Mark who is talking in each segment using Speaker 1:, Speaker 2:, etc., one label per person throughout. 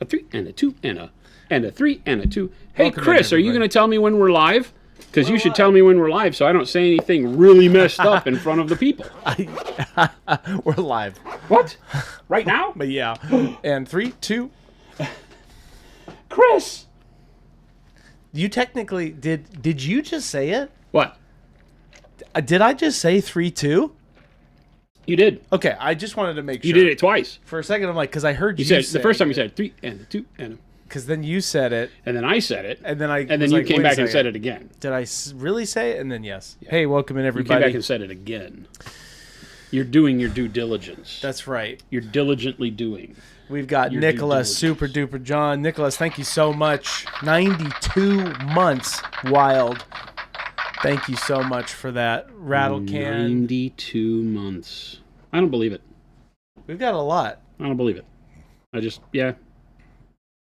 Speaker 1: A 3 and a 2 and a 3 and a 2. Hey,
Speaker 2: Welcome
Speaker 1: Chris,
Speaker 2: in,
Speaker 1: are you going to tell me when we're live? Because you should
Speaker 2: live.
Speaker 1: tell me when we're live so I don't say anything really messed up in front of the people.
Speaker 2: We're live.
Speaker 1: What? Right now?
Speaker 2: But yeah. And 3, 2.
Speaker 1: Chris!
Speaker 2: You technically did you just say it?
Speaker 1: What?
Speaker 2: Did I just say 3, 2?
Speaker 1: You did.
Speaker 2: Okay, I just wanted to make sure.
Speaker 1: You did it twice.
Speaker 2: For a second, I'm like, because I heard you
Speaker 1: said
Speaker 2: say
Speaker 1: the first time you said 3 and a 2 and a...
Speaker 2: Because then you said it.
Speaker 1: And then I said it.
Speaker 2: And then
Speaker 1: you
Speaker 2: like,
Speaker 1: came
Speaker 2: wait a
Speaker 1: back and
Speaker 2: second.
Speaker 1: said it again.
Speaker 2: Did I really say it? And then yes. Yeah. Hey, welcome in,
Speaker 1: You
Speaker 2: everybody.
Speaker 1: came back and said it again. You're doing your due diligence.
Speaker 2: That's right.
Speaker 1: You're diligently doing.
Speaker 2: We've got
Speaker 1: Your
Speaker 2: Nicholas,
Speaker 1: due
Speaker 2: Super Duper John. Nicholas, thank you so much. 92 months. Wild. Thank you so much for that. Rattle can.
Speaker 1: 92 months. I don't believe it.
Speaker 2: We've got a lot.
Speaker 1: I don't believe it. I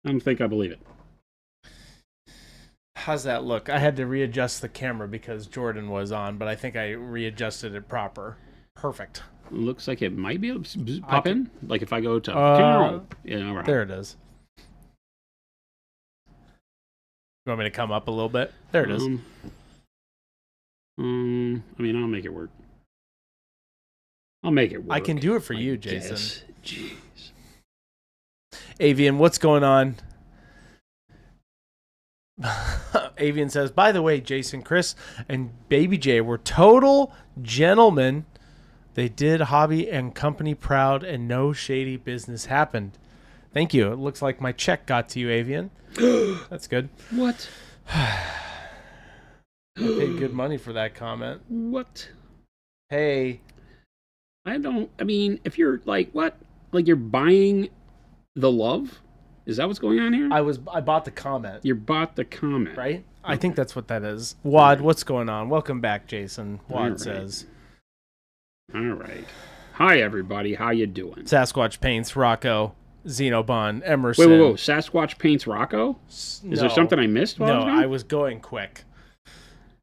Speaker 1: don't think I believe it.
Speaker 2: How's that look? I had to readjust the camera because Jordan was on, but I think I readjusted it proper. Perfect.
Speaker 1: Looks like it might be able to pop in. Like if I go to... yeah, right.
Speaker 2: There it is. You want me to come up a little bit? There it is.
Speaker 1: I mean, I'll make it work. I'll make it work.
Speaker 2: I can do it for you, Jason.
Speaker 1: Yes. Jeez.
Speaker 2: Avian, what's going on? Avian says, by the way, Jason, Chris, and Baby J were total gentlemen. They did Hobby and Company proud, and no shady business happened. Thank you. It looks like my check got to you, Avian. That's good.
Speaker 1: What?
Speaker 2: I paid good money for that comment.
Speaker 1: What?
Speaker 2: Hey.
Speaker 1: I mean, if you're like, what? Like you're buying the love? Is that what's going on here?
Speaker 2: I bought the comment.
Speaker 1: You bought the comment.
Speaker 2: Right? Okay. I think that's what that is. Wad, what's going on? Welcome back, Jason. Wad says.
Speaker 1: All right. Hi, everybody. How you doing?
Speaker 2: Sasquatch Paints, Rocco, Xenobon, Emerson.
Speaker 1: Whoa. Sasquatch Paints Rocco? Is there something I missed?
Speaker 2: I was going quick.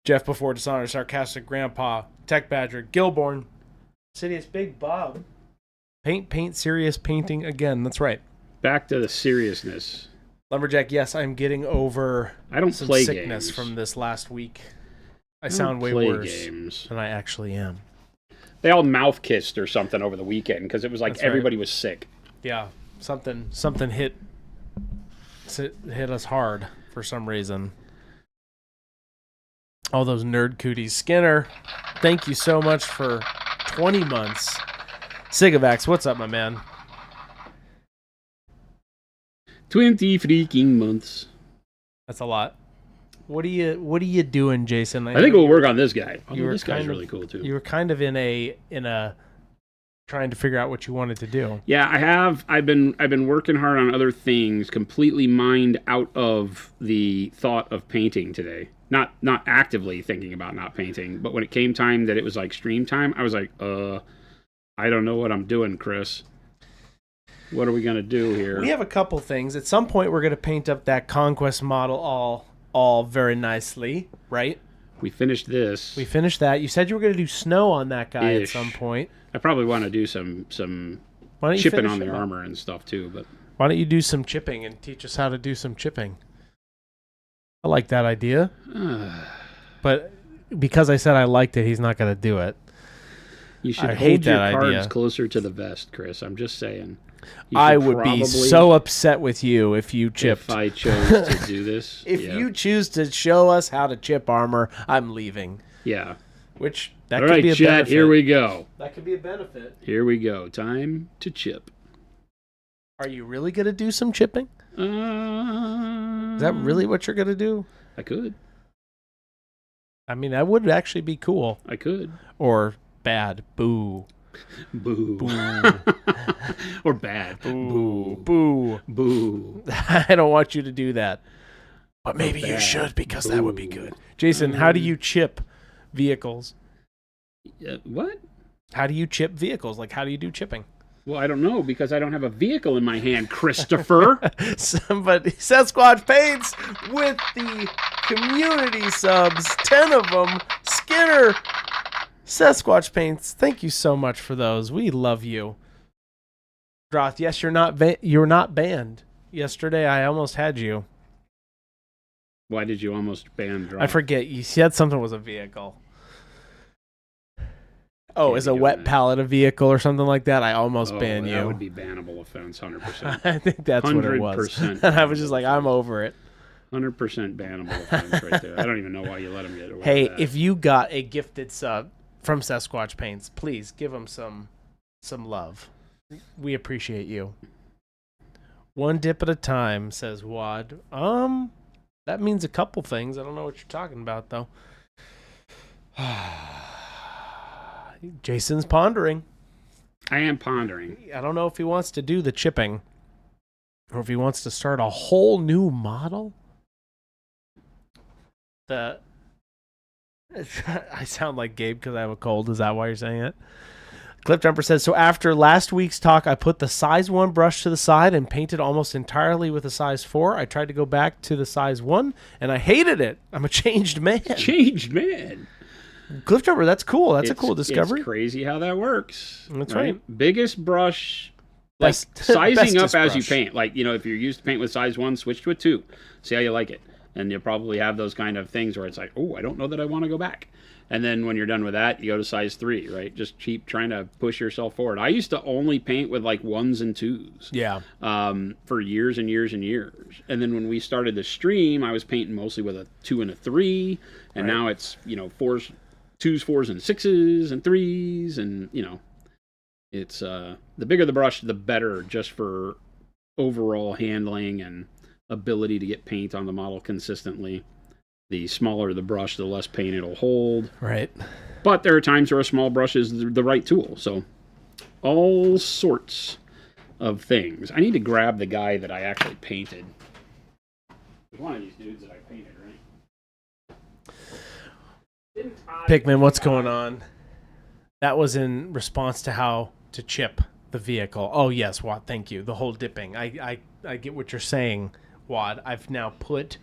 Speaker 2: Jeff Before Dishonor, Sarcastic Grandpa, Tech Badger, Gilborn, Sidious Big Bob. Paint, serious painting again. That's right.
Speaker 1: Back to the seriousness.
Speaker 2: Lumberjack, yes, I'm getting over some
Speaker 1: play
Speaker 2: sickness
Speaker 1: games.
Speaker 2: from this last week. I sound way worse than I actually am.
Speaker 1: They all mouth kissed or something over the weekend because it was like everybody was sick.
Speaker 2: Yeah, something hit us hard for some reason. All those nerd cooties. Skinner, thank you so much for 20 months. Sigavax, what's up, my man?
Speaker 1: 20 freaking months.
Speaker 2: That's a lot. What are you doing, Jason?
Speaker 1: I think we'll work on this guy. This guy's really cool too.
Speaker 2: You were kind of in a trying to figure out what you wanted to do.
Speaker 1: Yeah, I have. I've been working hard on other things, completely mined out of the thought of painting today. Not actively thinking about not painting, but when it came time that it was like stream time, I was like, I don't know what I'm doing, Chris. What are we gonna do here?
Speaker 2: We have a couple things. At some point, we're gonna paint up that Conquest model all very nicely, right?
Speaker 1: We finished this.
Speaker 2: We finished that. You said you were gonna do snow on that guy at some point.
Speaker 1: I probably want to do some chipping on the armor and stuff too. But
Speaker 2: why don't you do some chipping and teach us how to do some chipping? I like that idea. But because I said I liked it, he's not going to do it.
Speaker 1: You should hold your cards closer to the vest, Chris. I'm just saying.
Speaker 2: I would be so upset with you if you chipped.
Speaker 1: If I chose to do this.
Speaker 2: If you choose to show us how to chip armor, I'm leaving.
Speaker 1: Yeah.
Speaker 2: Which, that could be a
Speaker 1: chat,
Speaker 2: benefit.
Speaker 1: Here we go.
Speaker 2: That could be a benefit.
Speaker 1: Here we go. Time to chip.
Speaker 2: Are you really going to do some chipping? Is that really what you're going to do?
Speaker 1: I could.
Speaker 2: I mean, that would actually be cool.
Speaker 1: I could.
Speaker 2: Or bad. Boo.
Speaker 1: Boo.
Speaker 2: Boo.
Speaker 1: Or bad.
Speaker 2: Boo. Boo.
Speaker 1: Boo.
Speaker 2: I don't want you to do that. But maybe you should, because that would be good. Jason, how do you chip vehicles?
Speaker 1: What?
Speaker 2: How do you chip vehicles? Like, how do you do chipping?
Speaker 1: Well, I don't know, because I don't have a vehicle in my hand, Christopher.
Speaker 2: Somebody, Sasquatch Paints with the community subs, 10 of them. Skinner, Sasquatch Paints, thank you so much for those. We love you. Droth, yes, you're not banned. yesterday. I almost had you.
Speaker 1: Why did you almost ban drop?
Speaker 2: I forget. You said something was a vehicle. Oh,
Speaker 1: Can't
Speaker 2: is
Speaker 1: be
Speaker 2: a
Speaker 1: doing
Speaker 2: wet
Speaker 1: that.
Speaker 2: pallet a vehicle or something like that? I almost banned
Speaker 1: That
Speaker 2: you.
Speaker 1: would be bannable offense, 100%.
Speaker 2: I think that's what it was.
Speaker 1: 100%
Speaker 2: And I was just
Speaker 1: bannable
Speaker 2: like, I'm
Speaker 1: offense.
Speaker 2: over it.
Speaker 1: 100% bannable offense right there. I don't even know why you let him get away
Speaker 2: Hey,
Speaker 1: with that.
Speaker 2: if you got a gifted sub from Sasquatch Paints, please give them some love. We appreciate you. One dip at a time, says Wad. That means a couple things. I don't know what you're talking about, though. Jason's pondering.
Speaker 1: I am pondering.
Speaker 2: I don't know if he wants to do the chipping or if he wants to start a whole new model. I sound like Gabe because I have a cold. Is that why you're saying it? Clip Jumper says, so after last week's talk, I put the size 1 brush to the side and painted almost entirely with a size 4. I tried to go back to the size 1, and I hated it. I'm a changed man.
Speaker 1: Changed man.
Speaker 2: Cliff Jumper, that's cool. That's a cool discovery.
Speaker 1: It's crazy how that works.
Speaker 2: That's right.
Speaker 1: Biggest brush, like sizing up as you paint. Like, if you're used to paint with size 1, switch to a 2. See how you like it. And you'll probably have those kind of things where it's like, oh, I don't know that I want to go back. And then when you're done with that, you go to size 3, right? Just keep trying to push yourself forward. I used to only paint with like 1s and 2s.
Speaker 2: Yeah.
Speaker 1: For years and years and years. And then when we started the stream, I was painting mostly with a 2 and a 3. And now it's, 4s, 2s, 4s, and 6s and 3s. And, it's the bigger the brush, the better, just for overall handling and ability to get paint on the model consistently. The smaller the brush, the less paint it'll hold.
Speaker 2: Right.
Speaker 1: But there are times where a small brush is the right tool. So all sorts of things. I need to grab the guy that I actually painted. There's one of these dudes that I painted, right?
Speaker 2: Pikmin, what's going on? That was in response to how to chip the vehicle. Oh, yes, Wad, thank you. The whole dipping. I get what you're saying, Wad. I've now put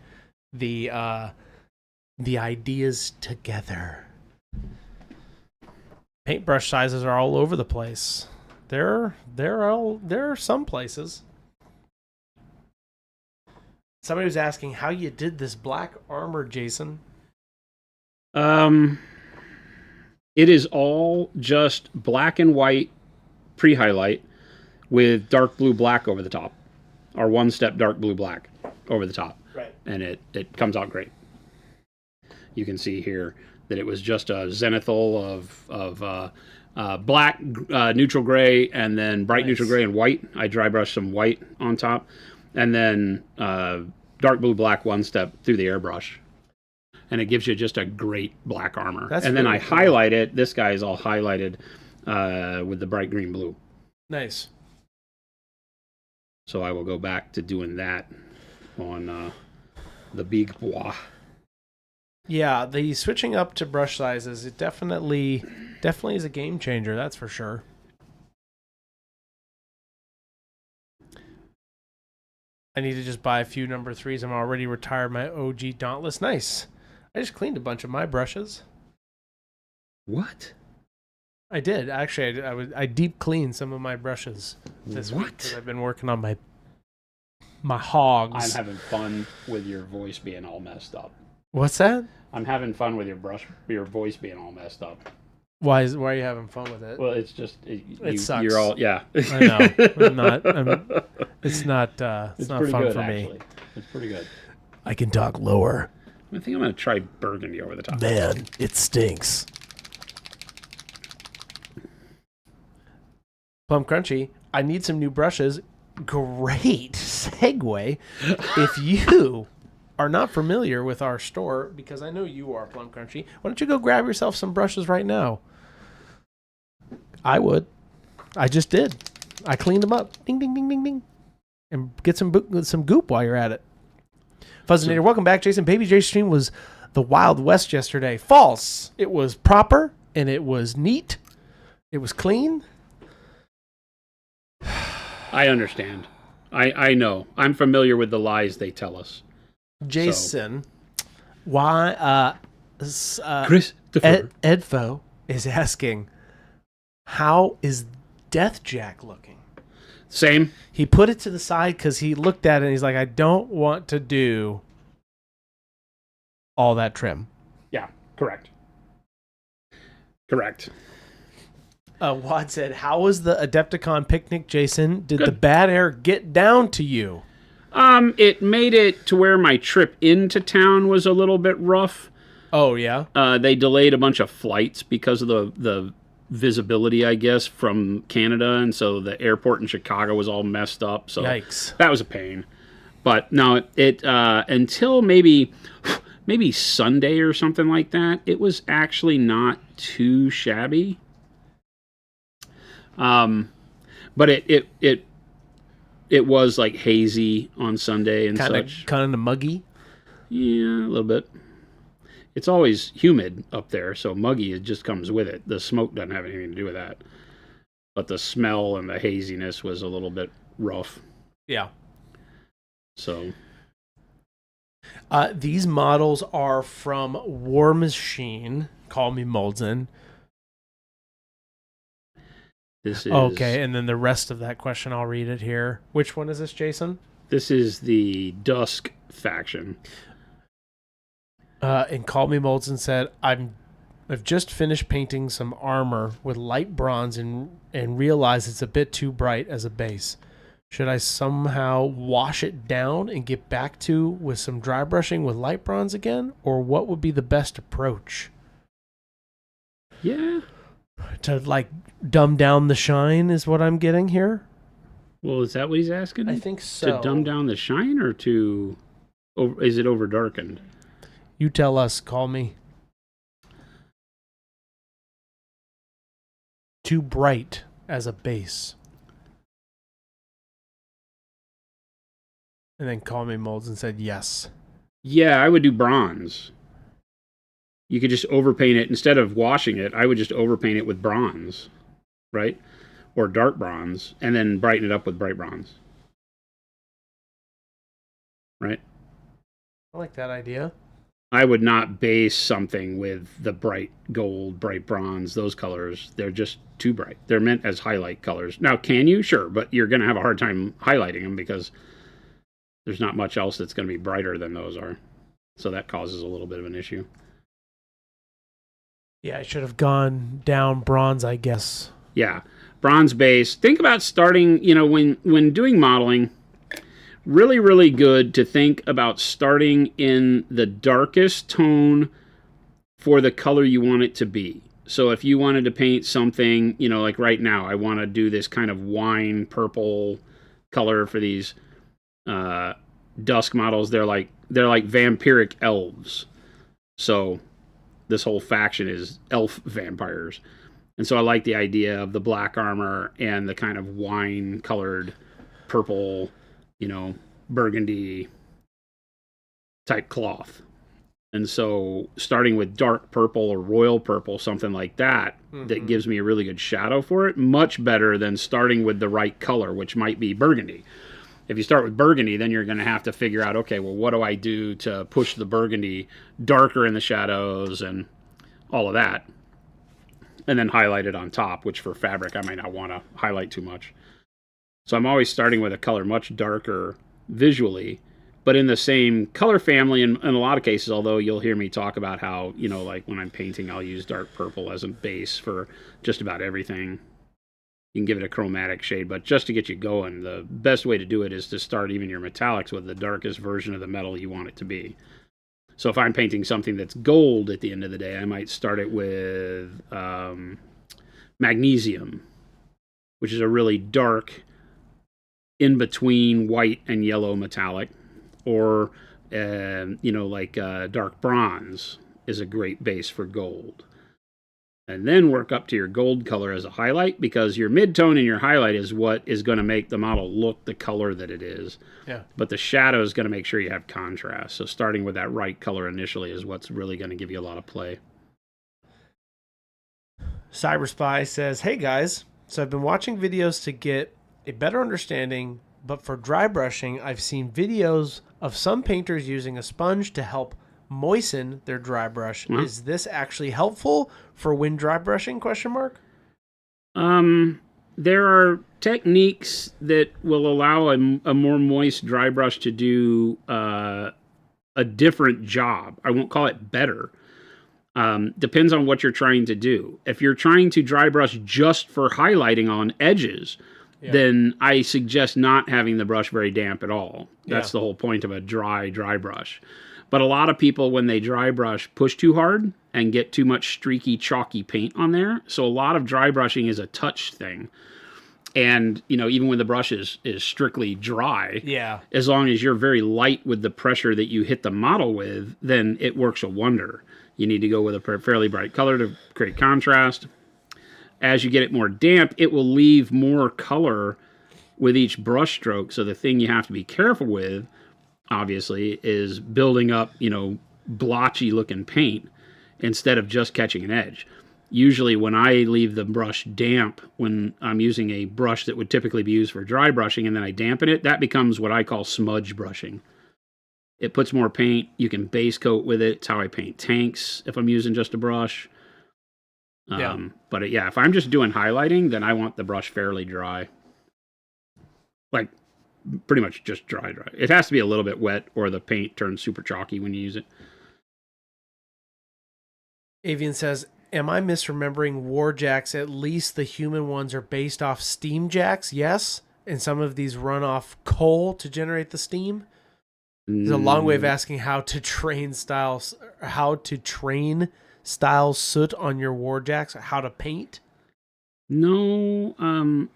Speaker 2: the ideas together. Paintbrush sizes are all over the place. There are some places. Somebody was asking how you did this black armor, Jason.
Speaker 1: It is all just black and white pre-highlight with dark blue black over the top, or one-step dark blue black over the top.
Speaker 2: Right.
Speaker 1: And it comes out great. You can see here that it was just a zenithal of black, neutral gray, and then bright neutral gray and white. I dry brushed some white on top, and then dark blue black one step through the airbrush. And it gives you just a great black armor. And then I highlight it. This guy is all highlighted with the bright green blue.
Speaker 2: Nice.
Speaker 1: So I will go back to doing that on the Big Bois.
Speaker 2: Yeah, the switching up to brush sizes, it definitely is a game changer, that's for sure. I need to just buy a few number 3s. I'm already retired my OG Dauntless. Nice. I just cleaned a bunch of my brushes.
Speaker 1: What?
Speaker 2: I did. Actually, I deep cleaned some of my brushes this week because I've been working on my hogs.
Speaker 1: I'm having fun with your voice being all messed up.
Speaker 2: What's that?
Speaker 1: I'm having fun with your voice being all messed up.
Speaker 2: Why are you having fun with it?
Speaker 1: Well, it's just
Speaker 2: it sucks.
Speaker 1: You're all I
Speaker 2: know. It's not fun
Speaker 1: good,
Speaker 2: for
Speaker 1: actually.
Speaker 2: me.
Speaker 1: It's pretty good.
Speaker 2: I can talk lower.
Speaker 1: I think I'm going to try burgundy over the top.
Speaker 2: Man, it stinks. Plum Crunchy, I need some new brushes. Great segue. If you are not familiar with our store, because I know you are, Plum Crunchy, why don't you go grab yourself some brushes right now? I would. I just did. I cleaned them up. Ding, ding, ding, ding, ding. And get some goop while you're at it. Fuzzinator, welcome back, Jason. Baby J stream was the Wild West yesterday. False. It was proper, and it was neat. It was clean.
Speaker 1: I understand. I know. I'm familiar with the lies they tell us.
Speaker 2: Jason, why?
Speaker 1: Christopher.
Speaker 2: Edfo is asking, how is Death Jack looking?
Speaker 1: Same.
Speaker 2: He put it to the side because he looked at it and he's like, I don't want to do all that trim.
Speaker 1: Yeah, correct. Correct.
Speaker 2: Wad said, how was the Adepticon picnic, Jason? Did
Speaker 1: Good.
Speaker 2: the bad air get down to you?
Speaker 1: It made it to where my trip into town was a little bit rough.
Speaker 2: Oh, yeah?
Speaker 1: They delayed a bunch of flights because of the visibility, I guess, from Canada, and so the airport in Chicago was all messed up. So
Speaker 2: Yikes.
Speaker 1: that was a pain. But no, it until maybe Sunday or something like that, it was actually not too shabby. But it was like hazy on Sunday and such.
Speaker 2: Kind of muggy.
Speaker 1: Yeah, a little bit. It's always humid up there, so muggy, it just comes with it. The smoke doesn't have anything to do with that. But the smell and the haziness was a little bit rough.
Speaker 2: Yeah.
Speaker 1: So
Speaker 2: these models are from Warmachine. Call me Moldzen.
Speaker 1: this is
Speaker 2: Okay, and then the rest of that question, I'll read it here. Which one is this, Jason?
Speaker 1: This is the Dusk faction.
Speaker 2: And Call Me Moldzen said, I've just finished painting some armor with light bronze and realize it's a bit too bright as a base. Should I somehow wash it down and get back to with some dry brushing with light bronze again? Or what would be the best approach?
Speaker 1: Yeah.
Speaker 2: To like dumb down the shine is what I'm getting here?
Speaker 1: Well, is that what he's asking?
Speaker 2: I think so.
Speaker 1: To dumb down the shine or is it over darkened?
Speaker 2: You tell us, Call Me. Too bright as a base. And then Call Me Molds and said yes.
Speaker 1: Yeah, I would do bronze. You could just overpaint it. Instead of washing it, I would just overpaint it with bronze, right? Or dark bronze, and then brighten it up with bright bronze. Right?
Speaker 2: I like that idea.
Speaker 1: I would not base something with the bright gold, bright bronze, those colors. They're just too bright. They're meant as highlight colors. Now, can you? Sure, but you're going to have a hard time highlighting them because there's not much else that's going to be brighter than those are. So that causes a little bit of an issue.
Speaker 2: Yeah, I should have gone down bronze, I guess.
Speaker 1: Yeah, bronze base. Think about starting, when doing modeling, really, really good to think about starting in the darkest tone for the color you want it to be. So if you wanted to paint something, like right now, I want to do this kind of wine purple color for these dusk models. They're like vampiric elves. So this whole faction is elf vampires. And so I like the idea of the black armor and the kind of wine colored purple, burgundy type cloth. And so starting with dark purple or royal purple, something like that, that gives me a really good shadow for it, much better than starting with the right color, which might be burgundy. If you start with burgundy, then you're going to have to figure out, okay, well, what do I do to push the burgundy darker in the shadows and all of that? And then highlight it on top, which for fabric, I might not want to highlight too much. So I'm always starting with a color much darker visually, but in the same color family in a lot of cases, although you'll hear me talk about how, like when I'm painting, I'll use dark purple as a base for just about everything. You can give it a chromatic shade, but just to get you going, the best way to do it is to start even your metallics with the darkest version of the metal you want it to be. So if I'm painting something that's gold at the end of the day, I might start it with magnesium, which is a really dark in between white and yellow metallic, or dark bronze is a great base for gold. And then work up to your gold color as a highlight, because your mid-tone and your highlight is what is going to make the model look the color that it is. Yeah. But the shadow is going to make sure you have contrast. So starting with that right color initially is what's really going to give you a lot of play.
Speaker 2: Cyberspy says, hey guys, so I've been watching videos to get a better understanding, but for dry brushing, I've seen videos of some painters using a sponge to help moisten their dry brush. Mm-hmm. Is this actually helpful for when dry brushing? ?
Speaker 1: There are techniques that will allow a more moist dry brush to do a different job. I won't call it better. Depends on what you're trying to do. If you're trying to dry brush just for highlighting on edges, then I suggest not having the brush very damp at all. That's the whole point of a dry brush. But a lot of people, when they dry brush, push too hard and get too much streaky, chalky paint on there. So a lot of dry brushing is a touch thing. And, you know, even when the brush is strictly dry, as long as you're very light with the pressure that you hit the model with, then it works a wonder. You need to go with a fairly bright color to create contrast. As you get it more damp, it will leave more color with each brush stroke. So the thing you have to be careful with, obviously, is building up, you know, blotchy looking paint instead of just catching an edge. Usually when I leave the brush damp, when I'm using a brush that would typically be used for dry brushing and then I dampen it, that becomes what I call smudge brushing. It puts more paint. You can base coat with it. It's how I paint tanks if I'm using just a brush. But yeah, if I'm just doing highlighting, then I want the brush fairly dry. Like, pretty much just dry. It has to be a little bit wet or the paint turns super chalky when you use it.
Speaker 2: Avian says, am I misremembering war jacks? At least the human ones are based off steam jacks, yes? And some of these run off coal to generate the steam? There's a long way of asking how to train style soot on your war jacks, how to paint.
Speaker 1: No,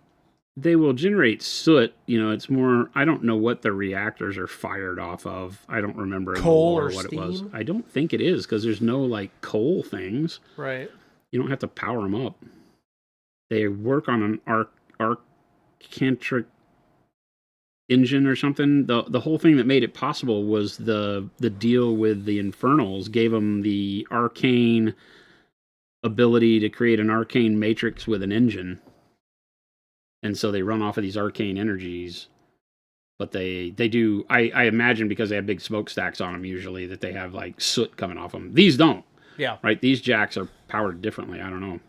Speaker 1: they will generate soot. You know, it's more, I don't know what the reactors are fired off of. I don't remember
Speaker 2: coal or
Speaker 1: what
Speaker 2: steam?
Speaker 1: It was. I don't think it is because there's no like coal things.
Speaker 2: Right.
Speaker 1: You don't have to power them up. They work on an arcantric engine or something. The whole thing that made it possible was the deal with the Infernals gave them the arcane ability to create an arcane matrix with an engine. And so they run off of these arcane energies. But they do, I imagine because they have big smokestacks on them usually, that they have like soot coming off them. These don't.
Speaker 2: Yeah.
Speaker 1: Right? These jacks are powered differently. I don't know.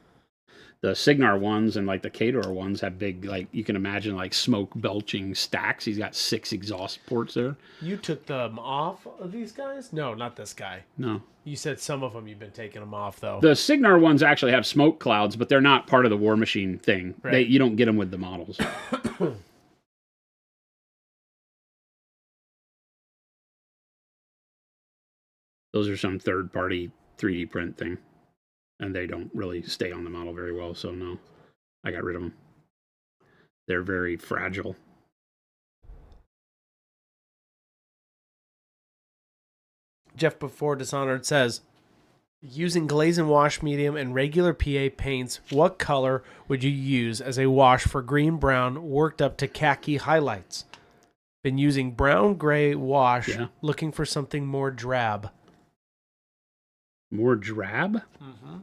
Speaker 1: The Signar ones and like the Kador ones have big, like, you can imagine like smoke belching stacks. He's got 6 exhaust ports there.
Speaker 2: You took them off of these guys? No, not this guy.
Speaker 1: No.
Speaker 2: You said some of them you've been taking them off, though.
Speaker 1: The Signar ones actually have smoke clouds, but they're not part of the Warmachine thing.
Speaker 2: Right.
Speaker 1: You don't get them with the models. Those are some third-party 3D print thing. And they don't really stay on the model very well, so no. I got rid of them. They're very fragile.
Speaker 2: Jeff Before Dishonored says, using glaze and wash medium and regular PA paints, what color would you use as a wash for green brown worked up to khaki highlights? Been using brown gray wash, looking for something more drab.
Speaker 1: More drab?
Speaker 2: Mm-hmm.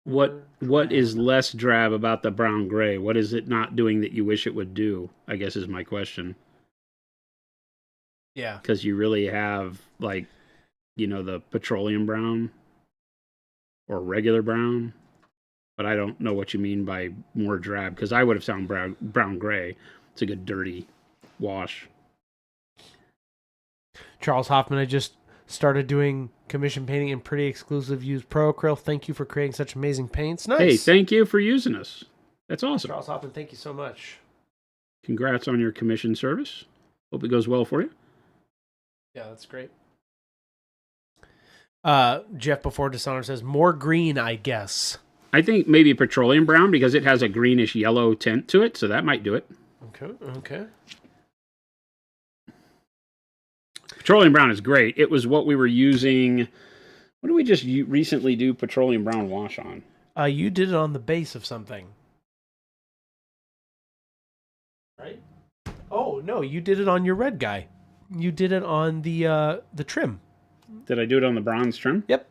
Speaker 1: What is less drab about the brown gray? What is it not doing that you wish it would do? I guess is my question.
Speaker 2: Yeah.
Speaker 1: Because you really have, like, you know, the petroleum brown or regular brown. But I don't know what you mean by more drab, because I would have found brown gray. It's a good dirty wash.
Speaker 2: Charles Hoffman, I just started doing commission painting and pretty exclusive use Pro Acryl. Thank you for creating such amazing paints. Nice.
Speaker 1: Hey, thank you for using us. That's awesome.
Speaker 2: Charles Hoffman, thank you so much.
Speaker 1: Congrats on your commission service. Hope it goes well for you.
Speaker 2: Yeah, that's great. Jeff Before Dishonored says, more green, I guess.
Speaker 1: I think maybe petroleum brown because it has a greenish yellow tint to it, so that might do it.
Speaker 2: Okay.
Speaker 1: Petroleum brown is great. It was what we were using. What did we just recently do petroleum brown wash on?
Speaker 2: You did it on the base of something. Right? Oh, no, you did it on your red guy. You did it on the trim.
Speaker 1: Did I do it on the bronze trim?
Speaker 2: Yep.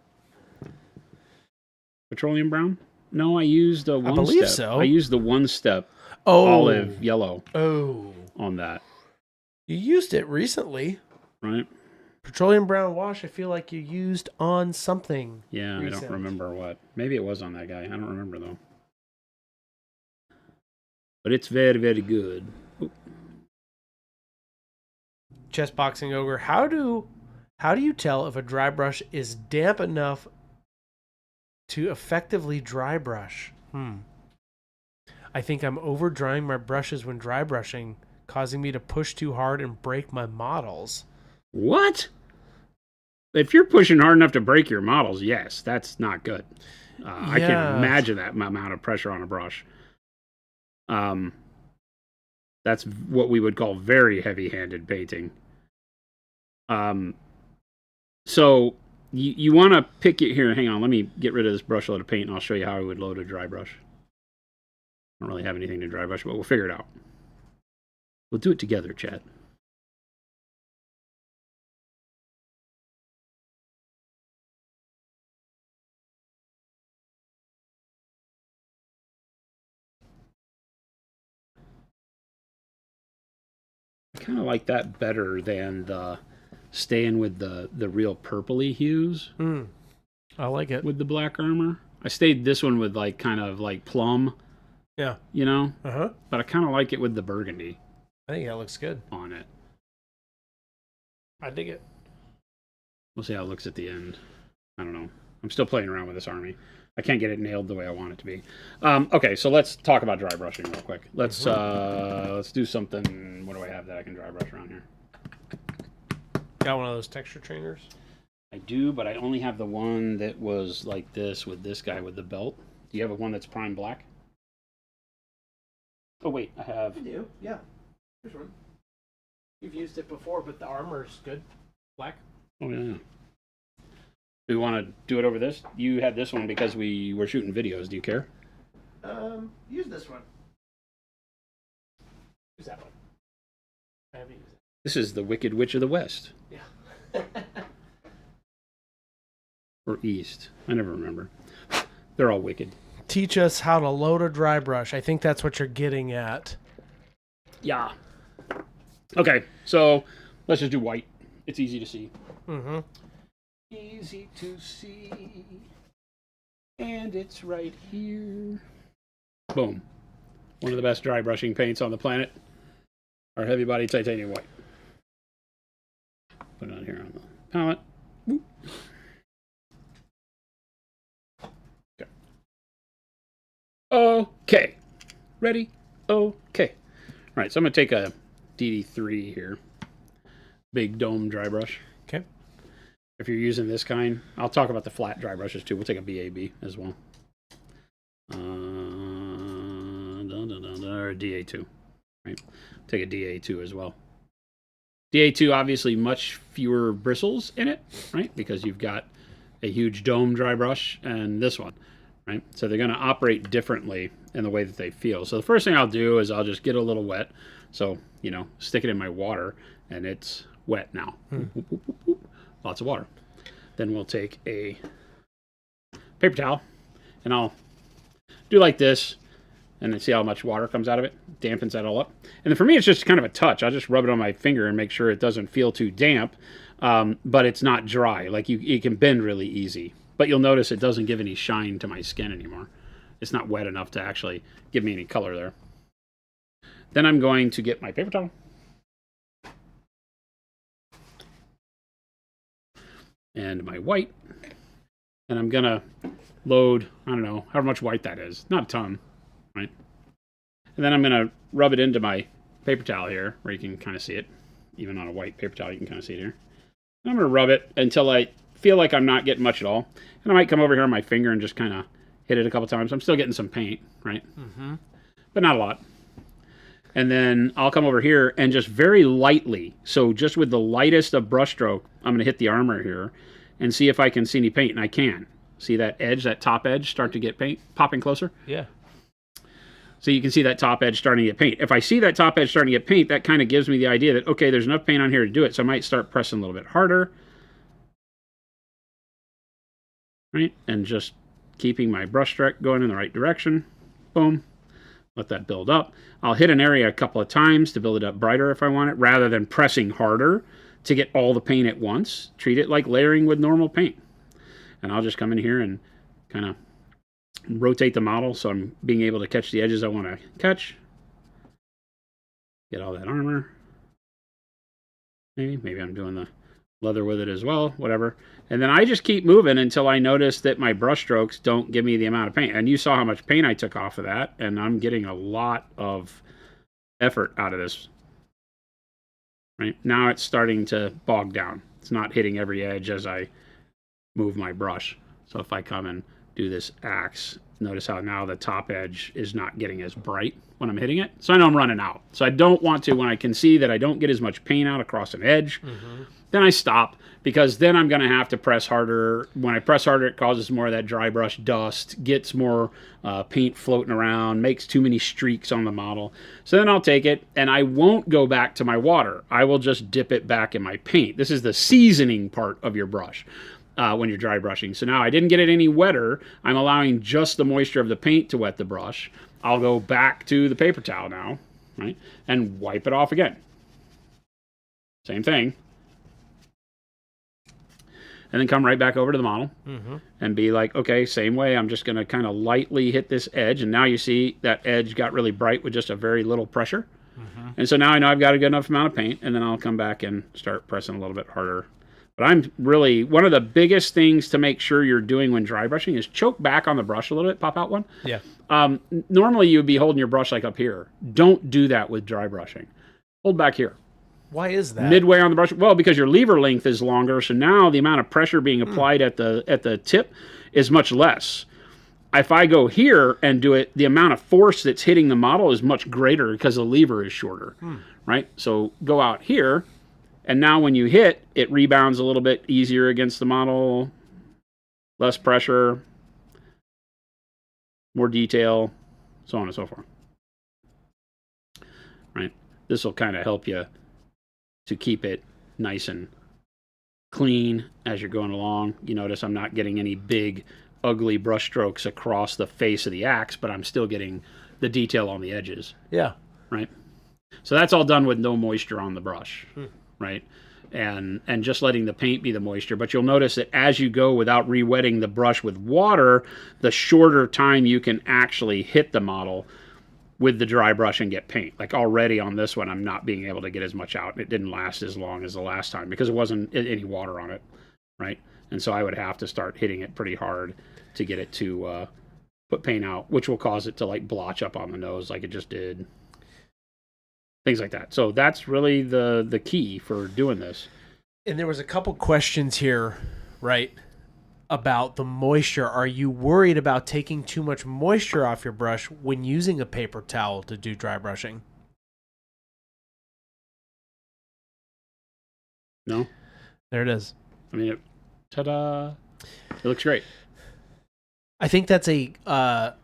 Speaker 1: Petroleum brown? No, I used a one
Speaker 2: I believe
Speaker 1: step.
Speaker 2: so.
Speaker 1: I used the one step olive yellow on that.
Speaker 2: You used it recently.
Speaker 1: Right.
Speaker 2: Petroleum brown wash, I feel like you used on something.
Speaker 1: Yeah, recent. I don't remember what. Maybe it was on that guy. I don't remember, though. But it's very, very good. Oop.
Speaker 2: Chest Boxing Ogre, how do you tell if a dry brush is damp enough to effectively dry brush? I think I'm over drying my brushes when dry brushing, causing me to push too hard and break my models.
Speaker 1: What? If you're pushing hard enough to break your models, yes, that's not good. I can't imagine that amount of pressure on a brush. That's what we would call very heavy-handed painting. So you want to pick it here. Hang on, let me get rid of this brush load of paint, and I'll show you how I would load a dry brush. I don't really have anything to dry brush, but we'll figure it out. We'll do it together, Chad. I kind of like that better than the staying with the real purpley hues.
Speaker 2: I like it.
Speaker 1: With the black armor. I stayed this one with like kind of like plum.
Speaker 2: Yeah.
Speaker 1: You know?
Speaker 2: Uh-huh.
Speaker 1: But I kind of like it with the burgundy.
Speaker 2: I think that looks good.
Speaker 1: On it.
Speaker 2: I dig it.
Speaker 1: We'll see how it looks at the end. I don't know. I'm still playing around with this army. I can't get it nailed the way I want it to be. Okay, so let's talk about dry brushing real quick. Let's do something. What do I have that I can dry brush around here?
Speaker 2: Got one of those texture trainers?
Speaker 1: I do, but I only have the one that was like this with this guy with the belt. Do you have a one that's prime black? Oh wait, I have.
Speaker 2: I do. Yeah. Here's one. You've used it before, but the armor's good. Black.
Speaker 1: Oh yeah. Do we want to do it over this? You had this one because we were shooting videos. Do you care?
Speaker 2: Use this one. Use that one. I haven't used it.
Speaker 1: This is the Wicked Witch of the West.
Speaker 2: Yeah.
Speaker 1: Or East. I never remember. They're all wicked.
Speaker 2: Teach us how to load a dry brush. I think that's what you're getting at.
Speaker 1: Yeah. Okay, so let's just do white. It's easy to see.
Speaker 2: Mm-hmm.
Speaker 1: Easy to see. And it's right here. Boom. One of the best dry brushing paints on the planet. Our heavy body titanium white. Put it on here on the palette. Whoop. Okay. Okay. Ready? Okay. All right, so I'm going to take a DD3 here. Big dome dry brush.
Speaker 2: Okay.
Speaker 1: If you're using this kind, I'll talk about the flat dry brushes too. We'll take a BAB as well. Or a DA2. Right. Take a DA2 as well. DA2 obviously much fewer bristles in it, right? Because you've got a huge dome dry brush and this one, right? So they're going to operate differently in the way that they feel. So the first thing I'll do is I'll just get a little wet. So, you know, stick it in my water and it's wet now. Lots of water. Then we'll take a paper towel and I'll do like this and then see how much water comes out of it. Dampens that all up. And then for me, it's just kind of a touch. I'll just rub it on my finger and make sure it doesn't feel too damp, but it's not dry. Like it can bend really easy. But you'll notice it doesn't give any shine to my skin anymore. It's not wet enough to actually give me any color there. Then I'm going to get my paper towel. And my white. And I'm going to load, I don't know, however much white that is. Not a ton, right? And then I'm going to rub it into my paper towel here, where you can kind of see it. Even on a white paper towel, you can kind of see it here. And I'm going to rub it until I feel like I'm not getting much at all. And I might come over here on my finger and just kind of hit it a couple times. I'm still getting some paint, right? Mm-hmm. But not a lot. And then I'll come over here and just very lightly, so just with the lightest of brush stroke, I'm going to hit the armor here and see if I can see any paint. And I can. See that edge, that top edge start to get paint popping closer?
Speaker 2: Yeah.
Speaker 1: So you can see that top edge starting to get paint. If I see that top edge starting to get paint, that kind of gives me the idea that, okay, there's enough paint on here to do it. So I might start pressing a little bit harder. Right? And just keeping my brush stroke going in the right direction. Boom. Let that build up. I'll hit an area a couple of times to build it up brighter if I want it, rather than pressing harder to get all the paint at once. Treat it like layering with normal paint. And I'll just come in here and kind of rotate the model so I'm being able to catch the edges I want to catch. Get all that armor. Maybe I'm doing the leather with it as well, whatever. And then I just keep moving until I notice that my brush strokes don't give me the amount of paint. And you saw how much paint I took off of that, and I'm getting a lot of effort out of this. Right now it's starting to bog down. It's not hitting every edge as I move my brush. So if I come and do this axe, notice how now the top edge is not getting as bright when I'm hitting it. So I know I'm running out. So I don't want to, when I can see that I don't get as much paint out across an edge, then I stop, because then I'm going to have to press harder. When I press harder, it causes more of that dry brush dust, gets more paint floating around, makes too many streaks on the model. So then I'll take it, and I won't go back to my water. I will just dip it back in my paint. This is the seasoning part of your brush. When you're dry brushing. So now I didn't get it any wetter. I'm allowing just the moisture of the paint to wet the brush. I'll go back to the paper towel now, right, and wipe it off again. Same thing. And then come right back over to the model and be like, okay, same way. I'm just going to kind of lightly hit this edge. And now you see that edge got really bright with just a very little pressure. And so now I know I've got a good enough amount of paint. And then I'll come back and start pressing a little bit harder. But I'm really, one of the biggest things to make sure you're doing when dry brushing is choke back on the brush a little bit, pop out one.
Speaker 2: Yeah.
Speaker 1: Normally you would be holding your brush like up here. Don't do that with dry brushing. Hold back here.
Speaker 2: Why is that?
Speaker 1: Midway on the brush. Well, because your lever length is longer, so now the amount of pressure being applied at the tip is much less. If I go here and do it, the amount of force that's hitting the model is much greater because the lever is shorter, right? So go out here, and now when you hit, it rebounds a little bit easier against the model, less pressure, more detail, so on and so forth. Right? This will kind of help you to keep it nice and clean as you're going along. You notice I'm not getting any big, ugly brush strokes across the face of the axe, but I'm still getting the detail on the edges.
Speaker 2: Yeah.
Speaker 1: Right? So that's all done with no moisture on the brush. Right? And just letting the paint be the moisture. But you'll notice that as you go without re-wetting the brush with water, the shorter time you can actually hit the model with the dry brush and get paint. Like already on this one, I'm not being able to get as much out. It didn't last as long as the last time because it wasn't any water on it, right? And so I would have to start hitting it pretty hard to get it to put paint out, which will cause it to like blotch up on the nose like it just did. Things like that. So that's really the key for doing this.
Speaker 2: And there was a couple questions here, right, about the moisture. Are you worried about taking too much moisture off your brush when using a paper towel to do dry brushing?
Speaker 1: No.
Speaker 2: There it is.
Speaker 1: I mean, ta-da! It looks great.
Speaker 2: I think that's a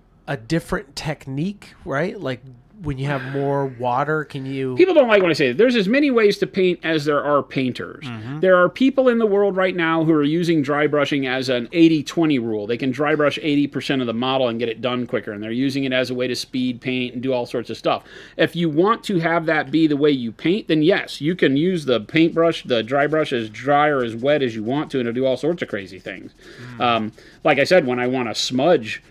Speaker 2: different technique, right? Like when you have more water, can you...
Speaker 1: People don't like when I say that. There's as many ways to paint as there are painters. There are people in the world right now who are using dry brushing as an 80-20 rule. They can dry brush 80% of the model and get it done quicker, and they're using it as a way to speed paint and do all sorts of stuff. If you want to have that be the way you paint, then yes, you can use the paintbrush, the dry brush as dry or as wet as you want to, and it'll do all sorts of crazy things. Like I said, when I want to smudge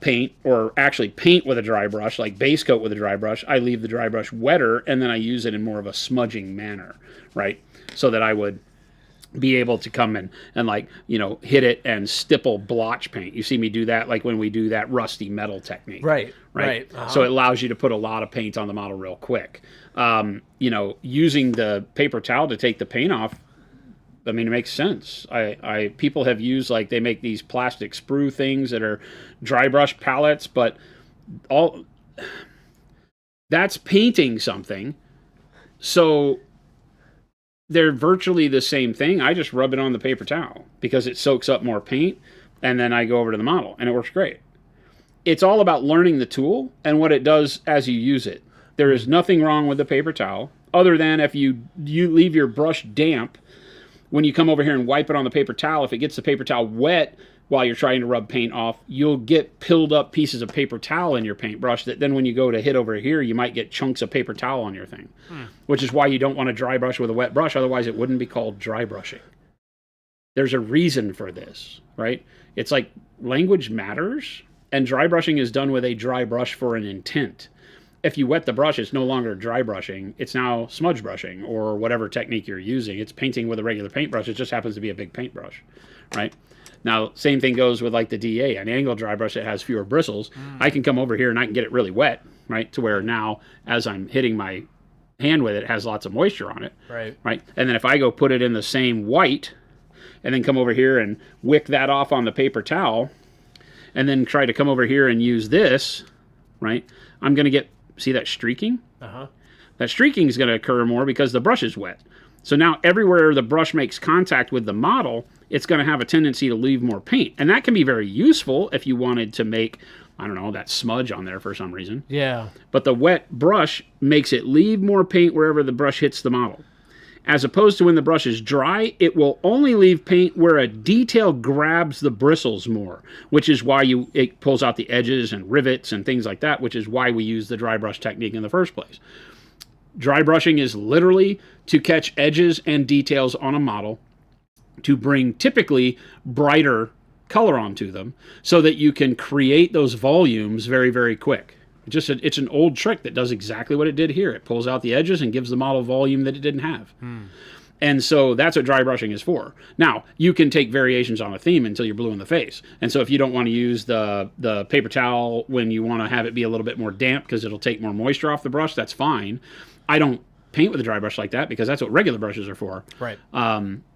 Speaker 1: paint, or actually paint with a dry brush, like base coat with a dry brush, I leave the dry brush wetter and then I use it in more of a smudging manner, right? So that I would be able to come in and like, you know, hit it and stipple blotch paint. You see me do that like when we do that rusty metal technique.
Speaker 2: Right.
Speaker 1: So it allows you to put a lot of paint on the model real quick. You know, using the paper towel to take the paint off, I mean, it makes sense. People have used, like, they make these plastic sprue things that are dry brush palettes, but all that's painting something. So they're virtually the same thing. I just rub it on the paper towel because it soaks up more paint, and then I go over to the model, and it works great. It's all about learning the tool and what it does as you use it. There is nothing wrong with the paper towel, other than if you leave your brush damp. When you come over here and wipe it on the paper towel, if it gets the paper towel wet while you're trying to rub paint off, you'll get pilled up pieces of paper towel in your paintbrush that then when you go to hit over here, you might get chunks of paper towel on your thing, which is why you don't want to dry brush with a wet brush. Otherwise, it wouldn't be called dry brushing. There's a reason for this, right? It's like language matters, and dry brushing is done with a dry brush for an intent. if you wet the brush, it's no longer dry brushing. It's now smudge brushing or whatever technique you're using. It's painting with a regular paintbrush. It just happens to be a big paintbrush, right? Now, same thing goes with like the DA. An angle dry brush that has fewer bristles. I can come over here and I can get it really wet, right? To where now, as I'm hitting my hand with it, it has lots of moisture on it, right? And then if I go put it in the same white and then come over here and wick that off on the paper towel and then try to come over here and use this, right? I'm going to get, see that streaking? That streaking is going to occur more because the brush is wet. So now everywhere the brush makes contact with the model, it's going to have a tendency to leave more paint. And that can be very useful if you wanted to make, I don't know, that smudge on there for some reason.
Speaker 2: Yeah.
Speaker 1: But the wet brush makes it leave more paint wherever the brush hits the model. As opposed to when the brush is dry, it will only leave paint where a detail grabs the bristles more, which is why it pulls out the edges and rivets and things like that, which is why we use the dry brush technique in the first place. Dry brushing is literally to catch edges and details on a model to bring typically brighter color onto them so that you can create those volumes very, very quick. It's an old trick that does exactly what it did here. It pulls out the edges and gives the model volume that it didn't have. And so that's what dry brushing is for. Now, you can take variations on a theme until you're blue in the face. And so if you don't want to use the paper towel when you want to have it be a little bit more damp because it'll take more moisture off the brush, that's fine. I don't paint with a dry brush like that because that's what regular brushes are for.
Speaker 2: Right.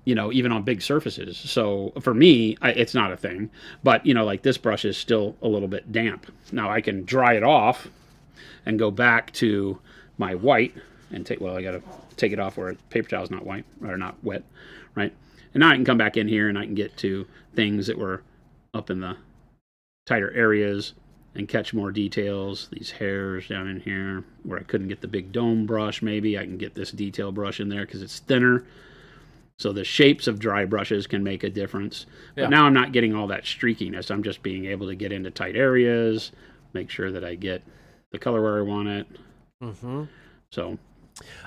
Speaker 1: You know, even on big surfaces. So for me, it's not a thing. But, you know, like this brush is still a little bit damp. Now I can dry it off and go back to my white and take, well, I got to take it off where paper towel is not white or not wet, right? And now I can come back in here and I can get to things that were up in the tighter areas and catch more details. These hairs down in here where I couldn't get the big dome brush, maybe I can get this detail brush in there because it's thinner. So the shapes of dry brushes can make a difference. But now I'm not getting all that streakiness. I'm just being able to get into tight areas, make sure that I get the color where I want it. So,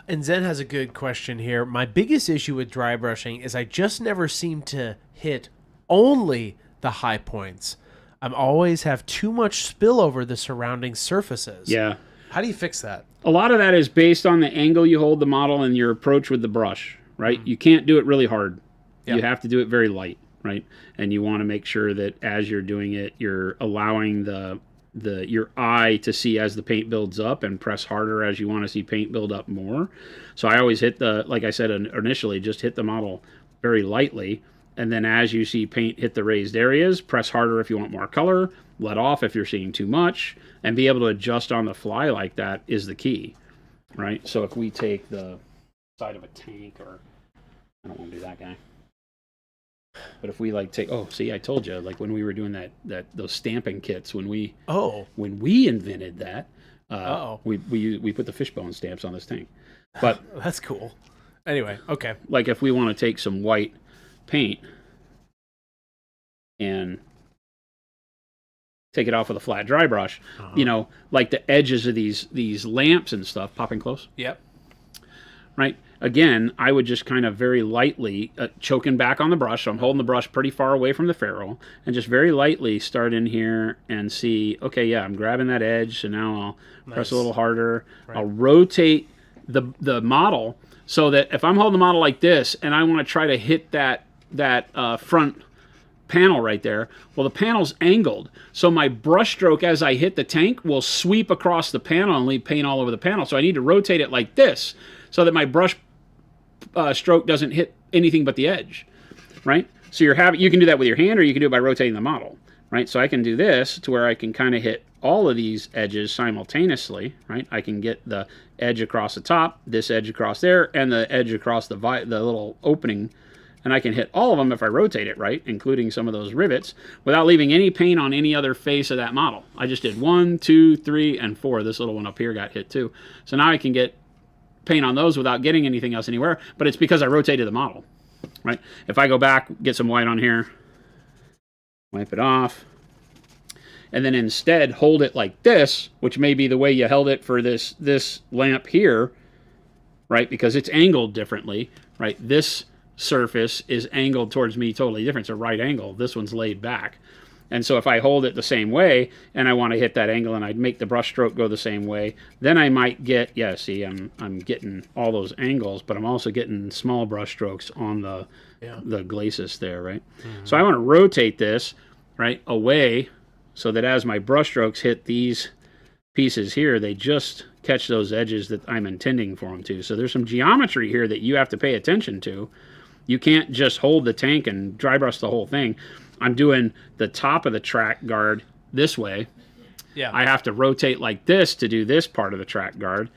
Speaker 2: and Zen has a good question here. My biggest issue with dry brushing is I just never seem to hit only the high points. I always have too much spill over the surrounding surfaces.
Speaker 1: Yeah.
Speaker 2: How do you fix that?
Speaker 1: A lot of that is based on the angle you hold the model and your approach with the brush, right? You can't do it really hard. You have to do it very light, right? And you want to make sure that as you're doing it, you're allowing your eye to see as the paint builds up and press harder as you want to see paint build up more. So I always hit like I said initially, just hit the model very lightly. And then as you see paint hit the raised areas, press harder if you want more color, let off if you're seeing too much, and be able to adjust on the fly like that is the key, right? So if we take the side of a tank, or I don't want to do that guy. But if we like take, oh, see, I told you, like when we were doing those stamping kits, when we invented that, we put the fishbone stamps on this tank. But
Speaker 2: that's cool. Anyway, okay.
Speaker 1: Like if we want to take some white paint and take it off with a flat dry brush, you know, like the edges of these lamps and stuff, popping close.
Speaker 2: Yep.
Speaker 1: Right. Again, I would just kind of very lightly choking back on the brush. So I'm holding the brush pretty far away from the ferrule and just very lightly start in here and see, okay, yeah, I'm grabbing that edge. So now I'll press a little harder. Right. I'll rotate the model so that if I'm holding the model like this and I want to try to hit that front panel right there, well, the panel's angled. So my brush stroke as I hit the tank will sweep across the panel and leave paint all over the panel. So I need to rotate it like this so that my brush stroke doesn't hit anything but the edge, right? So you can do that with your hand or you can do it by rotating the model, right? So I can do this to where I can kind of hit all of these edges simultaneously, right? I can get the edge across the top, this edge across there, and the edge across the little opening, and I can hit all of them if I rotate it right, including some of those rivets, without leaving any paint on any other face of that model. I just did 1, 2, 3, and 4. This little one up here got hit too. So now I can get paint on those without getting anything else anywhere, but it's because I rotated the model, right? If I go back, get some white on here, wipe it off, and then instead hold it like this, which may be the way you held it for this lamp here, right? Because it's angled differently, right? This surface is angled towards me totally different. It's a right angle. This one's laid back. And so if I hold it the same way and I want to hit that angle and I'd make the brush stroke go the same way, then I might get, see, I'm getting all those angles, but I'm also getting small brush strokes on the glacis there, right? Mm-hmm. So I want to rotate this, right, away so that as my brush strokes hit these pieces here, they just catch those edges that I'm intending for them to. So there's some geometry here that you have to pay attention to. You can't just hold the tank and dry brush the whole thing. I'm doing the top of the track guard this way.
Speaker 2: Yeah.
Speaker 1: I have to rotate like this to do this part of the track guard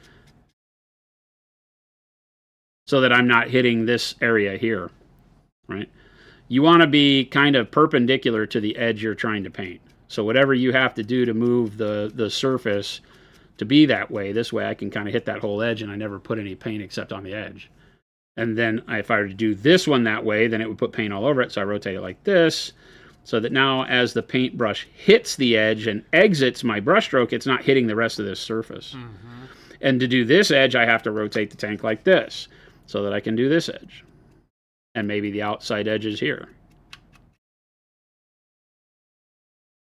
Speaker 1: so that I'm not hitting this area here, right? You want to be kind of perpendicular to the edge you're trying to paint. So whatever you have to do to move the surface to be that way, this way I can kind of hit that whole edge and I never put any paint except on the edge. And then if I were to do this one that way, then it would put paint all over it. So I rotate it like this so that now as the paintbrush hits the edge and exits my brush stroke, it's not hitting the rest of this surface. Mm-hmm. And to do this edge, I have to rotate the tank like this so that I can do this edge. And maybe the outside edge is here.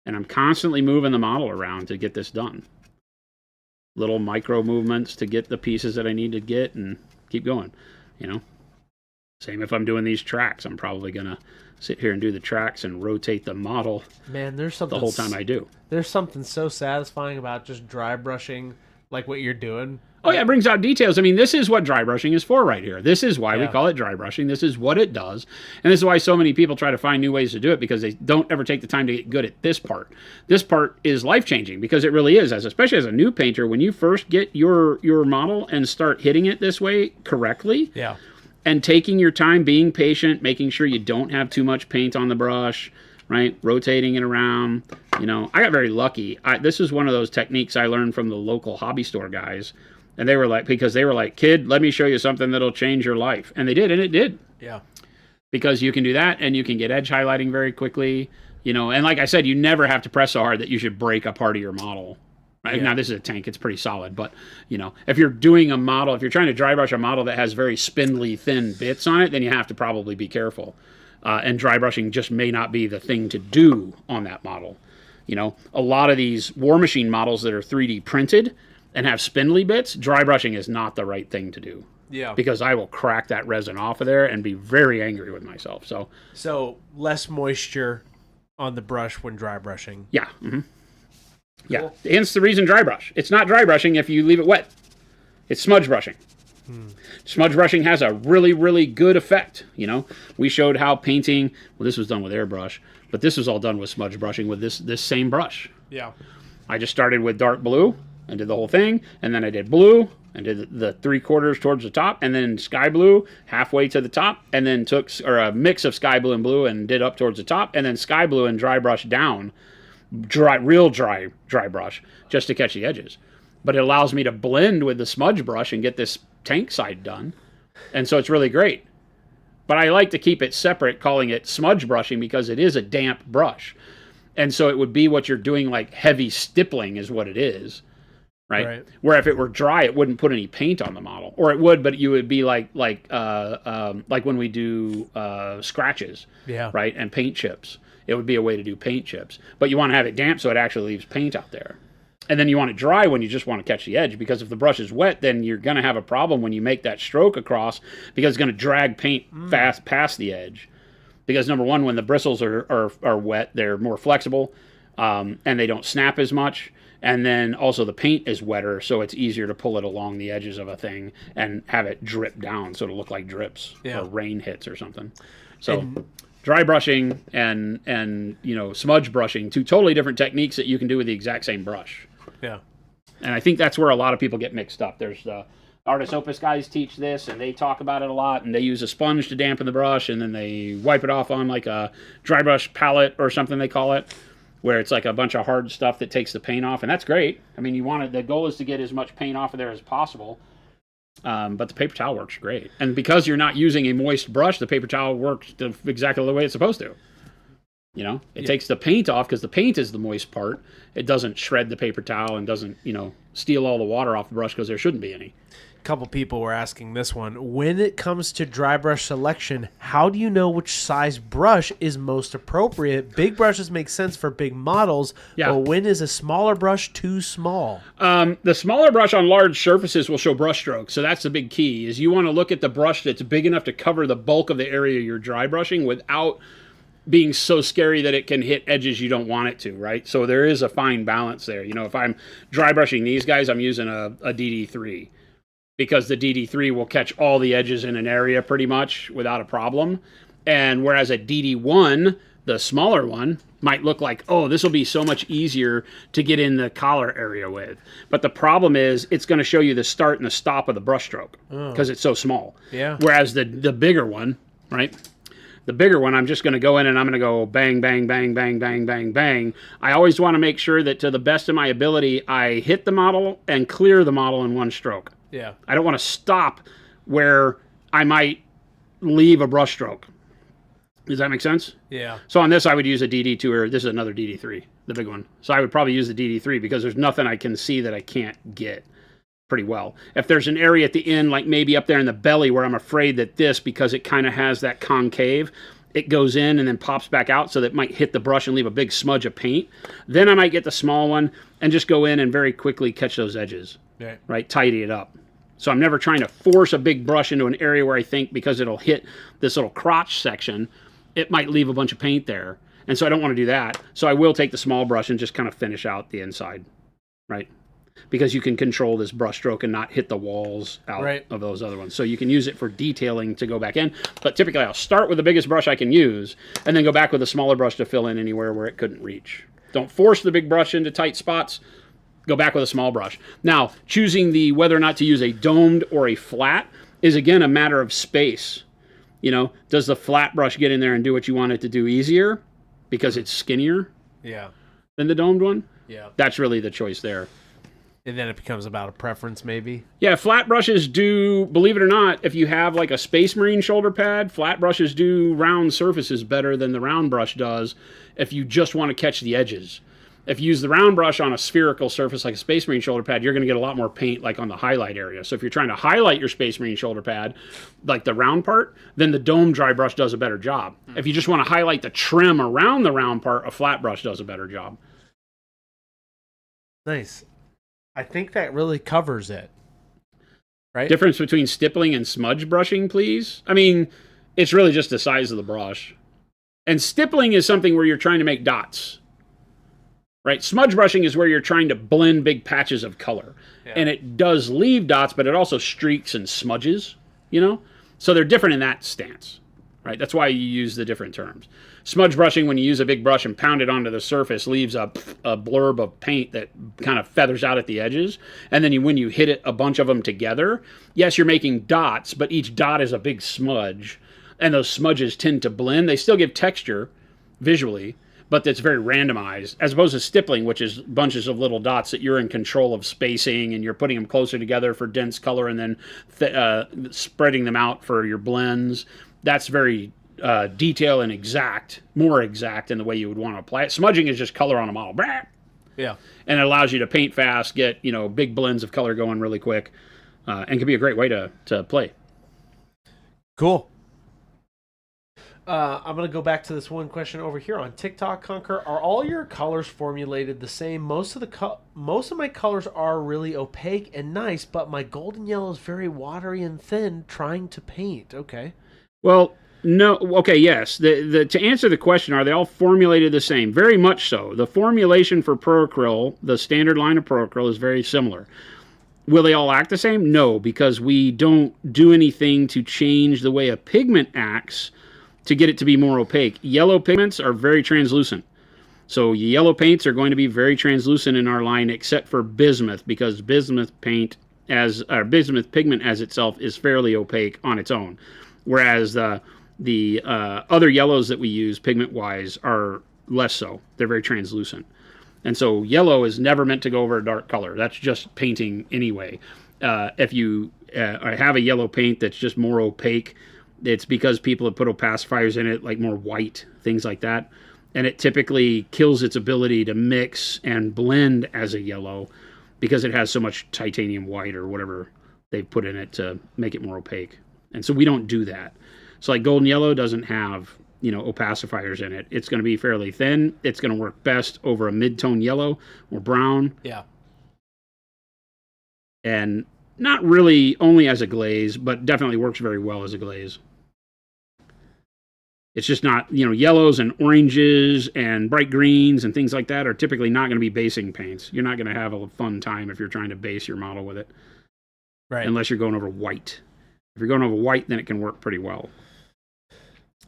Speaker 1: And I'm constantly moving the model around to get this done. Little micro movements to get the pieces that I need to get and keep going. You know, same if I'm doing these tracks. I'm probably going to sit here and do the tracks and rotate the model.
Speaker 2: Man, there's something
Speaker 1: the whole time I do.
Speaker 2: There's something so satisfying about just dry brushing like what you're doing.
Speaker 1: Oh, yeah, it brings out details. I mean, this is what dry brushing is for right here. This is why we call it dry brushing. This is what it does. And this is why so many people try to find new ways to do it, because they don't ever take the time to get good at this part. This part is life-changing, because it really is. Especially as a new painter, when you first get your model and start hitting it this way correctly, and taking your time, being patient, making sure you don't have too much paint on the brush, right? Rotating it around. You know, I got very lucky. This is one of those techniques I learned from the local hobby store guys. And they were like, because they were like, kid, let me show you something that'll change your life. And they did, and it did.
Speaker 2: Yeah.
Speaker 1: Because you can do that, and you can get edge highlighting very quickly, you know. And like I said, you never have to press so hard that you should break a part of your model. Right? Yeah. Now, this is a tank. It's pretty solid. But, you know, if you're doing a model, if you're trying to dry brush a model that has very spindly, thin bits on it, then you have to probably be careful. And dry brushing just may not be the thing to do on that model. You know, a lot of these Warmachine models that are 3D printed and have spindly bits, dry brushing is not the right thing to do.
Speaker 2: Yeah.
Speaker 1: Because I will crack that resin off of there and be very angry with myself. So
Speaker 2: less moisture on the brush when dry brushing.
Speaker 1: Yeah. Mm-hmm. Yeah. Cool. Hence the reason dry brush. It's not dry brushing if you leave it wet. It's smudge brushing. Smudge brushing has a really, really good effect. You know, we showed how painting, well, this was done with airbrush, but this was all done with smudge brushing with this same brush.
Speaker 2: Yeah.
Speaker 1: I just started with dark blue and did the whole thing, and then I did blue and did the 3/4 towards the top, and then sky blue halfway to the top, and then took a mix of sky blue and blue and did up towards the top, and then sky blue and dry brush down, real dry brush, just to catch the edges. But it allows me to blend with the smudge brush and get this tank side done, and so it's really great. But I like to keep it separate, calling it smudge brushing, because it is a damp brush, and so it would be what you're doing, like heavy stippling is what it is. Right? Where if it were dry, it wouldn't put any paint on the model, or it would, but you would be like when we do scratches, right, and paint chips. It would be a way to do paint chips, but you want to have it damp so it actually leaves paint out there, and then you want it dry when you just want to catch the edge, because if the brush is wet, then you're going to have a problem when you make that stroke across, because it's going to drag paint fast past the edge. Because number one, when the bristles are wet, they're more flexible, and they don't snap as much. And then also the paint is wetter, so it's easier to pull it along the edges of a thing and have it drip down so it'll look like drips or rain hits or something. So dry brushing and you know, smudge brushing, two totally different techniques that you can do with the exact same brush.
Speaker 2: Yeah.
Speaker 1: And I think that's where a lot of people get mixed up. There's the Artist Opus guys teach this, and they talk about it a lot, and they use a sponge to dampen the brush, and then they wipe it off on like a dry brush palette or something they call it, where it's like a bunch of hard stuff that takes the paint off, and that's great. I mean, the goal is to get as much paint off of there as possible, but the paper towel works great. And because you're not using a moist brush, the paper towel works exactly the way it's supposed to. You know, it takes the paint off because the paint is the moist part. It doesn't shred the paper towel and doesn't, steal all the water off the brush because there shouldn't be any.
Speaker 2: A couple people were asking this one. When it comes to dry brush selection, how do you know which size brush is most appropriate? Big brushes make sense for big models, but when is a smaller brush too small?
Speaker 1: The smaller brush on large surfaces will show brush strokes, so that's the big key, is you want to look at the brush that's big enough to cover the bulk of the area you're dry brushing without being so scary that it can hit edges you don't want it to, right? So there is a fine balance there. If I'm dry brushing these guys, I'm using a DD3 because the DD3 will catch all the edges in an area pretty much without a problem. And whereas a DD1, the smaller one, might look like, oh, this will be so much easier to get in the collar area with. But the problem is it's going to show you the start and the stop of the brush stroke because it's so small.
Speaker 2: Yeah.
Speaker 1: Whereas the bigger one, right? The bigger one, I'm just going to go in and I'm going to go bang, bang, bang, bang, bang, bang, bang. I always want to make sure that to the best of my ability, I hit the model and clear the model in one stroke.
Speaker 2: Yeah.
Speaker 1: I don't want to stop where I might leave a brush stroke. Does that make sense?
Speaker 2: Yeah.
Speaker 1: So on this, I would use a DD2, or this is another DD3, the big one. So I would probably use the DD3 because there's nothing I can see that I can't get pretty well. If there's an area at the end, like maybe up there in the belly where I'm afraid that this, because it kind of has that concave, it goes in and then pops back out so that it might hit the brush and leave a big smudge of paint, then I might get the small one and just go in and very quickly catch those edges, right? Tidy it up. So I'm never trying to force a big brush into an area where I think because it'll hit this little crotch section, it might leave a bunch of paint there. And so I don't want to do that. So I will take the small brush and just kind of finish out the inside, right? Because you can control this brush stroke and not hit the walls out of those other ones. So you can use it for detailing to go back in. But typically I'll start with the biggest brush I can use and then go back with a smaller brush to fill in anywhere where it couldn't reach. Don't force the big brush into tight spots. Go back with a small brush. Now, choosing whether or not to use a domed or a flat is, again, a matter of space. Does the flat brush get in there and do what you want it to do easier because it's skinnier than the domed one?
Speaker 2: Yeah.
Speaker 1: That's really the choice there.
Speaker 2: And then it becomes about a preference, maybe.
Speaker 1: Yeah, flat brushes do, believe it or not, if you have like a Space Marine shoulder pad, flat brushes do round surfaces better than the round brush does if you just want to catch the edges. If you use the round brush on a spherical surface like a Space Marine shoulder pad, you're going to get a lot more paint like on the highlight area. So if you're trying to highlight your Space Marine shoulder pad, like the round part, then the dome dry brush does a better job. If you just want to highlight the trim around the round part, a flat brush does a better job.
Speaker 2: Nice. I think that really covers it. Right?
Speaker 1: Difference between stippling and smudge brushing, please? I mean, it's really just the size of the brush. And stippling is something where you're trying to make dots. Right? Smudge brushing is where you're trying to blend big patches of color. Yeah. And it does leave dots, but it also streaks and smudges, So they're different in that stance. Right? That's why you use the different terms. Smudge brushing, when you use a big brush and pound it onto the surface, leaves a blurb of paint that kind of feathers out at the edges. And then when you hit it, a bunch of them together, yes, you're making dots, but each dot is a big smudge. And those smudges tend to blend. They still give texture visually, but it's very randomized, as opposed to stippling, which is bunches of little dots that you're in control of spacing, and you're putting them closer together for dense color and then spreading them out for your blends. That's very detail and more exact in the way you would want to apply it. Smudging is just color on a model.
Speaker 2: Yeah.
Speaker 1: And it allows you to paint fast, get, big blends of color going really quick, and can be a great way to play.
Speaker 2: Cool. I'm going to go back to this one question over here on TikTok, Conquer. Are all your colors formulated the same? Most of my colors are really opaque and nice, but my golden yellow is very watery and thin trying to paint. Okay.
Speaker 1: Well, no. Okay, yes. To answer the question, are they all formulated the same? Very much so. The formulation for Pro-Acryl, the standard line of Pro-Acryl, is very similar. Will they all act the same? No, because we don't do anything to change the way a pigment acts to get it to be more opaque. Yellow pigments are very translucent. So yellow paints are going to be very translucent in our line, except for bismuth, because bismuth pigment as itself is fairly opaque on its own. Whereas the other yellows that we use pigment-wise are less so. They're very translucent. And so yellow is never meant to go over a dark color. That's just painting anyway. If you have a yellow paint that's just more opaque, it's because people have put opacifiers in it, like more white, things like that. and it typically kills its ability to mix and blend as a yellow because it has so much titanium white or whatever they've put in it to make it more opaque. And so we don't do that. So like golden yellow doesn't have, opacifiers in it. It's going to be fairly thin. It's going to work best over a mid-tone yellow or brown.
Speaker 2: Yeah.
Speaker 1: And not really only as a glaze, but definitely works very well as a glaze. It's just not, yellows and oranges and bright greens and things like that are typically not going to be basing paints. You're not going to have a fun time if you're trying to base your model with it.
Speaker 2: Right.
Speaker 1: Unless you're going over white. If you're going over white, then it can work pretty well.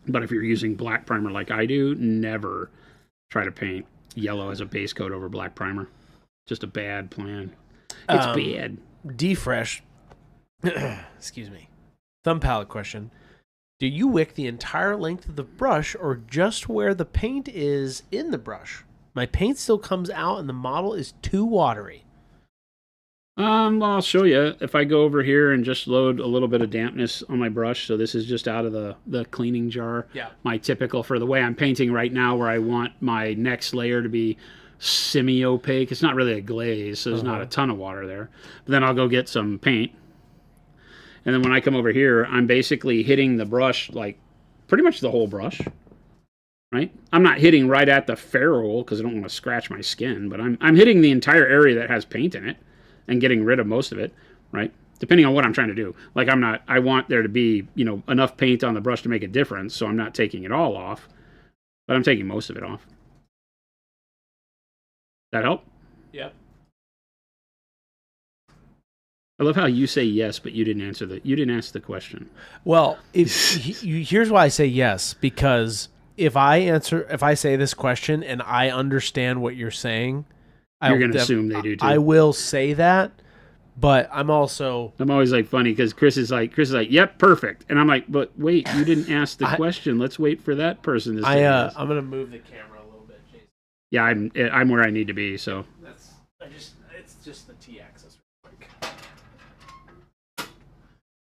Speaker 1: But if you're using black primer like I do, never try to paint yellow as a base coat over black primer. Just a bad plan. It's bad.
Speaker 2: D-Fresh, excuse me, thumb palette question. Do you wick the entire length of the brush or just where the paint is in the brush? My paint still comes out and the model is too watery.
Speaker 1: Well, I'll show you. If I go over here and just load a little bit of dampness on my brush, so this is just out of the cleaning jar.
Speaker 2: Yeah.
Speaker 1: My typical for the way I'm painting right now, where I want my next layer to be semi-opaque. It's not really a glaze, so there's not a ton of water there. But then I'll go get some paint. And then when I come over here, I'm basically hitting the brush, like pretty much the whole brush, right? I'm not hitting right at the ferrule because I don't want to scratch my skin, but I'm hitting the entire area that has paint in it and getting rid of most of it, right? Depending on what I'm trying to do. Like I want there to be, enough paint on the brush to make a difference, so I'm not taking it all off, but I'm taking most of it off. That help?
Speaker 2: Yep.
Speaker 1: I love how you say yes, but you didn't ask the question.
Speaker 2: Well, here's why I say yes, because if I say this question and I understand what you're saying,
Speaker 1: you're going to assume they do too.
Speaker 2: I will say that, but I'm always
Speaker 1: like funny because Chris is like, yep, perfect. And I'm like, but wait, you didn't ask the question. Let's wait for that person to say yes.
Speaker 2: I'm going to move the camera a little bit, Jason.
Speaker 1: Yeah, I'm where I need to be, so.
Speaker 2: It's just the T-axis real quick.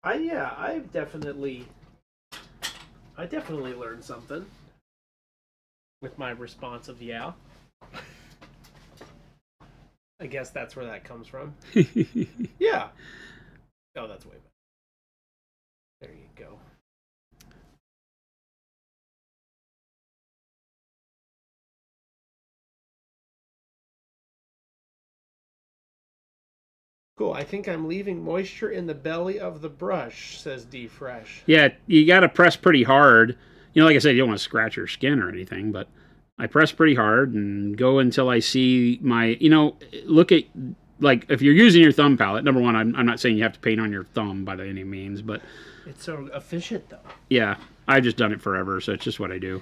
Speaker 2: I definitely learned something with my response of yeah. I guess that's where that comes from. Yeah. Oh, that's way better. There you go. Cool. I think I'm leaving moisture in the belly of the brush, says D-Fresh.
Speaker 1: Yeah, you got to press pretty hard. Like I said, you don't want to scratch your skin or anything, but I press pretty hard and go until I see my, look at, like, if you're using your thumb palette, number one, I'm not saying you have to paint on your thumb by any means, but.
Speaker 2: It's so efficient, though.
Speaker 1: Yeah, I've just done it forever, so it's just what I do.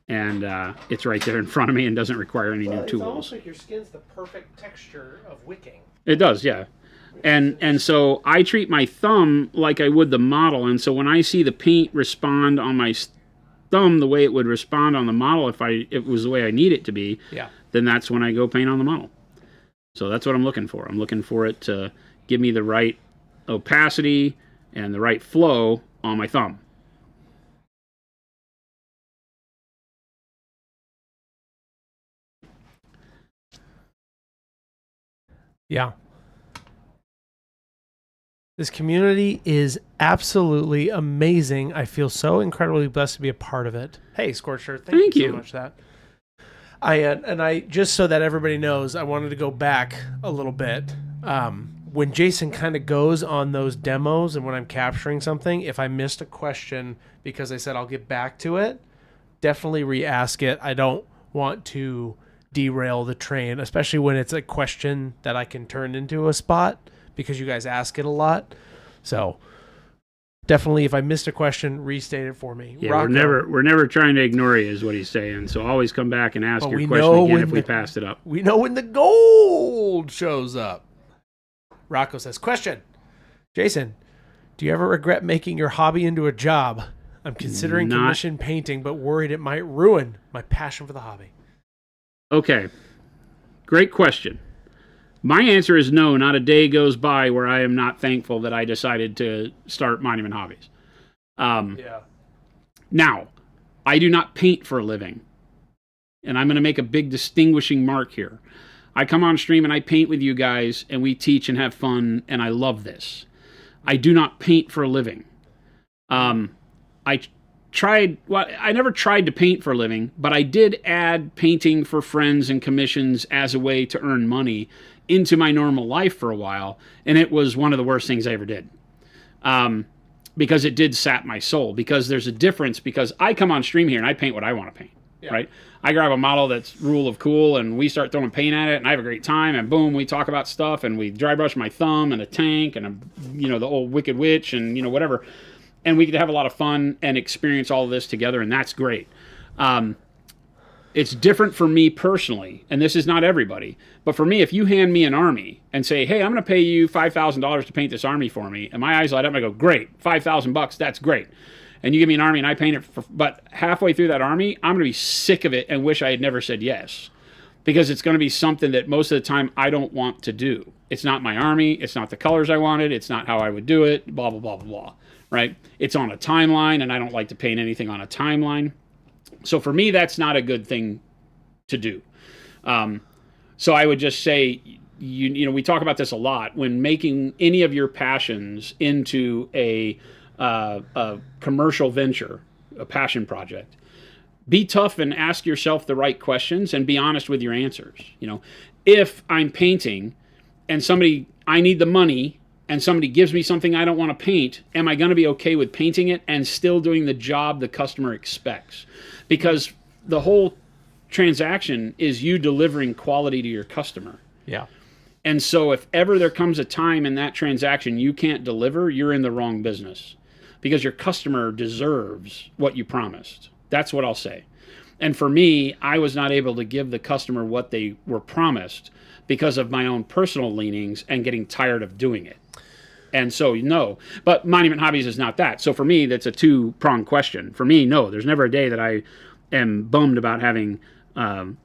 Speaker 1: And it's right there in front of me and doesn't require any new tools.
Speaker 2: It's almost like your skin's the perfect texture of wicking.
Speaker 1: It does, yeah. And so I treat my thumb like I would the model, and so when I see the paint respond on my thumb the way it would respond on the model if it was the way I need it to be, then that's when I go paint on the model. So that's what I'm looking for. I'm looking for it to give me the right opacity and the right flow on my thumb.
Speaker 2: Yeah. This community is absolutely amazing. I feel so incredibly blessed to be a part of it. Hey, Scorcher, thank you so much for that. I just so that everybody knows, I wanted to go back a little bit. When Jason kind of goes on those demos and when I'm capturing something, if I missed a question because I said I'll get back to it, definitely re-ask it. I don't want to derail the train, especially when it's a question that I can turn into a spot, because you guys ask it a lot. So definitely, if I missed a question, restate it for me.
Speaker 1: Yeah, we're never trying to ignore you, is what he's saying. So always come back and ask your question again if we passed it up.
Speaker 2: We know when the gold shows up. Rocco says, question. Jason, do you ever regret making your hobby into a job? I'm considering commission painting, but worried it might ruin my passion for the hobby.
Speaker 1: Okay. Great question. My answer is no. Not a day goes by where I am not thankful that I decided to start Monument Hobbies. Now, I do not paint for a living. and I'm going to make a big distinguishing mark here. I come on stream and I paint with you guys, and we teach and have fun, and I love this. I do not paint for a living. I never tried to paint for a living, but I did add painting for friends and commissions as a way to earn money into my normal life for a while, and it was one of the worst things I ever did. Because it did sap my soul, because there's a difference, because I come on stream here and I paint what I want to paint, right? I grab a model that's rule of cool and we start throwing paint at it and I have a great time, and boom, we talk about stuff and we dry brush my thumb and a tank and the old Wicked Witch and whatever. And we get to have a lot of fun and experience all of this together, and that's great. It's different for me personally, and this is not everybody, but for me, if you hand me an army and say, hey, I'm going to pay you $5,000 to paint this army for me, and my eyes light up and I go, great, $5,000, that's great. And you give me an army and I paint it, but halfway through that army, I'm going to be sick of it and wish I had never said yes, because it's going to be something that most of the time I don't want to do. It's not my army, it's not the colors I wanted, it's not how I would do it, blah, blah, blah, blah, blah. Right? It's on a timeline, and I don't like to paint anything on a timeline. So for me, that's not a good thing to do. So I would just say, we talk about this a lot. When making any of your passions into a commercial venture, a passion project, be tough and ask yourself the right questions and be honest with your answers. If I'm painting and I need the money, and somebody gives me something I don't want to paint, am I going to be okay with painting it and still doing the job the customer expects? Because the whole transaction is you delivering quality to your customer.
Speaker 2: Yeah.
Speaker 1: And so if ever there comes a time in that transaction you can't deliver, you're in the wrong business, because your customer deserves what you promised. That's what I'll say. And for me, I was not able to give the customer what they were promised because of my own personal leanings and getting tired of doing it. And so, no. But Monument Hobbies is not that. So for me, that's a two-pronged question. For me, no. There's never a day that I am bummed about having, monetized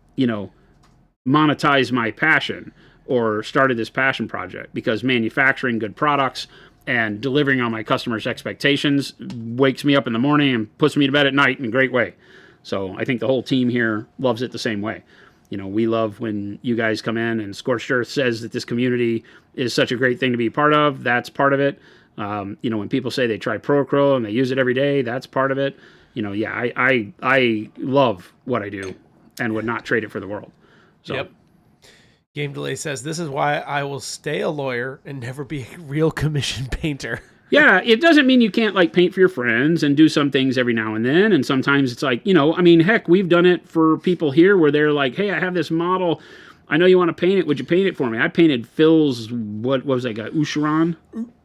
Speaker 1: my passion or started this passion project, because manufacturing good products and delivering on my customers' expectations wakes me up in the morning and puts me to bed at night in a great way. So I think the whole team here loves it the same way. We love when you guys come in, and Scorched Earth says that this community is such a great thing to be part of. That's part of it. When people say they try Procro and they use it every day, that's part of it. I love what I do and would not trade it for the world. So.
Speaker 2: Yep. Game Delay says, this is why I will stay a lawyer and never be a real commission painter.
Speaker 1: Yeah, it doesn't mean you can't paint for your friends and do some things every now and then. And sometimes it's heck, we've done it for people here where they're like, hey, I have this model. I know you want to paint it. Would you paint it for me? I painted Phil's, what was that guy? Usharan?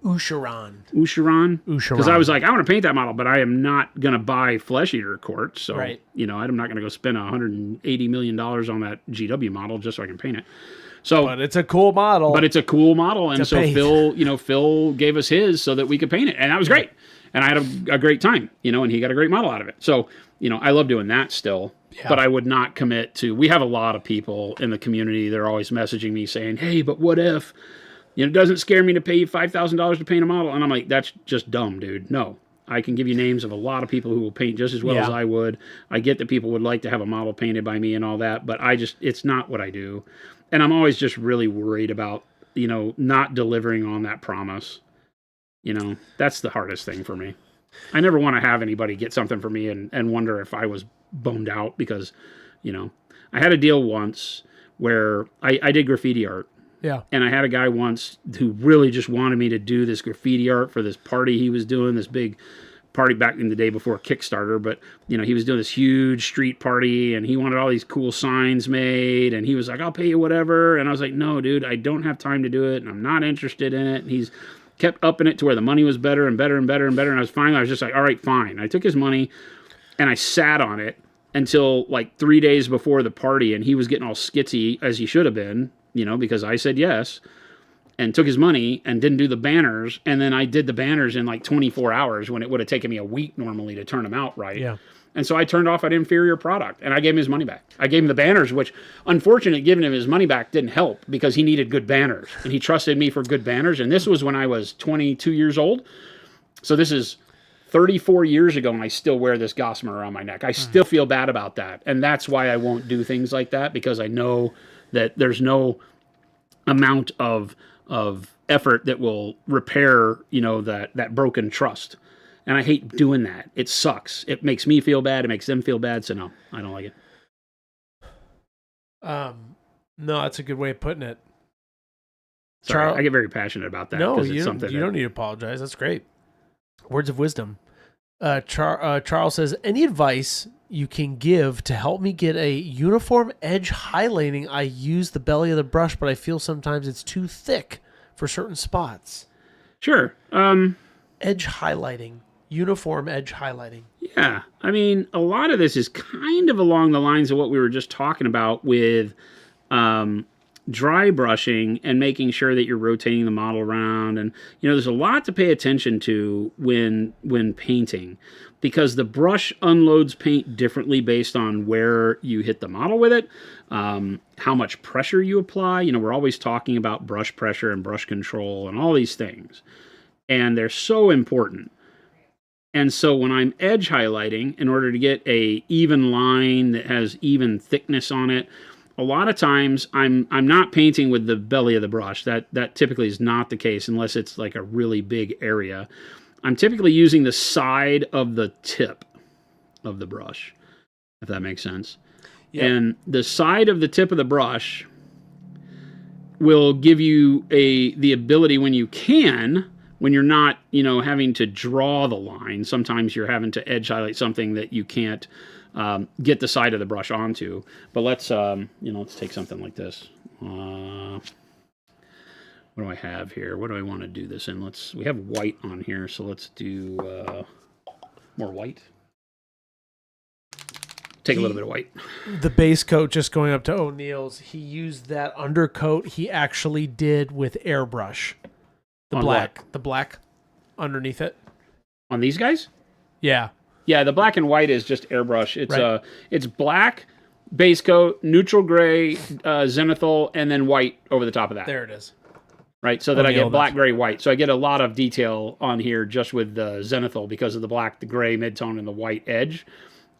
Speaker 1: Usharan. Because I was like, I want to paint that model, but I am not going to buy Flesh Eater Quartz. So,
Speaker 2: right.
Speaker 1: I'm not going to go spend $180 million on that GW model just so I can paint it. So,
Speaker 2: but it's a cool model.
Speaker 1: And so Phil gave us his so that we could paint it, and that was great. And I had a great time, and he got a great model out of it. So, I love doing that still, but I would not commit to. We have a lot of people in the community. They're always messaging me saying, "Hey, but what if? It doesn't scare me to pay you $5,000 to paint a model." And I'm like, that's just dumb, dude. No. I can give you names of a lot of people who will paint just as well as I would. I get that people would like to have a model painted by me and all that, but it's not what I do. And I'm always just really worried about, not delivering on that promise. That's the hardest thing for me. I never want to have anybody get something for me and wonder if I was boned out because, I had a deal once where I did graffiti art.
Speaker 2: Yeah.
Speaker 1: And I had a guy once who really just wanted me to do this graffiti art for this party he was doing, this big party back in the day before Kickstarter. But, he was doing this huge street party and he wanted all these cool signs made. And he was like, I'll pay you whatever. And I was like, no, dude, I don't have time to do it. And I'm not interested in it. And he's kept upping it to where the money was better and better and better and better. And I was just like, all right, fine. I took his money and I sat on it until 3 days before the party. And he was getting all skitsy, as he should have been, because I said yes, and took his money and didn't do the banners. And then I did the banners in 24 hours when it would have taken me a week normally to turn them out right.
Speaker 2: Yeah.
Speaker 1: And so I turned off an inferior product and I gave him his money back. I gave him the banners, which unfortunately giving him his money back didn't help because he needed good banners and he trusted me for good banners. And this was when I was 22 years old. So this is 34 years ago, and I still wear this gossamer around my neck. I still feel bad about that. And that's why I won't do things like that, because I know that there's no amount of effort that will repair, that broken trust. And I hate doing that. It sucks. It makes me feel bad. It makes them feel bad. So no, I don't like it.
Speaker 2: No, that's a good way of putting it.
Speaker 1: Sorry, I get very passionate about that.
Speaker 2: No, you don't need to apologize. That's great. Words of wisdom. Charles says, any advice you can give to help me get a uniform edge highlighting? I use the belly of the brush, but I feel sometimes it's too thick for certain spots.
Speaker 1: Sure.
Speaker 2: Edge highlighting. Uniform edge highlighting.
Speaker 1: Yeah. I mean, a lot of this is kind of along the lines of what we were just talking about with dry brushing and making sure that you're rotating the model around. And, there's a lot to pay attention to when painting, because the brush unloads paint differently based on where you hit the model with it, how much pressure you apply. We're always talking about brush pressure and brush control and all these things, and they're so important. And so when I'm edge highlighting, in order to get a even line that has even thickness on it, a lot of times I'm not painting with the belly of the brush. That typically is not the case unless it's like a really big area. I'm typically using the side of the tip of the brush, if that makes sense. Yep. And the side of the tip of the brush will give you the ability when you're not, having to draw the line. Sometimes you're having to edge highlight something that you can't get the side of the brush onto. But let's take something like this. What do I have here? What do I want to do this in? We have white on here, so let's do more white. Take a little bit of white.
Speaker 2: The base coat, just going up to O'Neill's, he used that undercoat he actually did with airbrush. The black underneath it.
Speaker 1: On these guys?
Speaker 2: Yeah.
Speaker 1: Yeah, the black and white is just airbrush. It's it's black, base coat, neutral gray, zenithal, and then white over the top of that.
Speaker 2: There it is.
Speaker 1: Right, so that I get black, gray, white. So I get a lot of detail on here just with the zenithal because of the black, the gray midtone, and the white edge.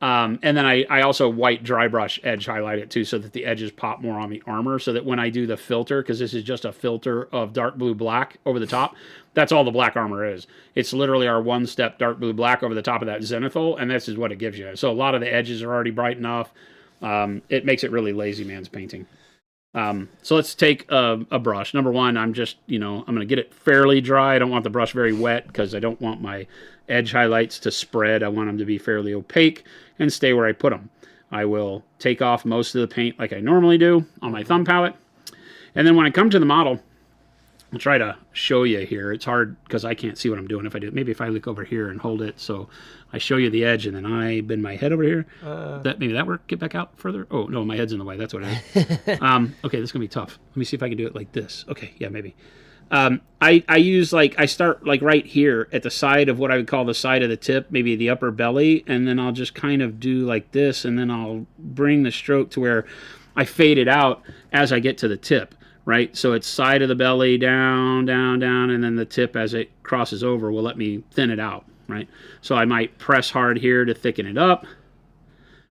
Speaker 1: And then I also white dry brush edge highlight it too, so that the edges pop more on the armor, so that when I do the filter, because this is just a filter of dark blue black over the top, that's all the black armor is. It's literally our one-step dark blue black over the top of that zenithal, and this is what it gives you. So a lot of the edges are already bright enough. It makes it really lazy man's painting. So let's take a brush. Number one, I'm just, I'm going to get it fairly dry. I don't want the brush very wet because I don't want my edge highlights to spread. I want them to be fairly opaque and stay where I put them. I will take off most of the paint like I normally do on my thumb palette. And then when I come to the model, I'll try to show you here. It's hard because I can't see what I'm doing if I do. Maybe if I look over here and hold it so I show you the edge and then I bend my head over here. Maybe that work? Get back out further? Oh, no, my head's in the way. That's what it is. Okay, this is going to be tough. Let me see if I can do it like this. Okay, yeah, maybe. I use I start right here at the side of what I would call the side of the tip, maybe the upper belly, and then I'll just kind of do like this, and then I'll bring the stroke to where I fade it out as I get to the tip. Right, so it's side of the belly, down, down, down, and then the tip as it crosses over will let me thin it out, right? So I might press hard here to thicken it up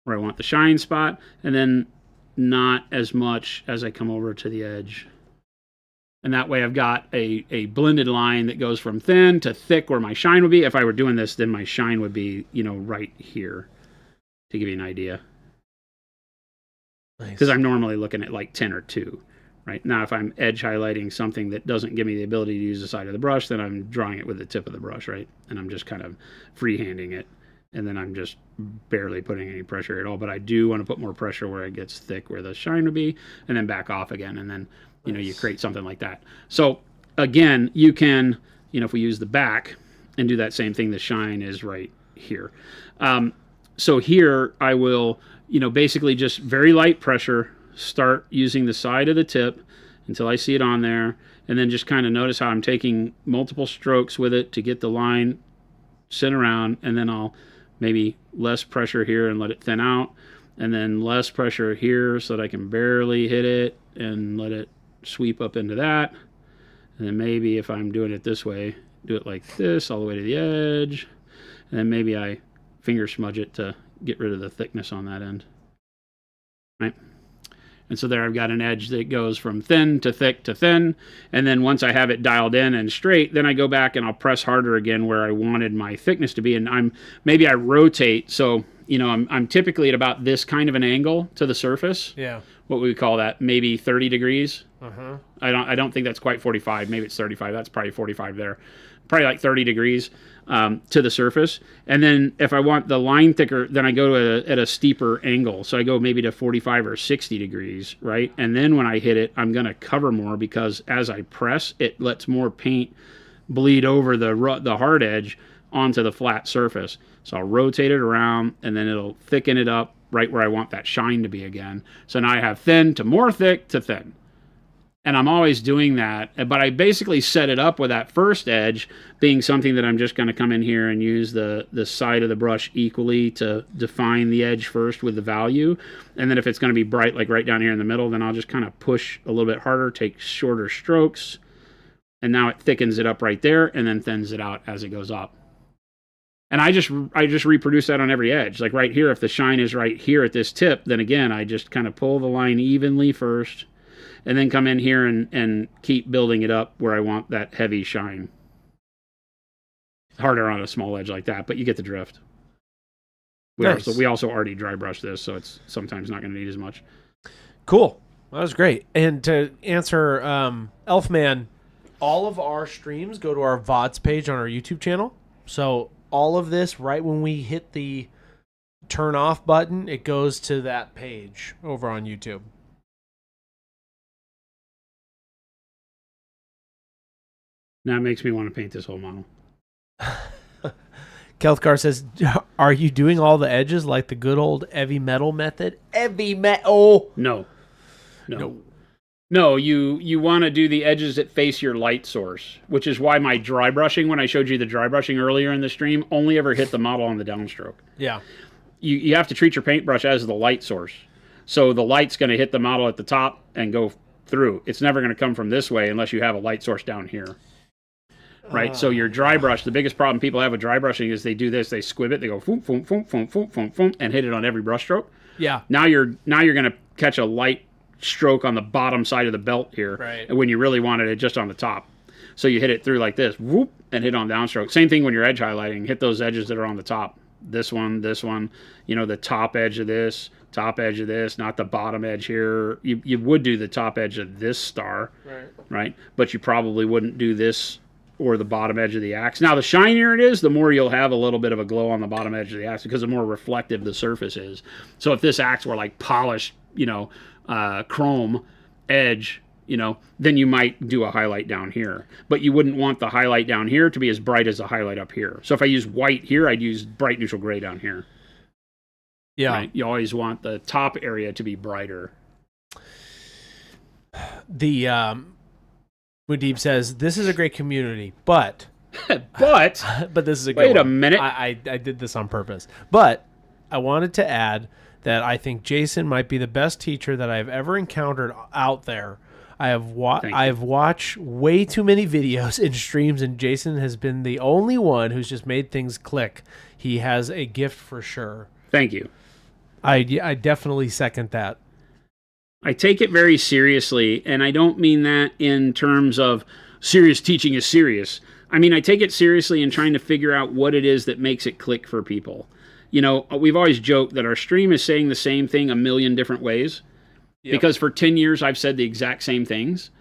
Speaker 1: where I want the shine spot, and then not as much as I come over to the edge. And that way I've got a blended line that goes from thin to thick where my shine would be. If I were doing this, then my shine would be, right here, to give you an idea. Nice. Because I'm normally looking at 10 or 2. Right. Now, if I'm edge highlighting something that doesn't give me the ability to use the side of the brush, then I'm drawing it with the tip of the brush, right? And I'm just kind of freehanding it. And then I'm just barely putting any pressure at all. But I do want to put more pressure where it gets thick, where the shine would be, and then back off again. And then, you create something like that. So, again, you can, if we use the back and do that same thing, the shine is right here. So here I will, basically just very light pressure, start using the side of the tip until I see it on there, and then just kind of notice how I'm taking multiple strokes with it to get the line sent around, and then I'll maybe less pressure here and let it thin out, and then less pressure here so that I can barely hit it and let it sweep up into that. And then maybe if I'm doing it this way, do it like this all the way to the edge, and then maybe I finger smudge it to get rid of the thickness on that end. Right? And so there I've got an edge that goes from thin to thick to thin. And then once I have it dialed in and straight, then I go back and I'll press harder again where I wanted my thickness to be. And maybe I rotate. So, I'm typically at about this kind of an angle to the surface.
Speaker 2: Yeah.
Speaker 1: What would we call that? Maybe 30 degrees.
Speaker 2: Uh-huh.
Speaker 1: I don't think that's quite 45. Maybe it's 35. That's probably 45 there. Probably like 30 degrees to the surface. And then if I want the line thicker, then I go at a steeper angle. So I go maybe to 45 or 60 degrees, right? And then when I hit it, I'm going to cover more because as I press, it lets more paint bleed over the hard edge onto the flat surface. So I'll rotate it around, and then it'll thicken it up right where I want that shine to be again. So now I have thin to more thick to thin. And I'm always doing that, but I basically set it up with that first edge being something that I'm just going to come in here and use the side of the brush equally to define the edge first with the value. And then if it's going to be bright, like right down here in the middle, then I'll just kind of push a little bit harder, take shorter strokes, and now it thickens it up right there and then thins it out as it goes up. And I just reproduce that on every edge. Like right here, if the shine is right here at this tip, then again, I just kind of pull the line evenly first, and then come in here and keep building it up where I want that heavy shine. Harder on a small edge like that, but you get the drift. We also already dry brush this, so it's sometimes not going to need as much.
Speaker 2: Cool. That was great. And to answer Elfman, all of our streams go to our VODs page on our YouTube channel. So all of this, right when we hit the turn off button, it goes to that page over on YouTube.
Speaker 1: Now it makes me want to paint this whole model.
Speaker 2: Kelthgar says, are you doing all the edges like the good old heavy metal method? Heavy metal?
Speaker 1: No, you want to do the edges that face your light source, which is why my dry brushing, when I showed you the dry brushing earlier in the stream, only ever hit the model on the downstroke.
Speaker 2: Yeah.
Speaker 1: You have to treat your paintbrush as the light source. So the light's going to hit the model at the top and go through. It's never going to come from this way unless you have a light source down here. Right, so your dry brush, the biggest problem people have with dry brushing is they do this, they squib it, they go foom, foom, foom, foom, foom, foom, foom, and hit it on every brush stroke.
Speaker 2: Yeah.
Speaker 1: Now you're going to catch a light stroke on the bottom side of the belt here,
Speaker 2: right,
Speaker 1: and when you really wanted it just on the top. So you hit it through like this, whoop, and hit on downstroke. Same thing when you're edge highlighting, hit those edges that are on the top. This one, the top edge of this, not the bottom edge here. You would do the top edge of this star, right? But you probably wouldn't do this or the bottom edge of the axe. Now, the shinier it is, the more you'll have a little bit of a glow on the bottom edge of the axe because the more reflective the surface is. So if this axe were like polished, chrome edge, then you might do a highlight down here. But you wouldn't want the highlight down here to be as bright as the highlight up here. So if I use white here, I'd use bright neutral gray down here.
Speaker 2: Yeah.
Speaker 1: Right? You always want the top area to be brighter.
Speaker 2: Mudeeb says, this is a great community, but
Speaker 1: but
Speaker 2: this is a good
Speaker 1: wait
Speaker 2: one.
Speaker 1: A minute.
Speaker 2: I did this on purpose. But I wanted to add that I think Jason might be the best teacher that I've ever encountered out there. I've watched way too many videos and streams, and Jason has been the only one who's just made things click. He has a gift for sure.
Speaker 1: Thank you.
Speaker 2: I definitely second that.
Speaker 1: I take it very seriously, and I don't mean that in terms of serious teaching is serious. I mean, I take it seriously in trying to figure out what it is that makes it click for people. We've always joked that our stream is saying the same thing a million different ways. Yep. Because for 10 years, I've said the exact same things.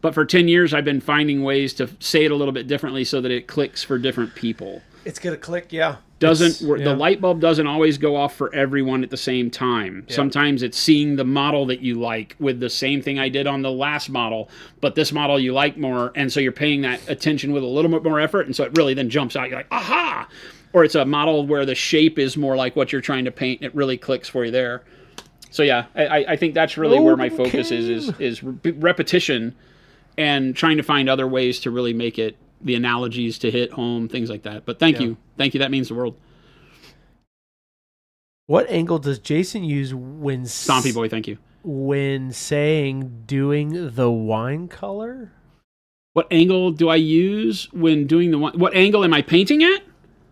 Speaker 1: But for 10 years, I've been finding ways to say it a little bit differently so that it clicks for different people.
Speaker 2: It's going to click, yeah.
Speaker 1: The light bulb doesn't always go off for everyone at the same time. Yep. Sometimes it's seeing the model that you like with the same thing I did on the last model, but this model you like more, and so you're paying that attention with a little bit more effort, and so it really then jumps out. You're like, aha! Or it's a model where the shape is more like what you're trying to paint, and it really clicks for you there. So yeah, I think that's really where my focus is repetition and trying to find other ways to really make it, the analogies to hit home, things like that. But thank you. That means the world.
Speaker 2: What angle does Jason use when...
Speaker 1: Stompy boy, thank you.
Speaker 2: When saying doing the wine color?
Speaker 1: What angle do I use when doing the wine... What angle am I painting at?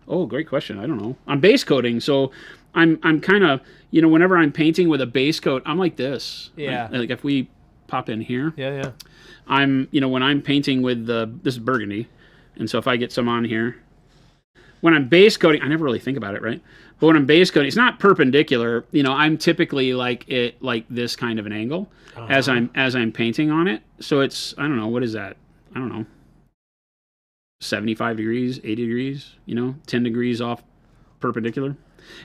Speaker 1: Oh, great question. I don't know. I'm base coating, so I'm kind of, whenever I'm painting with a base coat, I'm like this.
Speaker 2: Yeah.
Speaker 1: Like if we pop in here,
Speaker 2: Yeah.
Speaker 1: when I'm painting with this is burgundy, and so if I get some on here, when I'm base coating, I never really think about it, right? But when I'm base coating, it's not perpendicular. I'm typically like this kind of an angle as I'm painting on it. So it's, I don't know, what is that? I don't know. 75 degrees, 80 degrees, 10 degrees off perpendicular.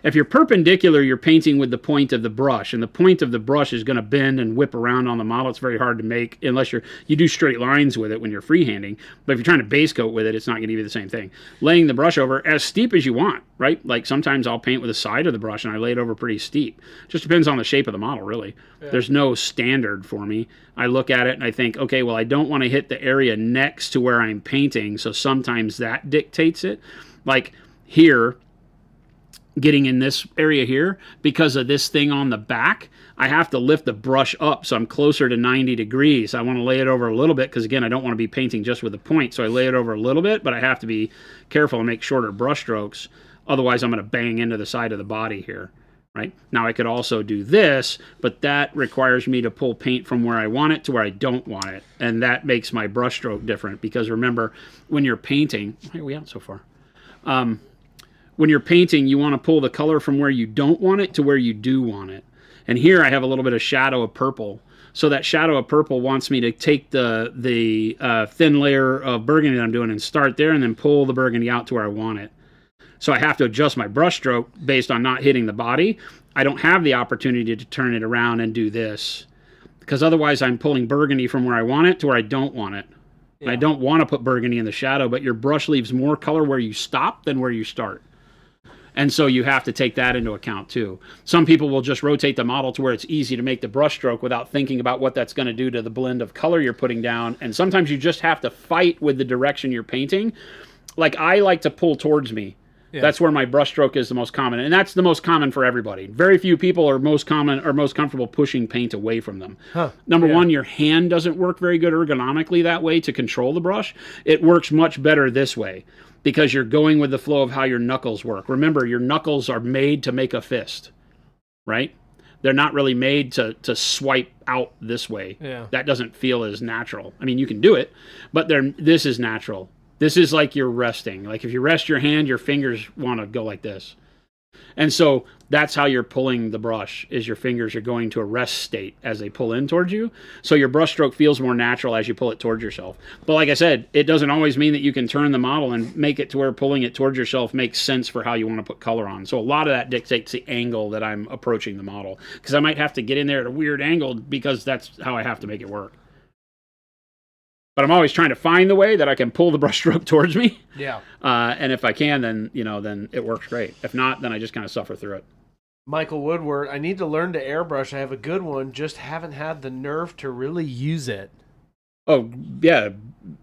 Speaker 1: If you're perpendicular, you're painting with the point of the brush, and the point of the brush is going to bend and whip around on the model. It's very hard to make unless you do straight lines with it when you're freehanding. But if you're trying to base coat with it, it's not going to be the same thing. Laying the brush over as steep as you want, right? Like sometimes I'll paint with the side of the brush and I lay it over pretty steep. Just depends on the shape of the model, really. Yeah. There's no standard for me. I look at it and I think, okay, well, I don't want to hit the area next to where I'm painting, so sometimes that dictates it. Like here, getting in this area here, because of this thing on the back, I have to lift the brush up so I'm closer to 90 degrees. I want to lay it over a little bit because, again, I don't want to be painting just with the point, so I lay it over a little bit, but I have to be careful and make shorter brush strokes. Otherwise, I'm going to bang into the side of the body here, right? Now, I could also do this, but that requires me to pull paint from where I want it to where I don't want it, and that makes my brush stroke different because, remember, when you're painting... Why are we out so far? When you're painting, you want to pull the color from where you don't want it to where you do want it. And here I have a little bit of shadow of purple. So that shadow of purple wants me to take the thin layer of burgundy that I'm doing and start there and then pull the burgundy out to where I want it. So I have to adjust my brush stroke based on not hitting the body. I don't have the opportunity to turn it around and do this, because otherwise I'm pulling burgundy from where I want it to where I don't want it. Yeah. I don't want to put burgundy in the shadow, but your brush leaves more color where you stop than where you start. And so you have to take that into account too. Some people will just rotate the model to where it's easy to make the brush stroke without thinking about what that's going to do to the blend of color you're putting down. And sometimes you just have to fight with the direction you're painting. Like I like to pull towards me. Yeah. That's where my brush stroke is the most common. And that's the most common for everybody. Very few people are most comfortable pushing paint away from them. Number one, your hand doesn't work very good ergonomically that way to control the brush. It works much better this way, because you're going with the flow of how your knuckles work. Remember, your knuckles are made to make a fist, right? They're not really made to swipe out this way. Yeah. That doesn't feel as natural. I mean, you can do it, but this is natural. This is like you're resting. Like if you rest your hand, your fingers want to go like this. And so that's how you're pulling the brush, is your fingers are going to a rest state as they pull in towards you. So your brush stroke feels more natural as you pull it towards yourself. But like I said, it doesn't always mean that you can turn the model and make it to where pulling it towards yourself makes sense for how you want to put color on. So a lot of that dictates the angle that I'm approaching the model, because I might have to get in there at a weird angle because that's how I have to make it work. But I'm always trying to find the way that I can pull the brush stroke towards me. Yeah. And if I can, then then it works great. If not, then I just kind of suffer through it.
Speaker 2: Michael Woodward, I need to learn to airbrush. I have a good one, just haven't had the nerve to really use it.
Speaker 1: Oh, yeah.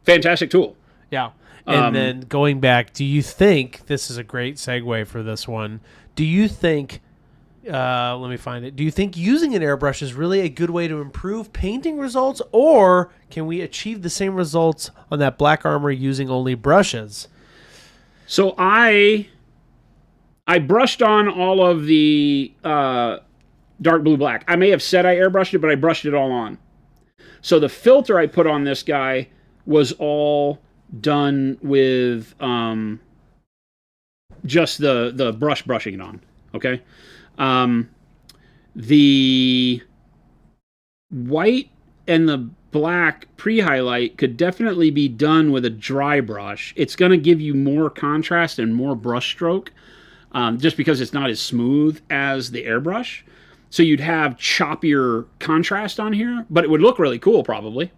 Speaker 1: Fantastic tool.
Speaker 2: Yeah. And then going back, do you think, this is a great segue for this one, do you think, let me find it, do you think using an airbrush is really a good way to improve painting results, or can we achieve the same results on that Black Armor using only brushes?
Speaker 1: So I brushed on all of the dark blue black. I may have said I airbrushed it, but I brushed it all on. So the filter I put on this guy was all done with just the brushing it on. Okay. The white and the black pre-highlight could definitely be done with a dry brush. It's going to give you more contrast and more brush stroke, just because it's not as smooth as the airbrush. So you'd have choppier contrast on here, but it would look really cool probably,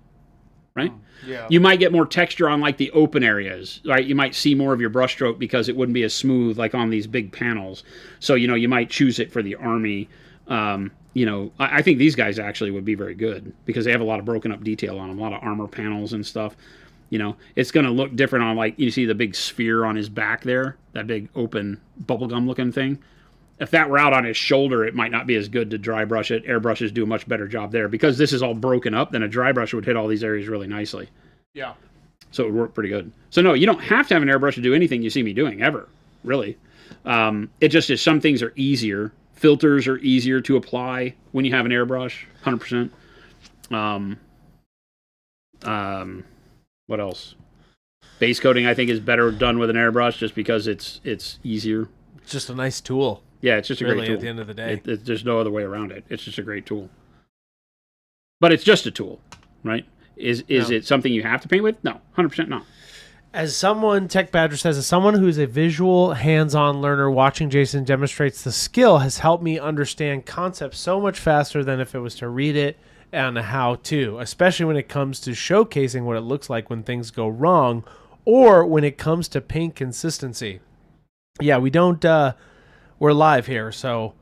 Speaker 1: right? Yeah. You might get more texture on like the open areas, right? You might see more of your brush stroke because it wouldn't be as smooth like on these big panels. So, you might choose it for the Army. I think these guys actually would be very good because they have a lot of broken up detail on them, a lot of armor panels and stuff. It's going to look different on, like, you see the big sphere on his back there, that big open bubblegum looking thing. If that were out on his shoulder, it might not be as good to dry brush it. Airbrushes do a much better job there. Because this is all broken up, then a dry brush would hit all these areas really nicely. Yeah. So it would work pretty good. So no, you don't have to have an airbrush to do anything you see me doing, ever. really. It just is some things are easier. Filters are easier to apply when you have an airbrush, 100%. What else? Base coating, I think, is better done with an airbrush just because it's easier.
Speaker 2: It's just a nice tool.
Speaker 1: Yeah, it's just a great tool.
Speaker 2: At the end of the day.
Speaker 1: There's no other way around it. It's just a great tool. But it's just a tool, right? Is it something you have to paint with? No, 100% not.
Speaker 2: As someone, Tech Badger says, as someone who's a visual, hands-on learner, watching Jason demonstrates the skill has helped me understand concepts so much faster than if it was to read it and a how-to, especially when it comes to showcasing what it looks like when things go wrong or when it comes to paint consistency. Yeah, we don't, we're live here, so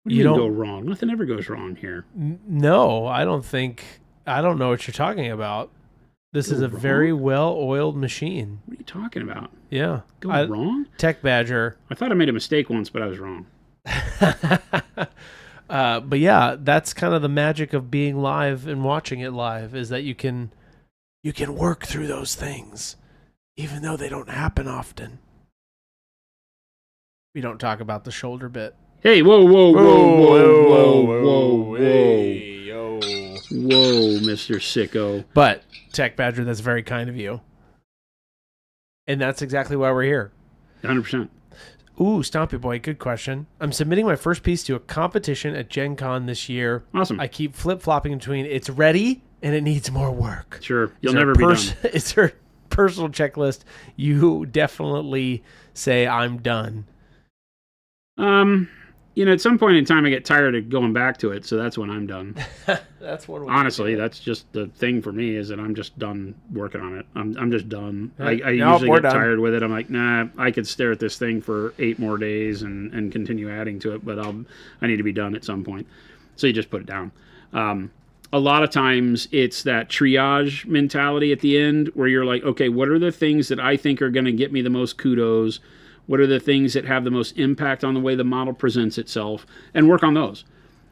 Speaker 1: you don't go wrong. Nothing ever goes wrong here.
Speaker 2: No, I don't know what you're talking about. This is a very well-oiled machine.
Speaker 1: What are you talking about?
Speaker 2: Yeah.
Speaker 1: Go wrong?
Speaker 2: Tech Badger.
Speaker 1: I thought I made a mistake once, but I was wrong.
Speaker 2: But yeah, that's kind of the magic of being live and watching it live, is that you can work through those things, even though they don't happen often. We don't talk about the shoulder bit.
Speaker 1: Hey, whoa,
Speaker 2: Hey, yo.
Speaker 1: Whoa, Mr. Sicko.
Speaker 2: But Tech Badger, that's very kind of you. And that's exactly why we're here.
Speaker 1: 100%.
Speaker 2: Ooh, Stompy Boy, good question. I'm submitting my first piece to a competition at Gen Con this year.
Speaker 1: Awesome.
Speaker 2: I keep flip-flopping between it's ready and it needs more work.
Speaker 1: Sure. You'll never be done.
Speaker 2: It's her personal checklist. You definitely say, I'm done.
Speaker 1: At some point in time, I get tired of going back to it, so that's when I'm done.
Speaker 2: That's one way.
Speaker 1: Honestly, that's just the thing for me, is that I'm just done working on it. I'm just done. I usually get tired with it. I'm like, nah, I could stare at this thing for 8 more days and continue adding to it, but I need to be done at some point. So you just put it down. A lot of times it's that triage mentality at the end where you're like, okay, what are the things that I think are going to get me the most kudos? What are the things that have the most impact on the way the model presents itself? And work on those.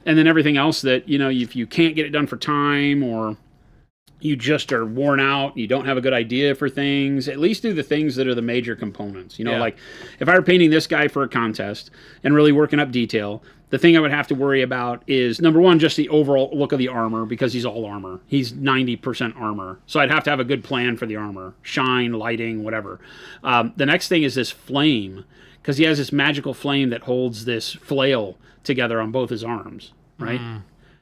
Speaker 1: And then everything else that, if you can't get it done for time, or you just are worn out, you don't have a good idea for things, at least do the things that are the major components. Like if I were painting this guy for a contest and really working up detail, the thing I would have to worry about is, number one, just the overall look of the armor, because he's all armor. He's 90% armor. So I'd have to have a good plan for the armor. Shine, lighting, whatever. The next thing is this flame, because he has this magical flame that holds this flail together on both his arms, right?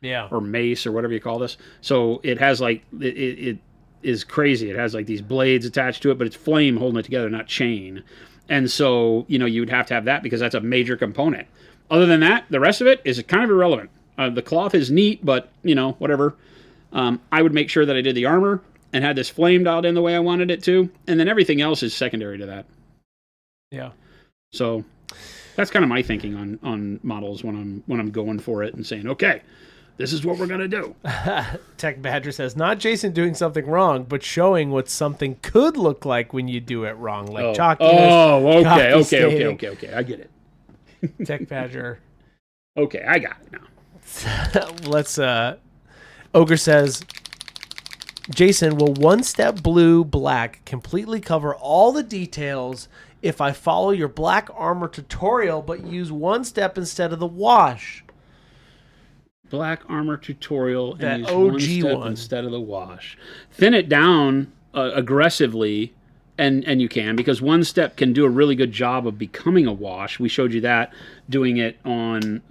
Speaker 2: Yeah.
Speaker 1: Or mace, or whatever you call this. So it has it is crazy. It has these blades attached to it, but it's flame holding it together, not chain. And so, you would have to have that, because that's a major component. Other than that, the rest of it is kind of irrelevant. The cloth is neat, but, whatever. I would make sure that I did the armor and had this flame dialed in the way I wanted it to, and then everything else is secondary to that.
Speaker 2: Yeah.
Speaker 1: So that's kind of my thinking on models when I'm going for it and saying, okay, this is what we're going to do.
Speaker 2: Tech Badger says, not Jason doing something wrong, but showing what something could look like when you do it wrong, like chalkiness.
Speaker 1: Oh, okay. I get it.
Speaker 2: Tech Badger.
Speaker 1: Okay, I got it now.
Speaker 2: Let's, Ogre says, Jason, will one step blue black completely cover all the details if I follow your black armor tutorial but use one step instead of the wash?
Speaker 1: Black armor tutorial and
Speaker 2: that
Speaker 1: use
Speaker 2: OG
Speaker 1: one step instead of the wash. Thin it down aggressively. And you can, because one step can do a really good job of becoming a wash. We showed you that doing it on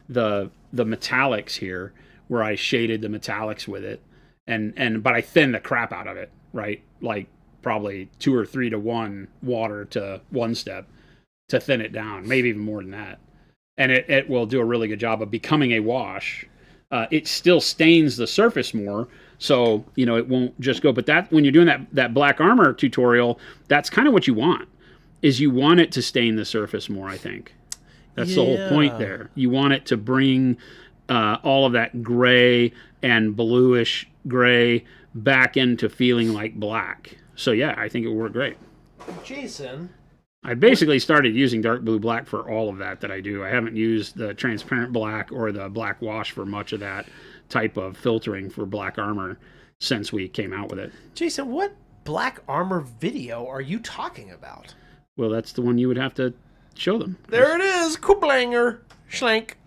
Speaker 1: the metallics here, where I shaded the metallics with it, but I thinned the crap out of it, right? Like probably 2 or 3 to 1 water to one step to thin it down, maybe even more than that. And it will do a really good job of becoming a wash. It still stains the surface more. So, it won't just go. But that, when you're doing that black armor tutorial, that's kind of what you want, is you want it to stain the surface more, I think. That's the whole point there. You want it to bring all of that gray and bluish gray back into feeling like black. So, yeah, I think it worked great.
Speaker 2: Jason?
Speaker 1: I basically started using dark blue black for all of that I do. I haven't used the transparent black or the black wash for much of that type of filtering for black armor since we came out with it.
Speaker 2: Jason, what black armor video are you talking about?
Speaker 1: Well, that's the one you would have to show them.
Speaker 2: There it is. Kublanger. Schlank.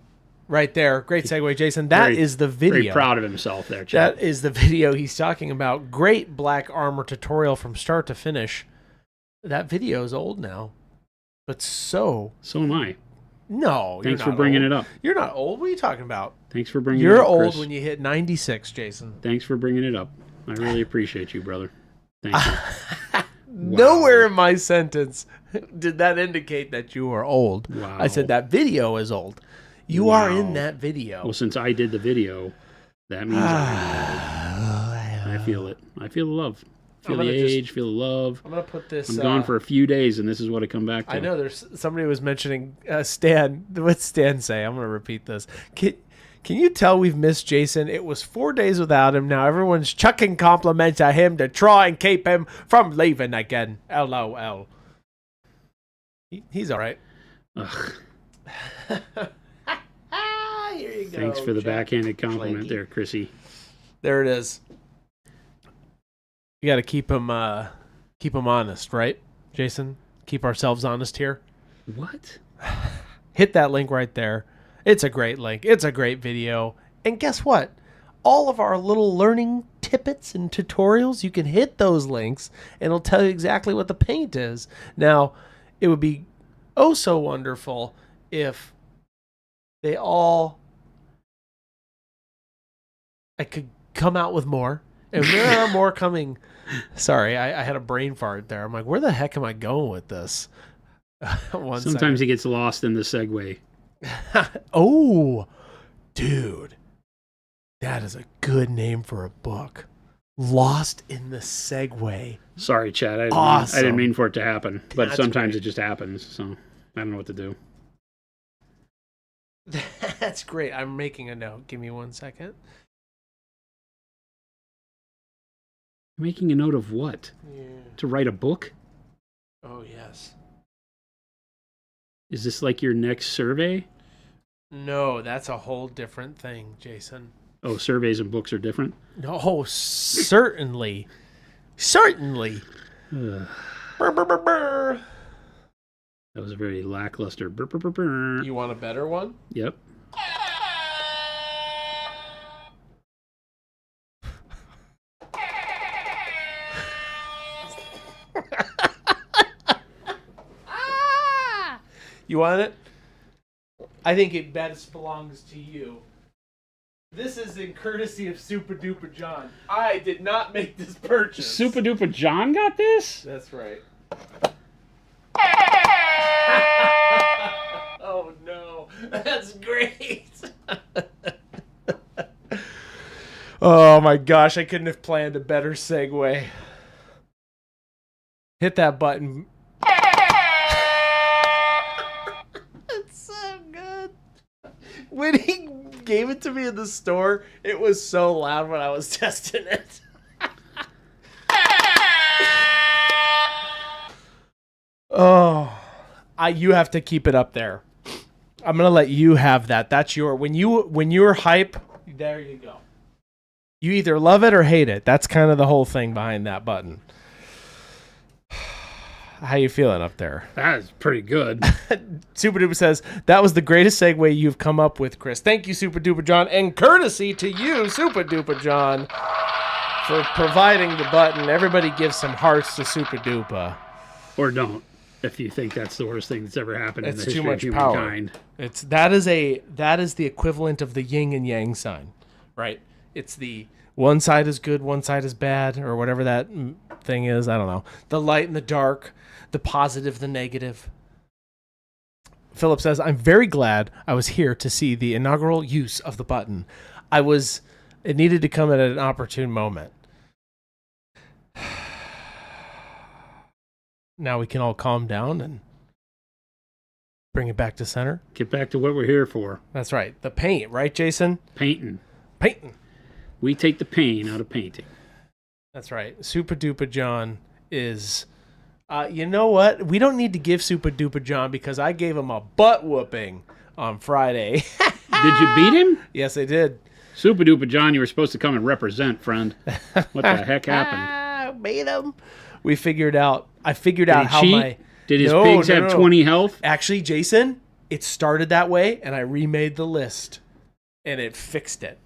Speaker 2: Right there. Great segue, Jason. That is the video.
Speaker 1: Very proud of himself there, Chad.
Speaker 2: That is the video he's talking about. Great black armor tutorial from start to finish. That video is old now. But so
Speaker 1: am I.
Speaker 2: No,
Speaker 1: Thanks for bringing it up.
Speaker 2: You're not old. What are you talking about?
Speaker 1: Thanks for bringing it up,
Speaker 2: You're old
Speaker 1: Chris.
Speaker 2: when you hit 96, Jason.
Speaker 1: Thanks for bringing it up. I really appreciate you, brother. Thank you.
Speaker 2: Nowhere in my sentence did that indicate that you are old.
Speaker 1: Wow.
Speaker 2: I said that video is old. You are in that video.
Speaker 1: Well, since I did the video, that means I feel it. I feel the love. Feel the age, feel the love.
Speaker 2: I'm going to put this...
Speaker 1: I'm gone for a few days, and this is what I come back to.
Speaker 2: I know there's somebody was mentioning Stan. What's Stan say? I'm going to repeat this. Can you tell we've missed Jason? It was 4 days without him. Now everyone's chucking compliments at him to try and keep him from leaving again. LOL. He's all right.
Speaker 1: Ugh.
Speaker 2: Here you go.
Speaker 1: Thanks for the backhanded compliment there, Chrissy.
Speaker 2: There it is. You got to keep him honest, right, Jason? Keep ourselves honest here.
Speaker 1: What?
Speaker 2: Hit that link right there. It's a great link. It's a great video. And guess what? All of our little learning tidbits and tutorials, you can hit those links and it'll tell you exactly what the paint is. Now, it would be oh so wonderful if they all... I could come out with more. And there are more coming. Sorry, I had a brain fart there. I'm like, where the heck am I going with this?
Speaker 1: Sometimes he gets lost in the segue.
Speaker 2: Oh, dude. That is a good name for a book. Lost in the Segway.
Speaker 1: Sorry, Chad. I didn't mean for it to happen. But sometimes it just happens. So I don't know what to do.
Speaker 2: That's great. I'm making a note. Give me 1 second.
Speaker 1: Making a note of what?
Speaker 2: Yeah.
Speaker 1: To write a book?
Speaker 2: Oh, yes.
Speaker 1: Is this like your next survey?
Speaker 2: No, that's a whole different thing, Jason.
Speaker 1: Oh, surveys and books are different?
Speaker 2: No, certainly. Certainly.
Speaker 1: That was a very lackluster.
Speaker 2: You want a better one?
Speaker 1: Yep.
Speaker 2: You want it? I think it best belongs to you. This is in courtesy of Super Duper John. I did not make this purchase.
Speaker 1: Super Duper John got this?
Speaker 2: That's right. Oh no, that's great. Oh my gosh, I couldn't have planned a better segue. Hit that button. It's so good. When he gave it to me in the store, it was so loud when I was testing it. Oh, you have to keep it up there. I'm gonna let you have that. That's your when you're hype. There you go. You either love it or hate it. That's kind of the whole thing behind that button. How you feeling up there?
Speaker 1: That is pretty good.
Speaker 2: Super Duper says, that was the greatest segue you've come up with, Chris. Thank you, Super Duper John, and courtesy to you, Super Duper John, for providing the button. Everybody give some hearts to Super Duper.
Speaker 1: Or don't, if you think that's the worst thing that's ever happened in the history
Speaker 2: too much
Speaker 1: of
Speaker 2: power.
Speaker 1: humankind.
Speaker 2: That is the equivalent of the yin and yang sign, right? It's the one side is good, one side is bad, or whatever that thing is. I don't know. The light and the dark, the positive, the negative. Philip says, I'm very glad I was here to see the inaugural use of the button. It needed to come at an opportune moment. Now we can all calm down and bring it back to center.
Speaker 1: Get back to what we're here for.
Speaker 2: That's right. The paint, right, Jason?
Speaker 1: Painting.
Speaker 2: Painting.
Speaker 1: We take the pain out of painting.
Speaker 2: That's right. Super Duper John is... you know what? We don't need to give Super Duper John because I gave him a butt whooping on Friday.
Speaker 1: Did you beat him?
Speaker 2: Yes, I did.
Speaker 1: Super Duper John, you were supposed to come and represent, friend. What the heck happened?
Speaker 2: I beat him. I figured out how
Speaker 1: cheat?
Speaker 2: my...
Speaker 1: Did his pigs have 20 health?
Speaker 2: Actually, Jason, it started that way, and I remade the list, and it fixed it.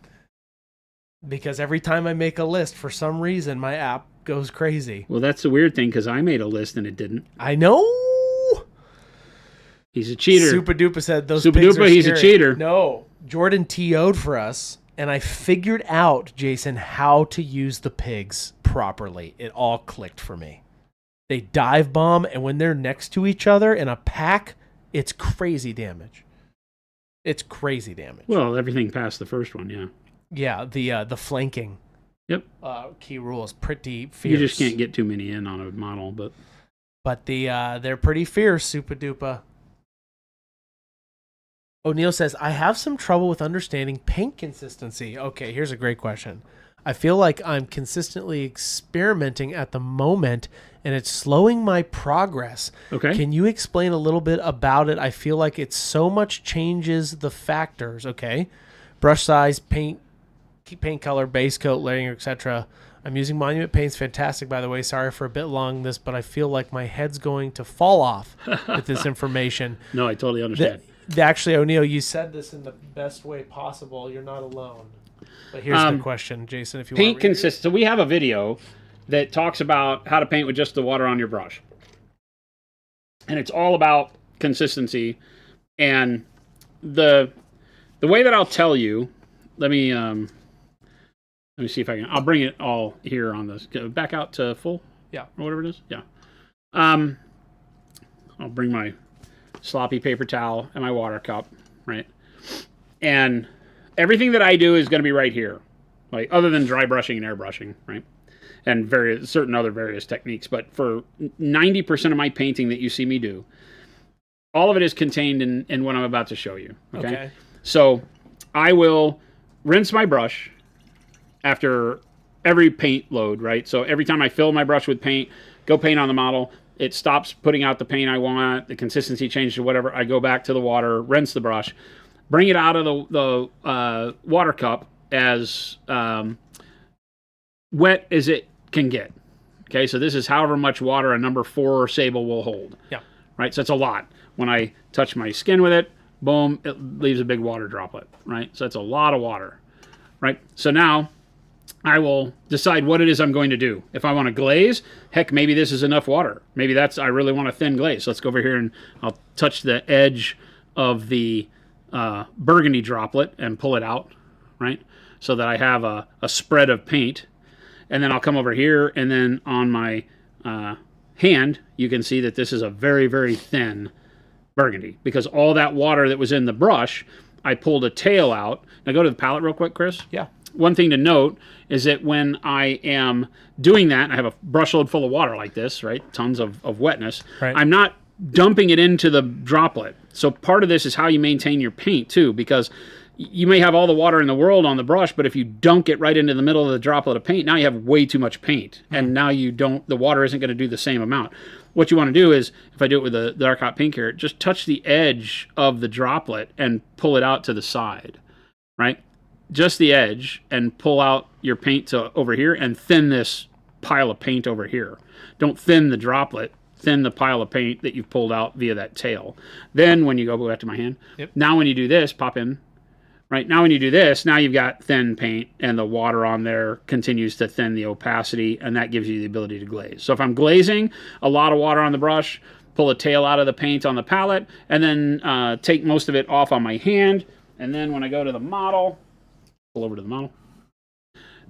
Speaker 2: Because every time I make a list, for some reason, my app goes crazy.
Speaker 1: Well, that's the weird thing, because I made a list and it didn't.
Speaker 2: I know.
Speaker 1: He's a cheater.
Speaker 2: Super Duper said those
Speaker 1: Super
Speaker 2: pigs
Speaker 1: Duper,
Speaker 2: are
Speaker 1: he's
Speaker 2: scary.
Speaker 1: a cheater.
Speaker 2: No, Jordan TO'd for us, and I figured out, Jason, how to use the pigs properly. It all clicked for me. They dive bomb, and when they're next to each other in a pack, it's crazy damage. It's crazy damage.
Speaker 1: Well, everything past the first one, yeah.
Speaker 2: Yeah, the flanking.
Speaker 1: Yep.
Speaker 2: Key rule is pretty fierce.
Speaker 1: You just can't get too many in on a model, but
Speaker 2: they're pretty fierce, Super Duper. O'Neill says, I have some trouble with understanding paint consistency. Okay, here's a great question. I feel like I'm consistently experimenting at the moment, and it's slowing my progress.
Speaker 1: Okay.
Speaker 2: Can you explain a little bit about it? I feel like it so much changes the factors. Okay. Brush size, paint color, base coat, layering, etc. I'm using Monument Paints. Fantastic, by the way. Sorry for a bit long this, but I feel like my head's going to fall off with this information.
Speaker 1: No, I totally understand.
Speaker 2: Actually, O'Neill, you said this in the best way possible. You're not alone. But here's the question, Jason, if you want to
Speaker 1: paint consistency. So we have a video that talks about how to paint with just the water on your brush. And it's all about consistency. And the way that I'll tell you, let me see if I can. I'll bring it all here on this. Back out to full?
Speaker 2: Yeah.
Speaker 1: Or whatever it is? Yeah. I'll bring my sloppy paper towel and my water cup, right? And everything that I do is going to be right here, like other than dry brushing and airbrushing, right? And certain other various techniques. But for 90% of my painting that you see me do, all of it is contained in what I'm about to show you. Okay. So I will rinse my brush after every paint load, right? So every time I fill my brush with paint, go paint on the model, it stops putting out the paint I want, the consistency changes to whatever, I go back to the water, rinse the brush, bring it out of the water cup as wet as it can get. Okay, so this is however much water a number 4 sable will hold.
Speaker 2: Yeah.
Speaker 1: Right, so it's a lot. When I touch my skin with it, boom, it leaves a big water droplet, right? So that's a lot of water, right? So now I will decide what it is I'm going to do. If I want to glaze, heck, maybe this is enough water. Maybe I really want a thin glaze. So let's go over here and I'll touch the edge of the burgundy droplet and pull it out, right? So that I have a spread of paint. And then I'll come over here, and then on my hand, you can see that this is a very, very thin burgundy. Because all that water that was in the brush, I pulled a tail out. Now go to the palette real quick, Chris.
Speaker 2: Yeah.
Speaker 1: One thing to note is that when I am doing that, I have a brush load full of water like this, right? Tons of wetness.
Speaker 2: Right.
Speaker 1: I'm not dumping it into the droplet. So part of this is how you maintain your paint too, because you may have all the water in the world on the brush, but if you dunk it right into the middle of the droplet of paint, now you have way too much paint. And now the water isn't going to do the same amount. What you want to do is, if I do it with the dark hot pink here, just touch the edge of the droplet and pull it out to the side, right? Just the edge, and pull out your paint to over here and thin this pile of paint over here. Don't thin the droplet, thin the pile of paint that you've pulled out via that tail. Then when you go back to my hand, now when you do this, pop in, right? Now when you do this, now you've got thin paint and the water on there continues to thin the opacity, and that gives you the ability to glaze. So if I'm glazing, a lot of water on the brush, pull a tail out of the paint on the palette, and then take most of it off on my hand. And then when I go to the model, pull over to the model,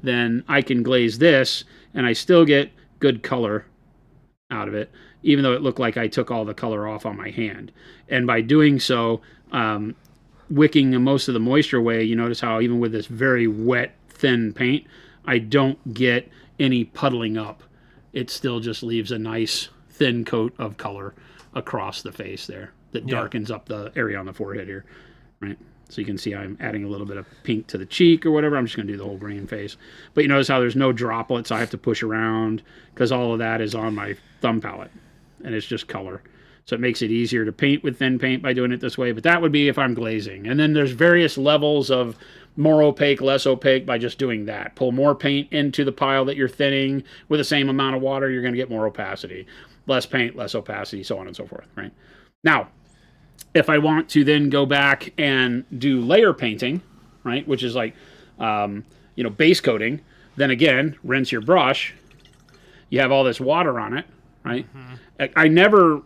Speaker 1: then I can glaze this and I still get good color out of it, even though it looked like I took all the color off on my hand. And by doing so, wicking most of the moisture away, you notice how even with this very wet, thin paint, I don't get any puddling up. It still just leaves a nice thin coat of color across the face there that darkens up the area on the forehead here, right? So you can see I'm adding a little bit of pink to the cheek or whatever. I'm just going to do the whole green face. But you notice how there's no droplets I have to push around because all of that is on my thumb palette. And it's just color. So it makes it easier to paint with thin paint by doing it this way. But that would be if I'm glazing. And then there's various levels of more opaque, less opaque by just doing that. Pull more paint into the pile that you're thinning with the same amount of water, you're going to get more opacity. less paint, less opacity, so on and so forth, right? Now, if I want to then go back and do layer painting, right, which is like, base coating, then again, rinse your brush. You have all this water on it, right? I never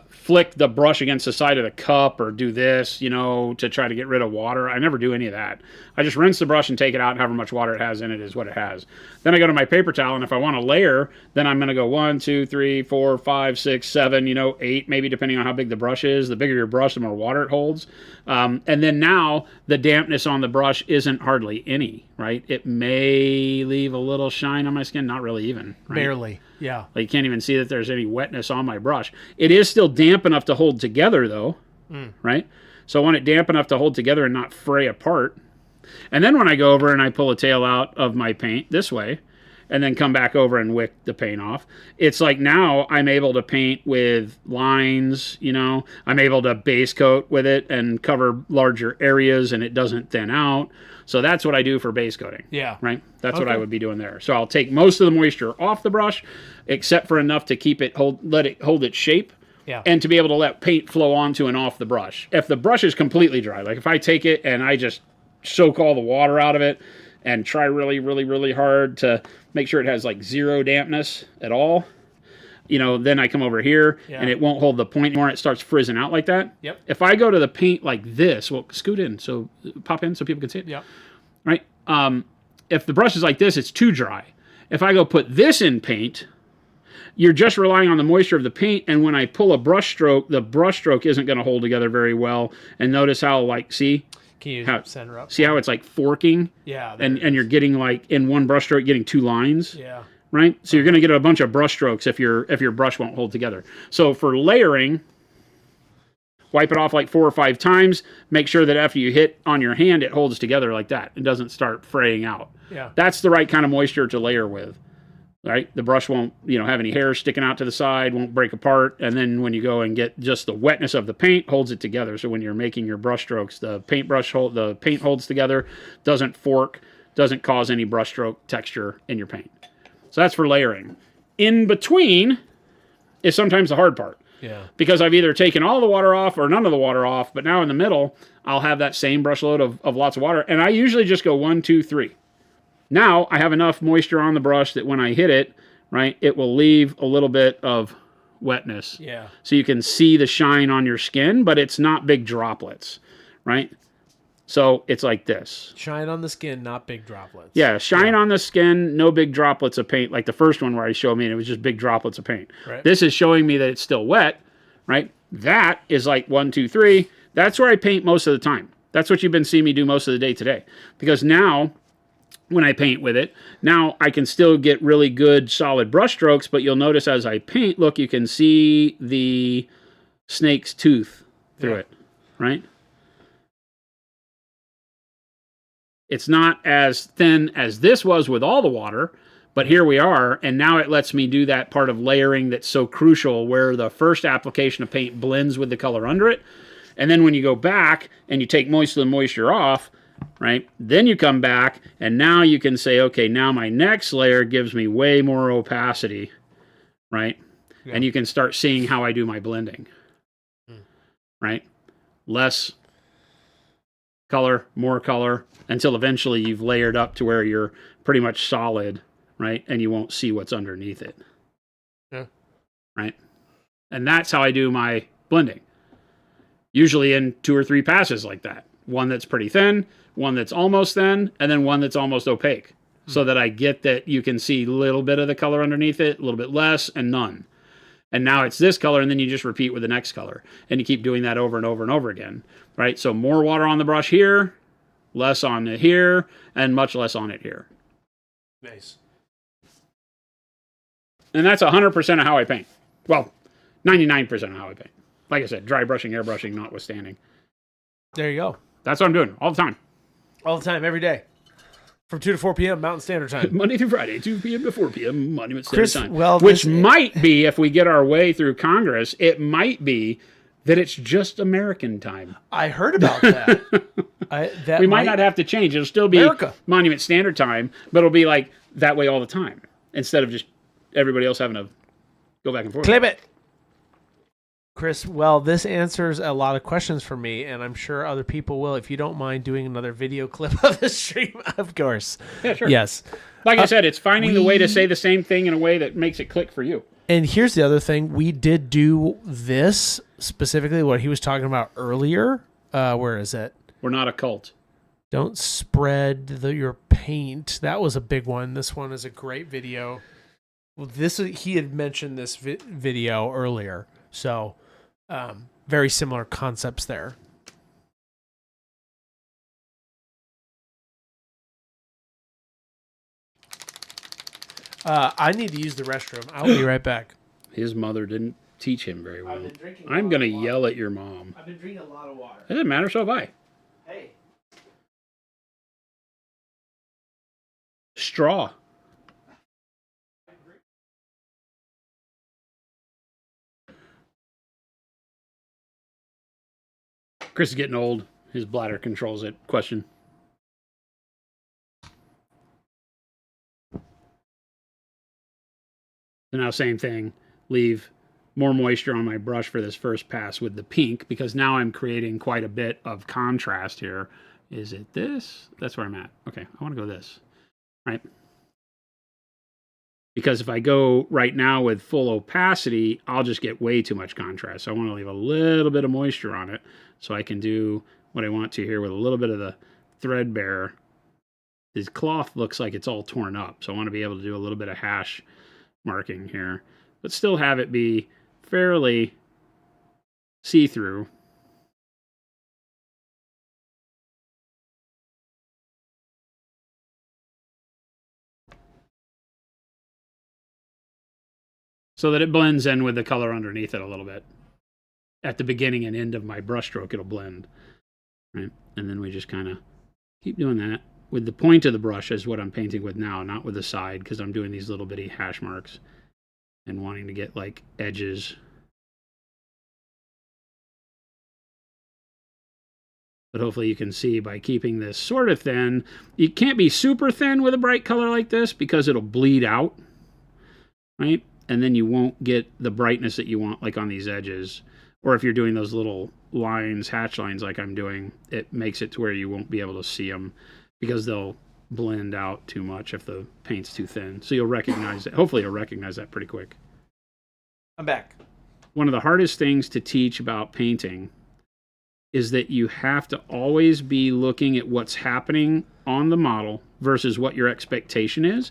Speaker 1: flick the brush against the side of the cup or do this, to try to get rid of water. I never do any of that. I just rinse the brush and take it out, and however much water it has in it is what it has. Then I go to my paper towel, and if I want to layer, then I'm going to go 1, 2, 3, 4, 5, 6, 7, 8, maybe depending on how big the brush is. The bigger your brush, the more water it holds. And then now the dampness on the brush isn't hardly any, right? It may leave a little shine on my skin, not really even. Right?
Speaker 2: Barely, yeah.
Speaker 1: Like you can't even see that there's any wetness on my brush. It is still damp enough to hold together though, right? So I want it damp enough to hold together and not fray apart. And then when I go over and I pull a tail out of my paint this way, and then come back over and wick the paint off, it's like now I'm able to paint with lines, I'm able to base coat with it and cover larger areas and it doesn't thin out. So that's what I do for base coating.
Speaker 2: Yeah.
Speaker 1: Right? That's what I would be doing there. So I'll take most of the moisture off the brush, except for enough to keep it let it hold its shape.
Speaker 2: Yeah.
Speaker 1: And to be able to let paint flow onto and off the brush. If the brush is completely dry, like if I take it and I just soak all the water out of it and try really, really, really hard to make sure it has like zero dampness at all, then I come over here and it won't hold the point anymore. It starts frizzing out like that.
Speaker 2: Yep.
Speaker 1: If I go to the paint like this, well, scoot in, so pop in so people can see it.
Speaker 2: Yep.
Speaker 1: Right? If the brush is like this, it's too dry. If I go put this in paint, you're just relying on the moisture of the paint, and when I pull a brush stroke, the brush stroke isn't going to hold together very well. And notice how, see?
Speaker 2: Can you center up?
Speaker 1: See how it's like forking?
Speaker 2: Yeah.
Speaker 1: And you're getting like in one brush stroke, getting two lines?
Speaker 2: Yeah.
Speaker 1: Right? So you're going to get a bunch of brush strokes if your brush won't hold together. So for layering, wipe it off like 4 or 5 times. Make sure that after you hit on your hand, it holds together like that. It doesn't start fraying out.
Speaker 2: Yeah.
Speaker 1: That's the right kind of moisture to layer with. Right? The brush won't, have any hairs sticking out to the side, won't break apart. And then when you go and get just the wetness of the paint, holds it together. So when you're making your brush strokes, the paint holds together, doesn't fork, doesn't cause any brush stroke texture in your paint. So that's for layering. In between is sometimes the hard part.
Speaker 2: Yeah.
Speaker 1: Because I've either taken all the water off or none of the water off, but now in the middle, I'll have that same brush load of lots of water. And I usually just go 1, 2, 3. Now I have enough moisture on the brush that when I hit it, right, it will leave a little bit of wetness.
Speaker 2: Yeah.
Speaker 1: So you can see the shine on your skin, but it's not big droplets, right? So it's like this.
Speaker 2: Shine on the skin, not big droplets.
Speaker 1: Yeah, shine on the skin, no big droplets of paint. Like the first one where he showed me, and it was just big droplets of paint.
Speaker 2: Right.
Speaker 1: This is showing me that it's still wet, right? That is like 1, 2, 3. That's where I paint most of the time. That's what you've been seeing me do most of the day today. Because now, when I paint with it, now I can still get really good solid brush strokes, but you'll notice as I paint, look, you can see the snake's tooth through it, right? It's not as thin as this was with all the water, but here we are, and now it lets me do that part of layering that's so crucial where the first application of paint blends with the color under it, and then when you go back and you take most of the moisture off, right, then you come back, and now you can say, okay, now my next layer gives me way more opacity, right? Yeah. And you can start seeing how I do my blending, right? Less color, more color, until eventually you've layered up to where you're pretty much solid, right? And you won't see what's underneath it.
Speaker 2: Yeah.
Speaker 1: Right? And that's how I do my blending. Usually in 2 or 3 passes like that. One that's pretty thin, one that's almost thin, and then one that's almost opaque. So that I get that you can see a little bit of the color underneath it, a little bit less, and none. And now it's this color, and then you just repeat with the next color. And you keep doing that over and over and over again. Right? So more water on the brush here, less on it here, and much less on it here.
Speaker 2: Nice.
Speaker 1: And that's 100% of how I paint. Well, 99% of how I paint. Like I said, dry brushing, airbrushing notwithstanding.
Speaker 2: There you go.
Speaker 1: That's what I'm doing all the time.
Speaker 2: All the time, every day. From 2 to 4 p.m. Mountain Standard Time.
Speaker 1: Monday through Friday, 2 p.m. to 4 p.m. Monument Standard Time.
Speaker 2: Well,
Speaker 1: which might be, if we get our way through Congress, it might be that it's just American time.
Speaker 2: I heard about that.
Speaker 1: We might not have to change. It'll still be
Speaker 2: America.
Speaker 1: Monument Standard Time, but it'll be like that way all the time. Instead of just everybody else having a go back and forth.
Speaker 2: Clip it. Chris, well, this answers a lot of questions for me, and I'm sure other people will. If you don't mind doing another video clip of the stream, of course.
Speaker 1: Yeah, sure.
Speaker 2: Yes.
Speaker 1: Like I said, it's finding the way to say the same thing in a way that makes it click for you.
Speaker 2: And here's the other thing. We did do this, specifically what he was talking about earlier. Where is it?
Speaker 1: We're not a cult.
Speaker 2: Don't spread your paint. That was a big one. This one is a great video. Well, he had mentioned this video earlier. So, very similar concepts there. I need to use the restroom. I'll be right back.
Speaker 1: His mother didn't teach him very well. I'm going to yell at your mom.
Speaker 2: I've been drinking a lot of water.
Speaker 1: It doesn't matter, so have I.
Speaker 2: Hey.
Speaker 1: Straw. Chris is getting old. His bladder controls it. Question. So now same thing. Leave more moisture on my brush for this first pass with the pink, because now I'm creating quite a bit of contrast here. Is it this? That's where I'm at. Okay, I want to go this. Right? Because if I go right now with full opacity, I'll just get way too much contrast. So I want to leave a little bit of moisture on it so I can do what I want to here with a little bit of the threadbare. This cloth looks like it's all torn up, so I want to be able to do a little bit of hash marking here, but still have it be fairly see-through. So that it blends in with the color underneath it a little bit. At the beginning and end of my brush stroke, it'll blend. Right? And then we just kind of keep doing that. With the point of the brush is what I'm painting with now, not with the side, because I'm doing these little bitty hash marks and wanting to get like edges. But hopefully you can see by keeping this sort of thin. You can't be super thin with a bright color like this because it'll bleed out, right? And then you won't get the brightness that you want, like on these edges. Or if you're doing those little lines, hatch lines like I'm doing, it makes it to where you won't be able to see them because they'll blend out too much if the paint's too thin. So you'll recognize it. Hopefully you'll recognize that pretty quick.
Speaker 2: I'm back.
Speaker 1: One of the hardest things to teach about painting is that you have to always be looking at what's happening on the model versus what your expectation is,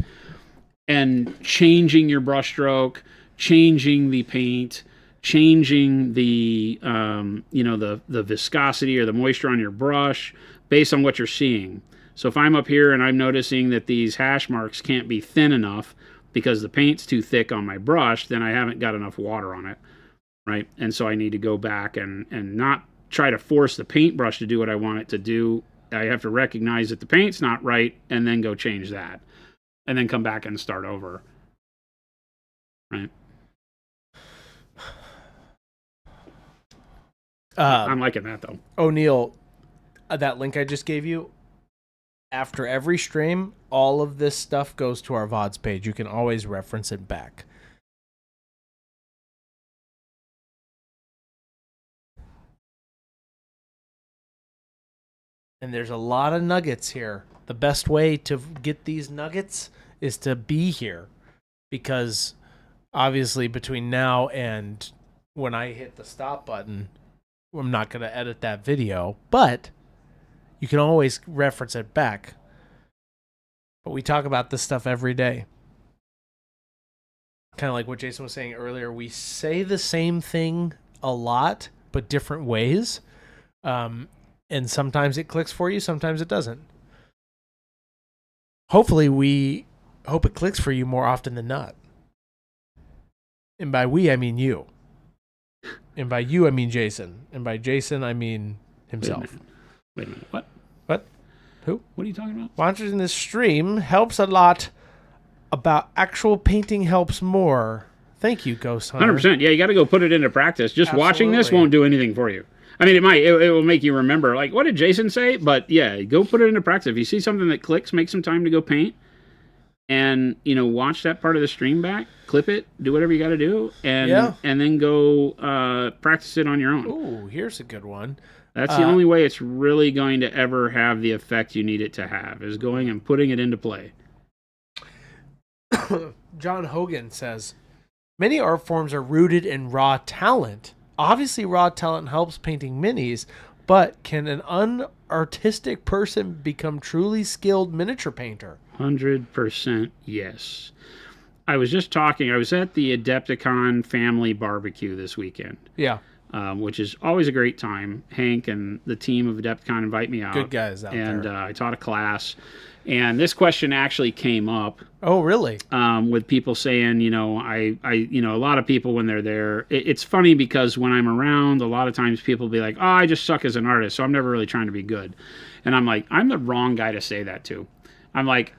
Speaker 1: and changing your brushstroke, changing the paint, changing the the viscosity or the moisture on your brush based on what you're seeing. So if I'm up here and I'm noticing that these hash marks can't be thin enough because the paint's too thick on my brush, then I haven't got enough water on it, right? And so I need to go back and not try to force the paintbrush to do what I want it to do. I have to recognize that the paint's not right and then go change that. And then come back and start over, right? I'm liking that, though.
Speaker 2: O'Neill, that link I just gave you, after every stream, all of this stuff goes to our VODs page. You can always reference it back. And there's a lot of nuggets here. The best way to get these nuggets is to be here, because obviously between now and when I hit the stop button, I'm not going to edit that video, but you can always reference it back. But we talk about this stuff every day. Kind of like what Jason was saying earlier. We say the same thing a lot, but different ways. And sometimes it clicks for you, sometimes it doesn't. Hopefully, we hope it clicks for you more often than not. And by we, I mean you. And by you, I mean Jason. And by Jason, I mean himself.
Speaker 1: Wait a minute. What?
Speaker 2: What? Who?
Speaker 1: What are you talking about?
Speaker 2: Watching this stream helps a lot. About actual painting helps more. Thank you, Ghost Hunter.
Speaker 1: 100%. Yeah, you got to go put it into practice. Just watching this won't do anything for you. I mean, it will make you remember, like, what did Jason say? But yeah, go put it into practice. If you see something that clicks, make some time to go paint. and watch that part of the stream back, clip it, do whatever you got to do, and
Speaker 2: Yeah.
Speaker 1: and then go practice it on your own.
Speaker 2: Ooh, here's a good one.
Speaker 1: That's the only way it's really going to ever have the effect you need it to have, is going and putting it into play.
Speaker 2: John Hogan says, many art forms are rooted in raw talent. Obviously, raw talent helps painting minis, but can an unartistic person become truly skilled miniature painter?
Speaker 1: 100% yes. I was at the Adepticon family barbecue this weekend.
Speaker 2: Yeah.
Speaker 1: Which is always a great time. Hank and the team of Adepticon invite me out.
Speaker 2: Good guys out
Speaker 1: and,
Speaker 2: there.
Speaker 1: And I taught a class. And this question actually came up.
Speaker 2: Oh, really?
Speaker 1: With people saying, a lot of people when they're there, it's funny because when I'm around, a lot of times people be like, oh, I just suck as an artist, so I'm never really trying to be good. And I'm like, I'm the wrong guy to say that to. I'm like,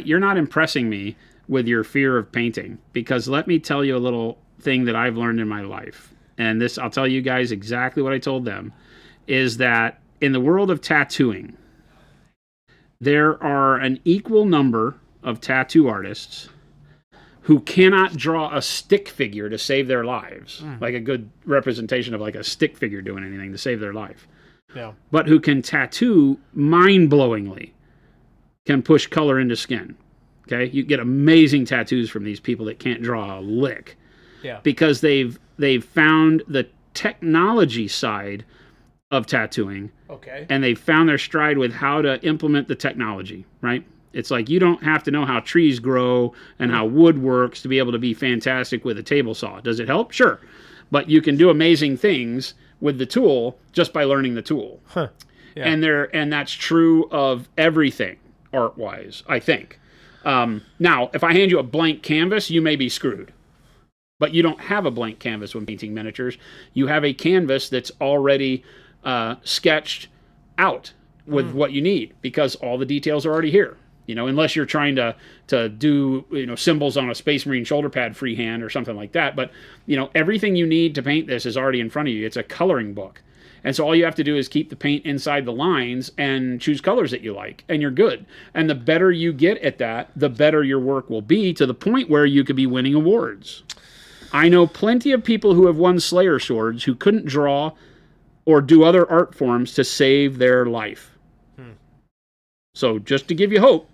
Speaker 1: you're not impressing me with your fear of painting, because let me tell you a little thing that I've learned in my life. And this, I'll tell you guys exactly what I told them, is that in the world of tattooing, there are an equal number of tattoo artists who cannot draw a stick figure to save their lives, like a good representation of like a stick figure doing anything to save their life.
Speaker 2: Yeah.
Speaker 1: But who can tattoo mind-blowingly, can push color into skin. Okay? You get amazing tattoos from these people that can't draw a lick.
Speaker 2: Yeah.
Speaker 1: Because they've found the technology side of tattooing.
Speaker 2: Okay.
Speaker 1: And they've found their stride with how to implement the technology, right? It's like you don't have to know how trees grow and how wood works to be able to be fantastic with a table saw. Does it help? Sure. But you can do amazing things with the tool just by learning the tool.
Speaker 2: Huh. Yeah.
Speaker 1: And that's true of everything art-wise, I think. Now, if I hand you a blank canvas, you may be screwed. But you don't have a blank canvas when painting miniatures. You have a canvas that's already sketched out with what you need, because all the details are already here. Unless you're trying to do symbols on a Space Marine shoulder pad freehand or something like that. But everything you need to paint this is already in front of you. It's a coloring book. And so all you have to do is keep the paint inside the lines and choose colors that you like, and you're good. And the better you get at that, the better your work will be, to the point where you could be winning awards. I know plenty of people who have won Slayer swords who couldn't draw or do other art forms to save their life. So just to give you hope,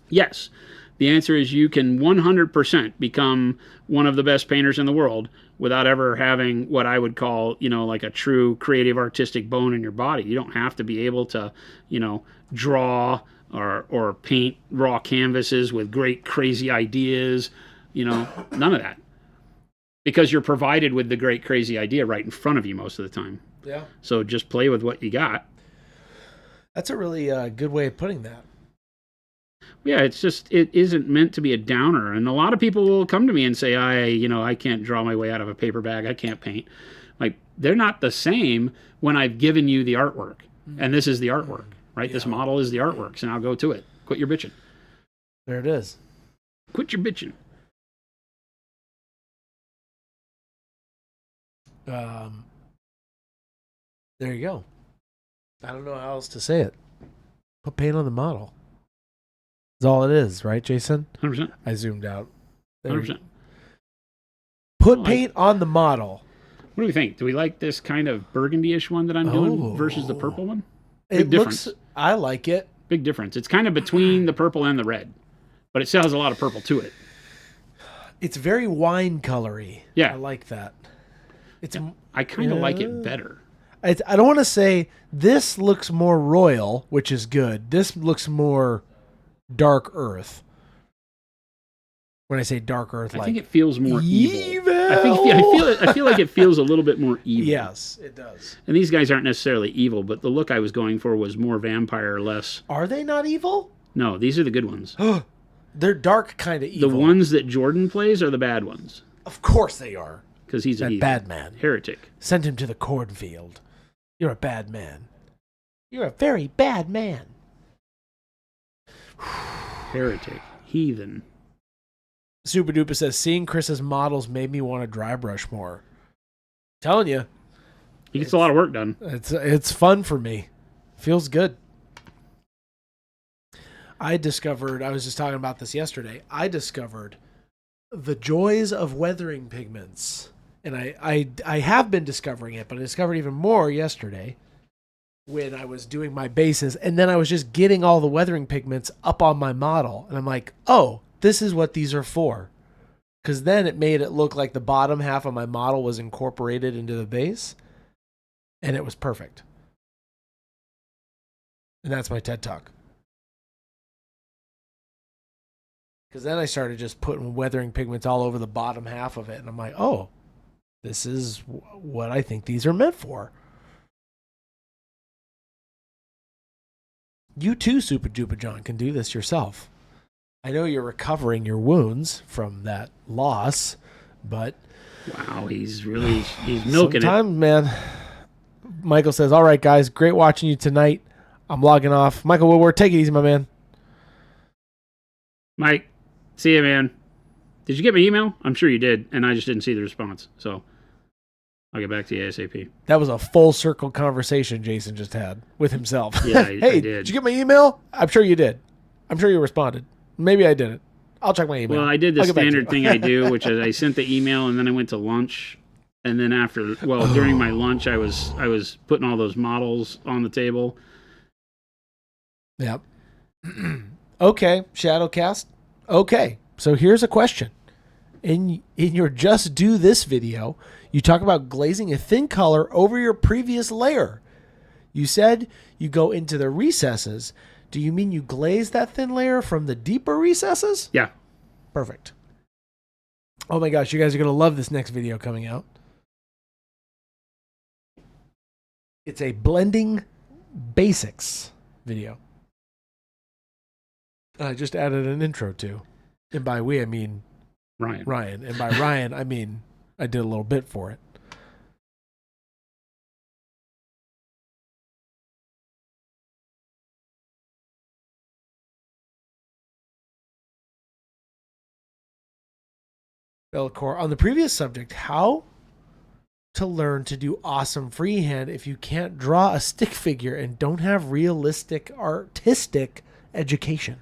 Speaker 1: yes, the answer is you can 100% become one of the best painters in the world without ever having what I would call, like a true creative artistic bone in your body. You don't have to be able to, draw or paint raw canvases with great crazy ideas, none of that. Because you're provided with the great crazy idea right in front of you most of the time.
Speaker 2: Yeah.
Speaker 1: So just play with what you got.
Speaker 2: That's a really good way of putting that.
Speaker 1: Yeah, it isn't meant to be a downer. And a lot of people will come to me and say, I can't draw my way out of a paper bag. I can't paint. Like, they're not the same when I've given you the artwork. And this is the artwork, right? Yeah. This model is the artwork. So now go to it. Quit your bitching.
Speaker 2: There it is.
Speaker 1: Quit your bitching.
Speaker 2: There you go. I don't know how else to say it. Put paint on the model. That's all it is, right, Jason?
Speaker 1: 100%.
Speaker 2: I zoomed out.
Speaker 1: 100%.
Speaker 2: Put paint on the model.
Speaker 1: What do we think? Do we like this kind of burgundy-ish one that I'm doing versus the purple one? Big difference.
Speaker 2: I like it.
Speaker 1: Big difference. It's kind of between the purple and the red, but it still has a lot of purple to it.
Speaker 2: It's very wine colory.
Speaker 1: Yeah.
Speaker 2: I like that.
Speaker 1: I kind of like it better.
Speaker 2: I don't want to say this looks more royal, which is good. This looks more dark earth. When I say dark earth,
Speaker 1: I think it feels more evil. I feel like it feels a little bit more evil.
Speaker 2: Yes, it does.
Speaker 1: And these guys aren't necessarily evil, but the look I was going for was more vampire, less.
Speaker 2: Are they not evil?
Speaker 1: No, these are the good ones.
Speaker 2: They're dark kind of evil.
Speaker 1: The ones that Jordan plays are the bad ones.
Speaker 2: Of course they are.
Speaker 1: Because he's a
Speaker 2: bad man.
Speaker 1: Heretic.
Speaker 2: Send him to the cornfield. You're a bad man. You're a very bad man.
Speaker 1: Heretic. Heathen.
Speaker 2: Super Duper says, seeing Chris's models made me want to dry brush more. Telling you.
Speaker 1: He gets a lot of work done.
Speaker 2: It's fun for me. Feels good. I was just talking about this yesterday. I discovered the joys of weathering pigments. And I have been discovering it, but I discovered even more yesterday when I was doing my bases. And then I was just getting all the weathering pigments up on my model. And I'm like, oh, this is what these are for. Because then it made it look like the bottom half of my model was incorporated into the base. And it was perfect. And that's my TED Talk. Because then I started just putting weathering pigments all over the bottom half of it. And I'm like, oh, this is what I think these are meant for. You too, Super Duper John, can do this yourself. I know you're recovering your wounds from that loss, but...
Speaker 1: Wow, he's milking
Speaker 2: sometimes, man. Michael says, all right, guys, great watching you tonight. I'm logging off. Michael Woodward, take it easy, my man.
Speaker 1: Mike, see you, man. Did you get my email? I'm sure you did, and I just didn't see the response. So I'll get back to you ASAP.
Speaker 2: That was a full circle conversation Jason just had with himself.
Speaker 1: Yeah,
Speaker 2: hey,
Speaker 1: I did.
Speaker 2: Did you get my email? I'm sure you did. I'm sure you responded. Maybe I didn't. I'll check my email.
Speaker 1: Well, I did the standard thing I do, which is I sent the email, and then I went to lunch. And then during my lunch, I was putting all those models on the table.
Speaker 2: Yep. Okay, Shadowcast. Okay, so here's a question. In your Just Do This video, you talk about glazing a thin color over your previous layer. You said you go into the recesses. Do you mean you glaze that thin layer from the deeper recesses?
Speaker 1: Yeah.
Speaker 2: Perfect. Oh my gosh, you guys are going to love this next video coming out. It's a blending basics video. I just added an intro to. And by we, I mean Ryan. And by Ryan, I mean I did a little bit for it. Belcor, on the previous subject, how to learn to do awesome freehand if you can't draw a stick figure and don't have realistic artistic education?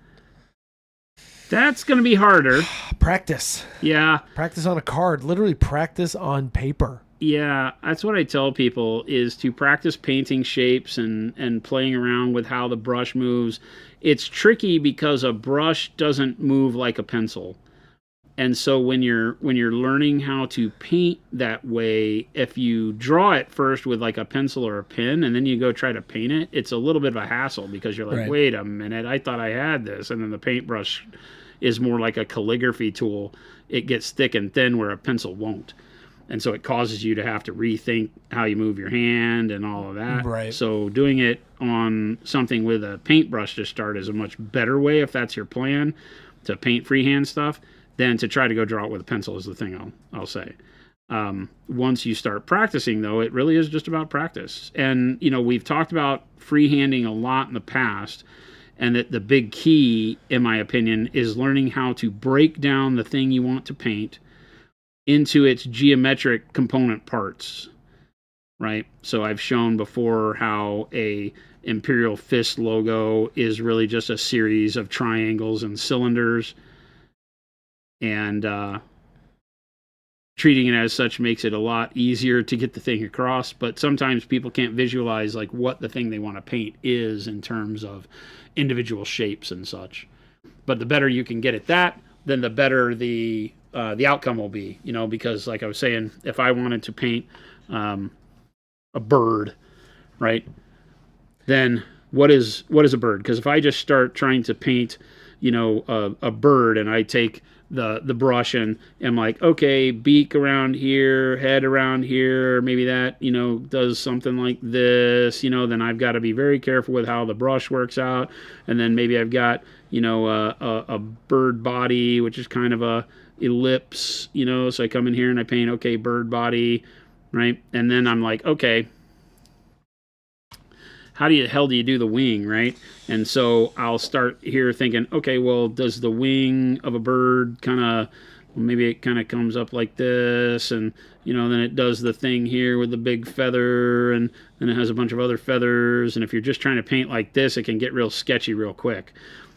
Speaker 1: That's going to be harder.
Speaker 2: Practice.
Speaker 1: Yeah.
Speaker 2: Practice on a card. Literally practice on paper.
Speaker 1: Yeah, that's what I tell people is to practice painting shapes and playing around with how the brush moves. It's tricky because a brush doesn't move like a pencil. And so when you're learning how to paint that way, if you draw it first with like a pencil or a pen and then you go try to paint it, it's a little bit of a hassle because you're like,
Speaker 2: right.
Speaker 1: Wait a minute, I thought I had this. And then the paintbrush is more like a calligraphy tool. It gets thick and thin where a pencil won't. And so it causes you to have to rethink how you move your hand and all of that.
Speaker 2: Right.
Speaker 1: So doing it on something with a paintbrush to start is a much better way if that's your plan to paint freehand stuff. Than to try to go draw it with a pencil is the thing I'll say. Once you start practicing, though, it really is just about practice. And, we've talked about freehanding a lot in the past, and that the big key, in my opinion, is learning how to break down the thing you want to paint into its geometric component parts, right? So I've shown before how a Imperial Fist logo is really just a series of triangles and cylinders. And treating it as such makes it a lot easier to get the thing across. But sometimes people can't visualize like what the thing they want to paint is in terms of individual shapes and such. But the better you can get at that, then the better the outcome will be. Because like I was saying, if I wanted to paint a bird, right? Then what is a bird? Because if I just start trying to paint, a bird, and I take the brush and am like, okay, beak around here, head around here, maybe that, does something like this, then I've got to be very careful with how the brush works out. And then maybe I've got, a bird body, which is kind of a ellipse, so I come in here and I paint, okay, bird body, right? And then I'm like, okay, how the hell do you do the wing, right? And so I'll start here thinking, okay, well, does the wing of a bird kind of, maybe it kind of comes up like this, and then it does the thing here with the big feather, and then it has a bunch of other feathers. And if you're just trying to paint like this, it can get real sketchy real quick.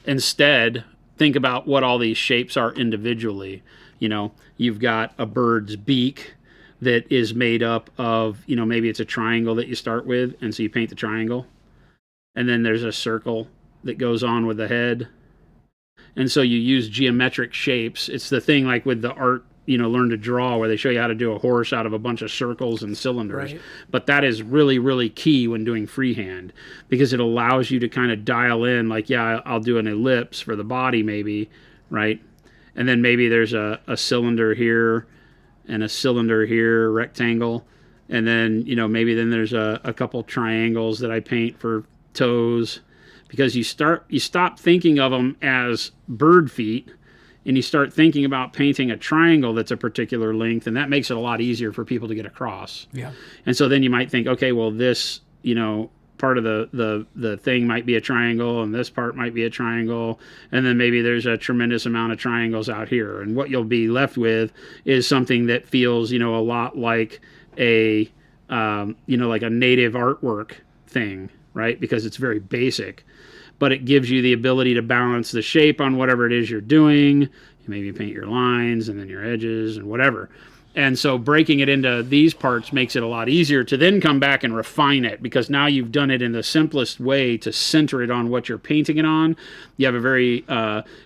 Speaker 1: Instead, think about what all these shapes are individually. You've got a bird's beak that is made up of, maybe it's a triangle that you start with, and so you paint the triangle. And then there's a circle that goes on with the head. And so you use geometric shapes. It's the thing like with the art, learn to draw, where they show you how to do a horse out of a bunch of circles and cylinders.
Speaker 2: Right.
Speaker 1: But that is really, really key when doing freehand, because it allows you to kind of dial in, like, yeah, I'll do an ellipse for the body maybe, right? And then maybe there's a cylinder here and a cylinder here, rectangle. And then, maybe then there's a couple triangles that I paint for toes. Because you stop thinking of them as bird feet, and you start thinking about painting a triangle that's a particular length, and that makes it a lot easier for people to get across.
Speaker 2: Yeah.
Speaker 1: And so then you might think, okay, well, this, part of the thing might be a triangle, and this part might be a triangle, and then maybe there's a tremendous amount of triangles out here. And what you'll be left with is something that feels, a lot like a, like a native artwork thing, right? Because it's very basic. But it gives you the ability to balance the shape on whatever it is you're doing. You maybe paint your lines and then your edges and whatever. And so breaking it into these parts makes it a lot easier to then come back and refine it, because now you've done it in the simplest way to center it on what you're painting it on. You have a very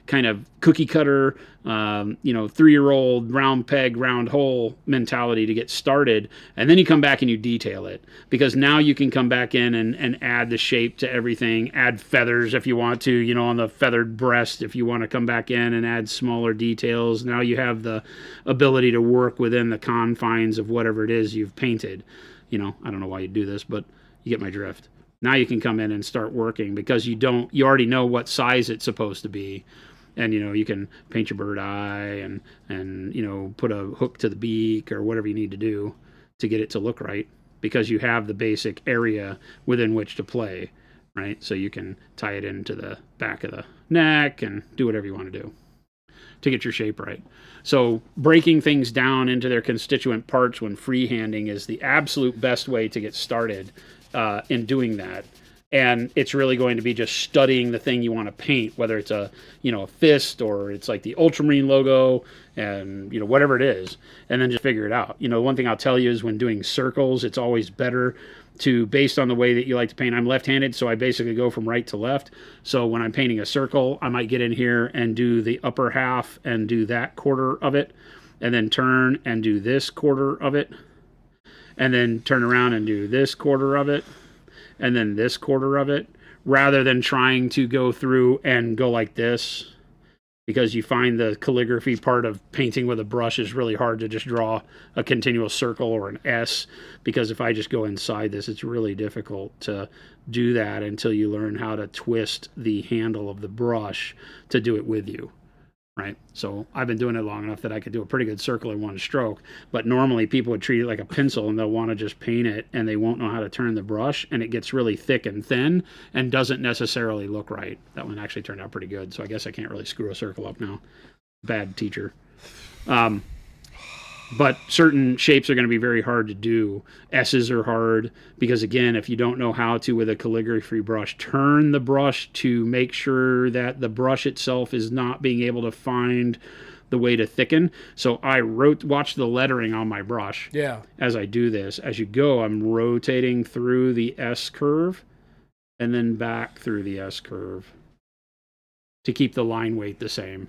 Speaker 1: kind of cookie cutter, 3-year-old round peg, round hole mentality to get started. And then you come back and you detail it, because now you can come back in and add the shape to everything, add feathers if you want to, on the feathered breast, if you want to come back in and add smaller details. Now you have the ability to work within the confines of whatever it is you've painted. I don't know why you do this, but you get my drift. Now you can come in and start working, because you already know what size it's supposed to be. And, you can paint your bird eye and put a hook to the beak or whatever you need to do to get it to look right, because you have the basic area within which to play, right? So you can tie it into the back of the neck and do whatever you want to do to get your shape right. So breaking things down into their constituent parts when freehanding is the absolute best way to get started in doing that. And it's really going to be just studying the thing you want to paint, whether it's a fist or it's like the Ultramarine logo, and whatever it is, and then just figure it out. One thing I'll tell you is when doing circles, it's always better to, based on the way that you like to paint. I'm left-handed, so I basically go from right to left. So when I'm painting a circle, I might get in here and do the upper half and do that quarter of it, and then turn and do this quarter of it, and then turn around and do this quarter of it, and then this quarter of it, rather than trying to go through and go like this, because you find the calligraphy part of painting with a brush is really hard to just draw a continuous circle or an S, because if I just go inside this, it's really difficult to do that until you learn how to twist the handle of the brush to do it with you. Right. So I've been doing it long enough that I could do a pretty good circle in one stroke. But normally people would treat it like a pencil, and they'll want to just paint it, and they won't know how to turn the brush, and it gets really thick and thin and doesn't necessarily look right. That one actually turned out pretty good. So I guess I can't really screw a circle up now. Bad teacher. But certain shapes are going to be very hard to do. S's are hard because, again, if you don't know how to, with a calligraphy brush, turn the brush to make sure that the brush itself is not being able to find the way to thicken. So I watch the lettering on my brush.
Speaker 2: Yeah.
Speaker 1: As I do this. As you go, I'm rotating through the S curve and then back through the S curve to keep the line weight the same.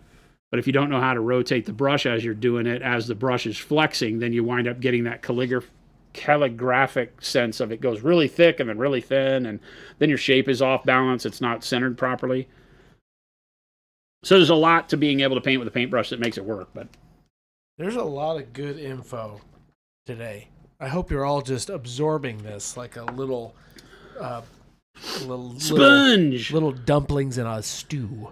Speaker 1: But if you don't know how to rotate the brush as you're doing it, as the brush is flexing, then you wind up getting that calligraphic sense of it goes really thick and then really thin, and then your shape is off balance. It's not centered properly. So there's a lot to being able to paint with a paintbrush that makes it work. But
Speaker 2: there's a lot of good info today. I hope you're all just absorbing this like a little
Speaker 1: sponge,
Speaker 2: little dumplings in a stew.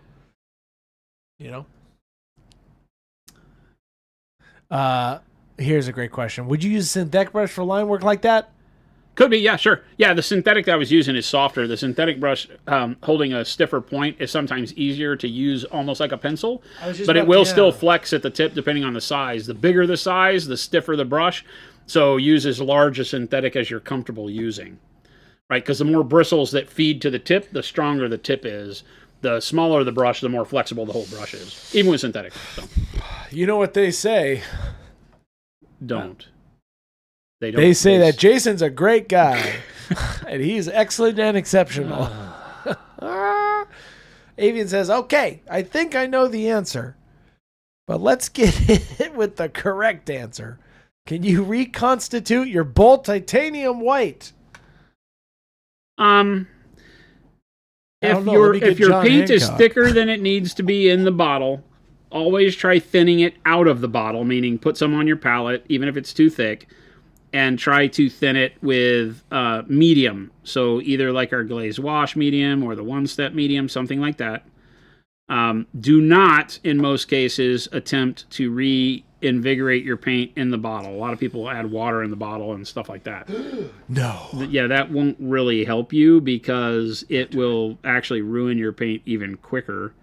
Speaker 2: Here's a great question. Would you use a synthetic brush for line work like that?
Speaker 1: Could be, yeah, sure. Yeah, the synthetic that I was using is softer. The synthetic brush holding a stiffer point is sometimes easier to use almost like a pencil, but it will still flex at the tip depending on the size. The bigger the size, the stiffer the brush. So use as large a synthetic as you're comfortable using, right? Because the more bristles that feed to the tip, the stronger the tip is. The smaller the brush, the more flexible the whole brush is, even with synthetic. So.
Speaker 2: You know what they say?
Speaker 1: Don't.
Speaker 2: They say that Jason's a great guy, and he's excellent and exceptional. Avian says, okay, I think I know the answer, but let's get it with the correct answer. Can you reconstitute your Bolt Titanium White?
Speaker 1: If your paint is thicker than it needs to be in the bottle, always try thinning it out of the bottle, meaning put some on your palette, even if it's too thick, and try to thin it with medium. So either like our Glaze Wash medium or the one-step medium, something like that. Do not, in most cases, attempt to reinvigorate your paint in the bottle. A lot of people add water in the bottle and stuff like that.
Speaker 2: No.
Speaker 1: Yeah, that won't really help you because it will actually ruin your paint even quicker.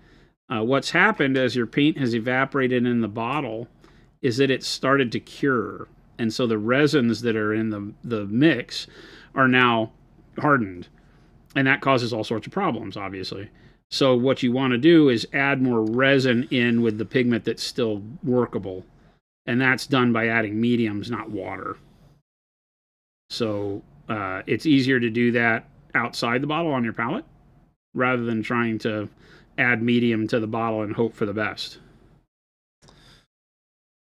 Speaker 1: What's happened as your paint has evaporated in the bottle is that it's started to cure. And so the resins that are in the mix are now hardened. And that causes all sorts of problems, obviously. So what you want to do is add more resin in with the pigment that's still workable. And that's done by adding mediums, not water. So it's easier to do that outside the bottle on your palette rather than trying to add medium to the bottle and hope for the best.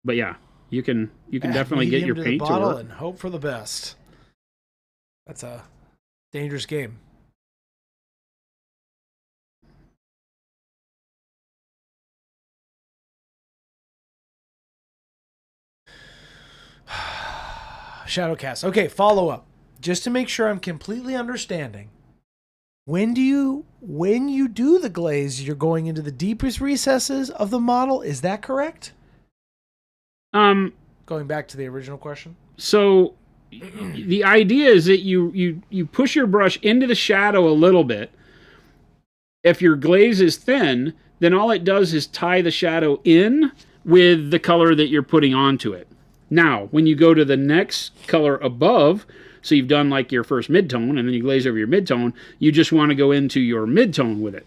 Speaker 1: But yeah, you can definitely get your paint to work
Speaker 2: and hope for the best. That's a dangerous game. Shadowcast. Okay, follow up. Just to make sure I'm completely understanding. When you do the glaze, you're going into the deepest recesses of the model. Is that correct? Going back to the original question.
Speaker 1: So the idea is that you push your brush into the shadow a little bit. If your glaze is thin, then all it does is tie the shadow in with the color that you're putting onto it. Now, when you go to the next color above, so you've done like your first midtone, and then you glaze over your midtone, you just want to go into your midtone with it.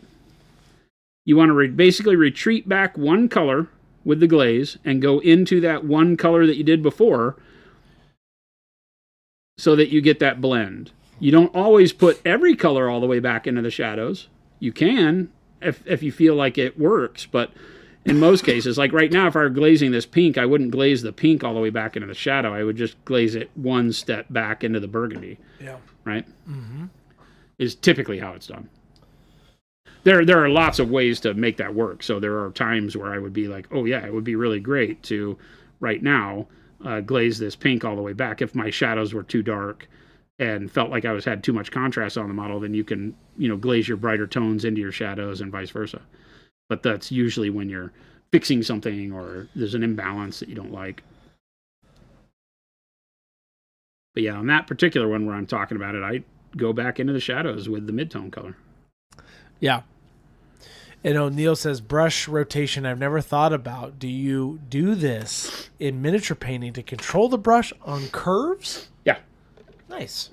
Speaker 1: You want to basically retreat back one color with the glaze and go into that one color that you did before so that you get that blend. You don't always put every color all the way back into the shadows. You can if you feel like it works, but in most cases, like right now, if I were glazing this pink, I wouldn't glaze the pink all the way back into the shadow. I would just glaze it one step back into the burgundy.
Speaker 2: Yeah.
Speaker 1: Right? Mm-hmm. Is typically how it's done. There are lots of ways to make that work. So there are times where I would be like, oh yeah, it would be really great to, right now, glaze this pink all the way back. If my shadows were too dark and felt like I had too much contrast on the model, then you can, glaze your brighter tones into your shadows and vice versa. But that's usually when you're fixing something or there's an imbalance that you don't like. But yeah, on that particular one where I'm talking about it, I go back into the shadows with the midtone color.
Speaker 2: Yeah. And O'Neill says, brush rotation I've never thought about. Do you do this in miniature painting to control the brush on curves?
Speaker 1: Yeah.
Speaker 2: Nice.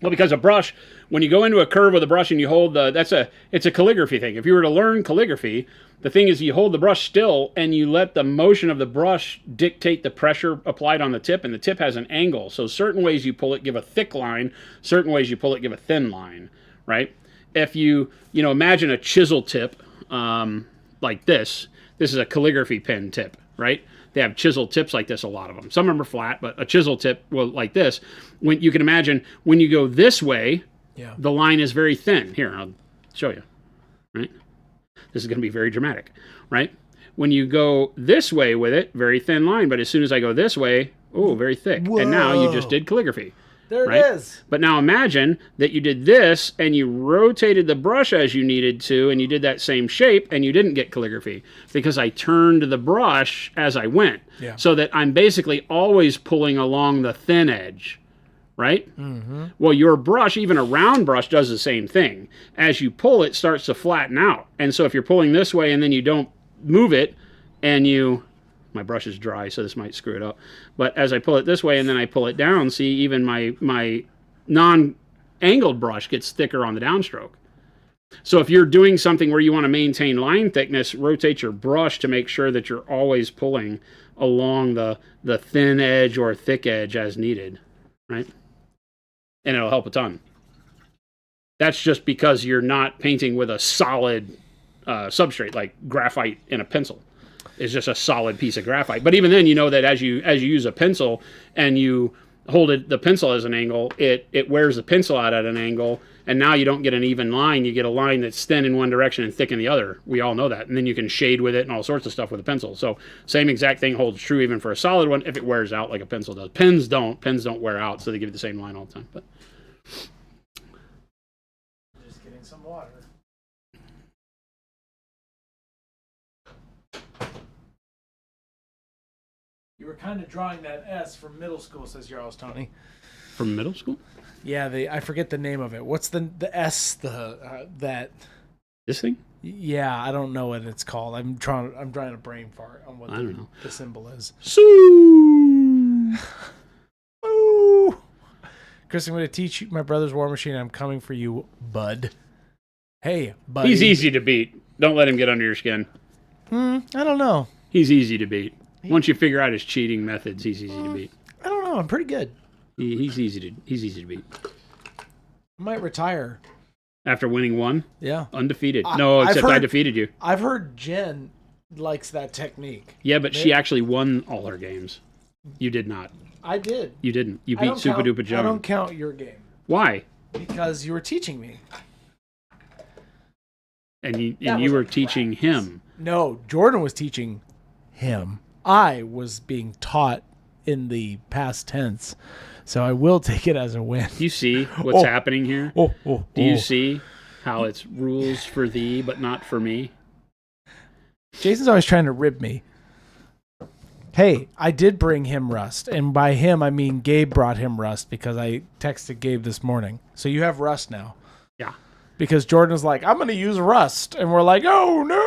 Speaker 1: Well, because a brush, when you go into a curve with a brush and you hold it's a calligraphy thing. If you were to learn calligraphy, the thing is you hold the brush still and you let the motion of the brush dictate the pressure applied on the tip, and the tip has an angle. So certain ways you pull it give a thick line, certain ways you pull it give a thin line, right? If you imagine a chisel tip like this is a calligraphy pen tip, right? They have chisel tips like this, a lot of them. Some of them are flat, but a chisel tip, like this, when you can imagine when you go this way, the line is very thin. Here, I'll show you, right? This is going to be very dramatic, right? When you go this way with it, very thin line, but as soon as I go this way, very thick. Whoa. And now you just did calligraphy.
Speaker 2: There it is.
Speaker 1: But now imagine that you did this and you rotated the brush as you needed to and you did that same shape and you didn't get calligraphy because I turned the brush as I went.
Speaker 2: Yeah.
Speaker 1: So that I'm basically always pulling along the thin edge, right? Well, your brush, even a round brush, does the same thing. As you pull, it starts to flatten out. And so if you're pulling this way and then you don't move it, and my brush is dry, so this might screw it up. But as I pull it this way and then I pull it down, see, even my non-angled brush gets thicker on the downstroke. So if you're doing something where you want to maintain line thickness, rotate your brush to make sure that you're always pulling along the thin edge or thick edge as needed, right? And it'll help a ton. That's just because you're not painting with a solid substrate like graphite in a pencil. It's just a solid piece of graphite. But even then, you know that as you use a pencil and you hold the pencil as an angle, it wears the pencil out at an angle, and now you don't get an even line. You get a line that's thin in one direction and thick in the other. We all know that. And then you can shade with it and all sorts of stuff with a pencil. So same exact thing holds true even for a solid one if it wears out like a pencil does. Pens don't wear out, so they give you the same line all the time. But
Speaker 2: just getting some water. You were kind of drawing that S from middle school, says yours, Tony.
Speaker 1: From middle school?
Speaker 2: Yeah, I forget the name of it. What's the S? That
Speaker 1: this thing?
Speaker 2: Yeah, I don't know what it's called. I'm trying to brain fart on what the symbol is.
Speaker 1: Sue.
Speaker 2: Ooh. Chris, I'm going to teach you my brother's Warmachine. I'm coming for you, bud. Hey, buddy.
Speaker 1: He's easy to beat. Don't let him get under your skin.
Speaker 2: I don't know.
Speaker 1: He's easy to beat. Once you figure out his cheating methods, he's easy to beat.
Speaker 2: I don't know. I'm pretty good.
Speaker 1: He's easy to beat.
Speaker 2: I might retire.
Speaker 1: After winning one?
Speaker 2: Yeah.
Speaker 1: Undefeated. I defeated you.
Speaker 2: I've heard Jen likes that technique.
Speaker 1: Yeah, but she actually won all her games. You did not.
Speaker 2: I did.
Speaker 1: You didn't. You beat Super Duper Joan.
Speaker 2: I don't count your game.
Speaker 1: Why?
Speaker 2: Because you were teaching me.
Speaker 1: And you were teaching him.
Speaker 2: No, Jordan was teaching him. I was being taught in the past tense, so I will take it as a win.
Speaker 1: Do you see what's happening here? Do you see how it's rules for thee, but not for me?
Speaker 2: Jason's always trying to rib me. Hey, I did bring him Rust, and by him I mean Gabe brought him Rust because I texted Gabe this morning. So you have Rust now.
Speaker 1: Yeah.
Speaker 2: Because Jordan was like, I'm going to use Rust, and we're like, oh
Speaker 1: no!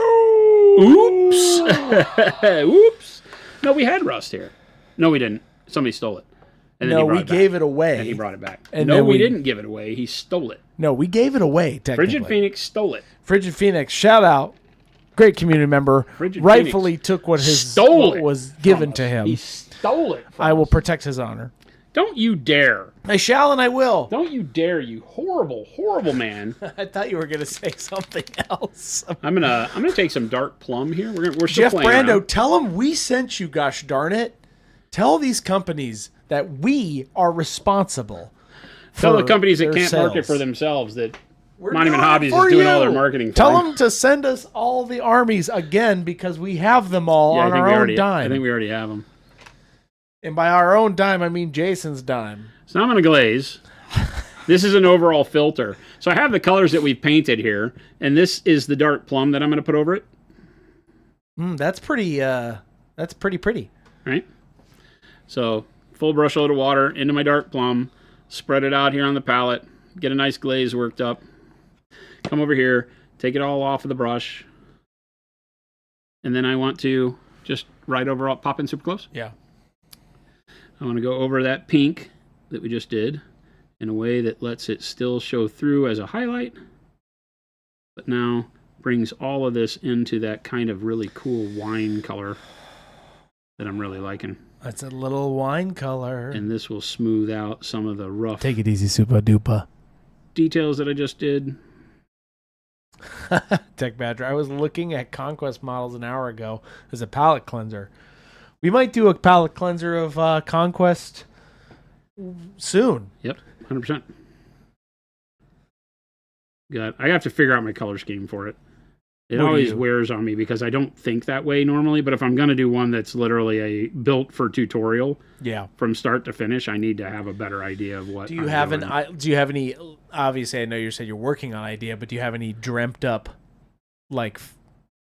Speaker 1: Oops! Oops! No, we had Rust here. No, we didn't. Somebody stole it. And then
Speaker 2: we gave it away.
Speaker 1: And he brought it back.
Speaker 2: And
Speaker 1: no, we didn't give it away. He stole it.
Speaker 2: No, we gave it away, technically.
Speaker 1: Frigid Phoenix stole it.
Speaker 2: Frigid Phoenix, shout out. Great community member.
Speaker 1: Frigid
Speaker 2: rightfully
Speaker 1: Phoenix
Speaker 2: took what was given to him.
Speaker 1: He stole it from
Speaker 2: I will protect his honor.
Speaker 1: Don't you dare.
Speaker 2: I shall and I will.
Speaker 1: Don't you dare, you horrible, horrible man.
Speaker 2: I thought you were going to say something else.
Speaker 1: I'm gonna take some dark plum here. We're still
Speaker 2: Jeff
Speaker 1: playing
Speaker 2: Brando,
Speaker 1: around.
Speaker 2: tell them we sent you, gosh darn it. Tell these companies that we are responsible.
Speaker 1: Tell the companies that can't
Speaker 2: sales.
Speaker 1: market for themselves that
Speaker 2: We're
Speaker 1: Monument
Speaker 2: doing it
Speaker 1: Hobbies
Speaker 2: for
Speaker 1: is doing
Speaker 2: you.
Speaker 1: all their marketing for
Speaker 2: Tell
Speaker 1: them.
Speaker 2: them to send us all the armies again because we have them all on our own dime.
Speaker 1: I think we already have them.
Speaker 2: And by our own dime, I mean Jason's dime.
Speaker 1: So now I'm going to glaze. This is an overall filter. So I have the colors that we've painted here, and this is the dark plum that I'm going to put over it.
Speaker 2: That's pretty. That's pretty.
Speaker 1: Right? So full brush load of water into my dark plum, spread it out here on the palette, get a nice glaze worked up. Come over here, take it all off of the brush, and then I want to just right over, pop in super close.
Speaker 2: Yeah.
Speaker 1: I want to go over that pink that we just did in a way that lets it still show through as a highlight, but now brings all of this into that kind of really cool wine color that I'm really liking.
Speaker 2: That's a little wine color.
Speaker 1: And this will smooth out some of the rough
Speaker 2: Take it easy, super duper.
Speaker 1: details that I just did.
Speaker 2: Tech Badger. I was looking at Conquest models an hour ago as a palette cleanser. We might do a palette cleanser of Conquest soon.
Speaker 1: Yep, 100%. I have to figure out my color scheme for it. It always wears on me because I don't think that way normally, but if I'm going to do one that's literally a built for tutorial, from start to finish, I need to have a better idea of what
Speaker 2: do you have any, obviously I know you said you're working on idea, but do you have any dreamt up like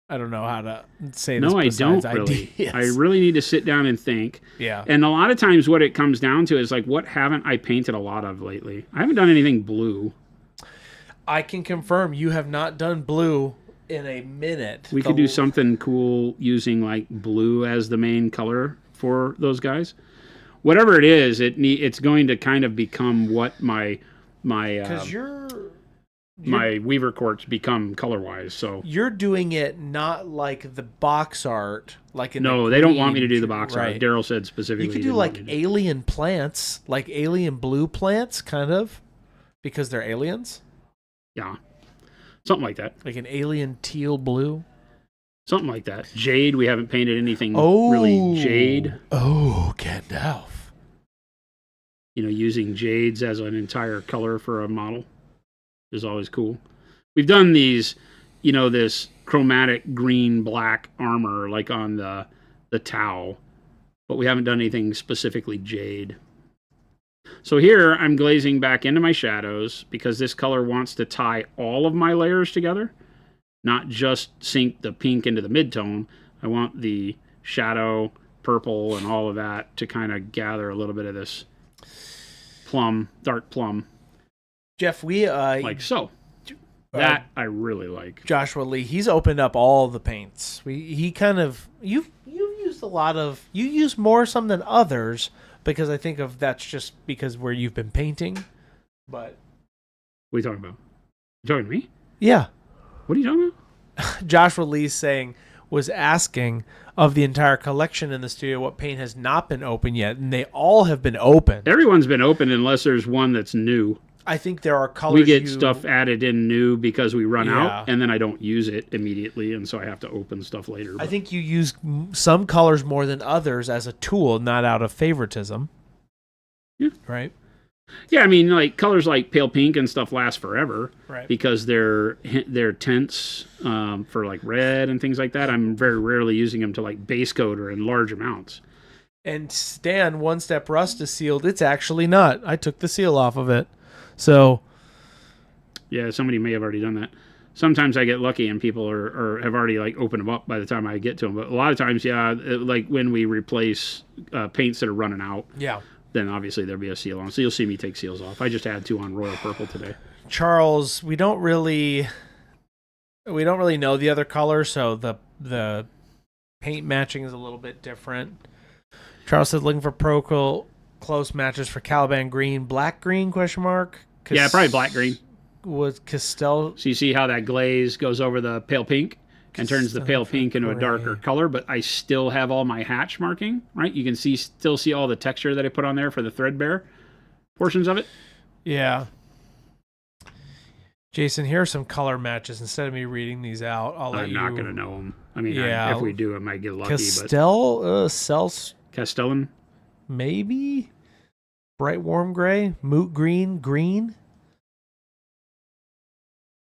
Speaker 2: I don't know how to say this.
Speaker 1: No, I don't really.
Speaker 2: Ideas.
Speaker 1: I really need to sit down and think.
Speaker 2: Yeah.
Speaker 1: And a lot of times what it comes down to is like, what haven't I painted a lot of lately? I haven't done anything blue.
Speaker 2: I can confirm you have not done blue in a minute.
Speaker 1: We could do something cool using like blue as the main color for those guys. Whatever it is, it's going to kind of become what my Weaver courts become color-wise. So
Speaker 2: you're doing it not like the box art, like in
Speaker 1: no, they don't want me to do the box art. Daryl said specifically.
Speaker 2: You could do like alien plants, like alien blue plants, kind of, because they're aliens.
Speaker 1: Yeah, something like that.
Speaker 2: Like an alien teal blue.
Speaker 1: Something like that. Jade, we haven't painted anything really jade.
Speaker 2: Oh, Gandalf.
Speaker 1: Using jades as an entire color for a model is always cool. We've done these, this chromatic green-black armor like on the Tau, but we haven't done anything specifically jade. So here I'm glazing back into my shadows because this color wants to tie all of my layers together. Not just sink the pink into the mid-tone. I want the shadow, purple, and all of that to kind of gather a little bit of this dark plum.
Speaker 2: Jeff, we...
Speaker 1: like so. That I really like.
Speaker 2: Joshua Lee, he's opened up all the paints. He kind of... You've used a lot of... You use more some than others because I think of that's just because where you've been painting. But...
Speaker 1: What are you talking about? You talking to me?
Speaker 2: Yeah.
Speaker 1: What are you talking about?
Speaker 2: Joshua Lee was asking of the entire collection in the studio what paint has not been open yet, and they all have been open.
Speaker 1: Everyone's been open unless there's one that's new.
Speaker 2: I think there are colors.
Speaker 1: We get stuff added in new because we run out, and then I don't use it immediately, and so I have to open stuff later.
Speaker 2: I think you use some colors more than others as a tool, not out of favoritism.
Speaker 1: Yeah.
Speaker 2: Right?
Speaker 1: Yeah, I mean, like colors like pale pink and stuff last forever,
Speaker 2: right?
Speaker 1: Because they're tints for like red and things like that. I'm very rarely using them to like base coat or in large amounts.
Speaker 2: And Stan, One Step Rust is sealed. It's actually not. I took the seal off of it, so
Speaker 1: yeah, somebody may have already done that. Sometimes I get lucky and people are have already like opened them up by the time I get to them. But a lot of times, like when we replace paints that are running out, then obviously there'll be a seal on. So you'll see me take seals off. I just had 2 on Royal Purple today.
Speaker 2: Charles, we don't really know the other color, so the paint matching is a little bit different. Charles said looking for close matches for Caliban green, black green question mark.
Speaker 1: Yeah, probably black green.
Speaker 2: Was Castell.
Speaker 1: So you see how that glaze goes over the pale pink and turns the pale pink into a darker color, but I still have all my hatch marking, right? You can still see all the texture that I put on there for the threadbare portions of it.
Speaker 2: Yeah. Jason, here are some color matches. Instead of me reading these out,
Speaker 1: I'm not going to know them. I mean, if we do, I might get lucky. Castellan?
Speaker 2: Maybe? Bright warm gray? Moot green? Green?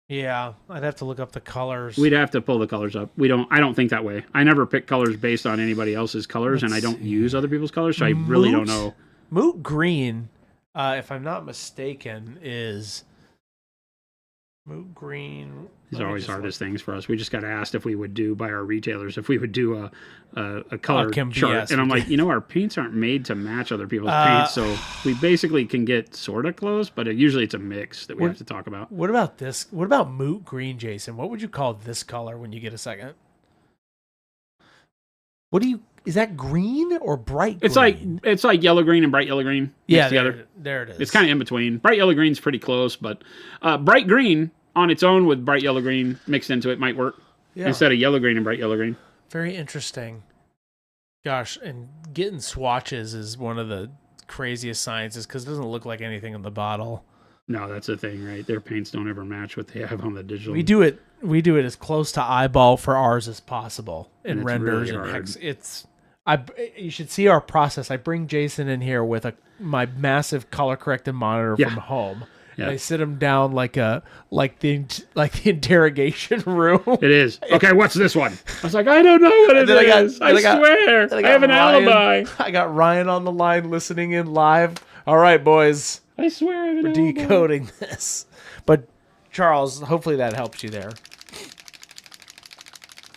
Speaker 2: Yeah, I'd have to look up the colors.
Speaker 1: We'd have to pull the colors up. I don't think that way. I never pick colors based on anybody else's colors, and I don't use other people's colors, so I really don't know.
Speaker 2: Moot green, if I'm not mistaken, is moot green.
Speaker 1: These are always hardest things for us. We just got asked if we would do by our retailers if we would do a color chart, and I'm like, our paints aren't made to match other people's paints, so we basically can get sort of close, but usually it's a mix that we have to talk about.
Speaker 2: What about this? What about moot green, Jason? What would you call this color when you get a second? Is that green or bright green?
Speaker 1: It's like yellow green and bright yellow green mixed together.
Speaker 2: There it is.
Speaker 1: It's kind of in between. Bright yellow green's pretty close, but bright green on its own with bright yellow green mixed into it might work instead of yellow green and bright yellow green.
Speaker 2: Very interesting. Gosh, and getting swatches is one of the craziest sciences because it doesn't look like anything in the bottle.
Speaker 1: No, that's the thing, right? Their paints don't ever match what they have on the digital.
Speaker 2: We do it as close to eyeball for ours as possible in renders
Speaker 1: really
Speaker 2: and
Speaker 1: hard.
Speaker 2: you should see our process. I bring Jason in here with my massive color corrected monitor from home. Yeah. And I sit him down like the interrogation room.
Speaker 1: It is. Okay, what's this one? I was like, I don't know what it is. I swear. I have an alibi.
Speaker 2: I got Ryan on the line listening in live. All right, boys.
Speaker 1: I swear
Speaker 2: we're decoding this. But Charles, hopefully that helps you there.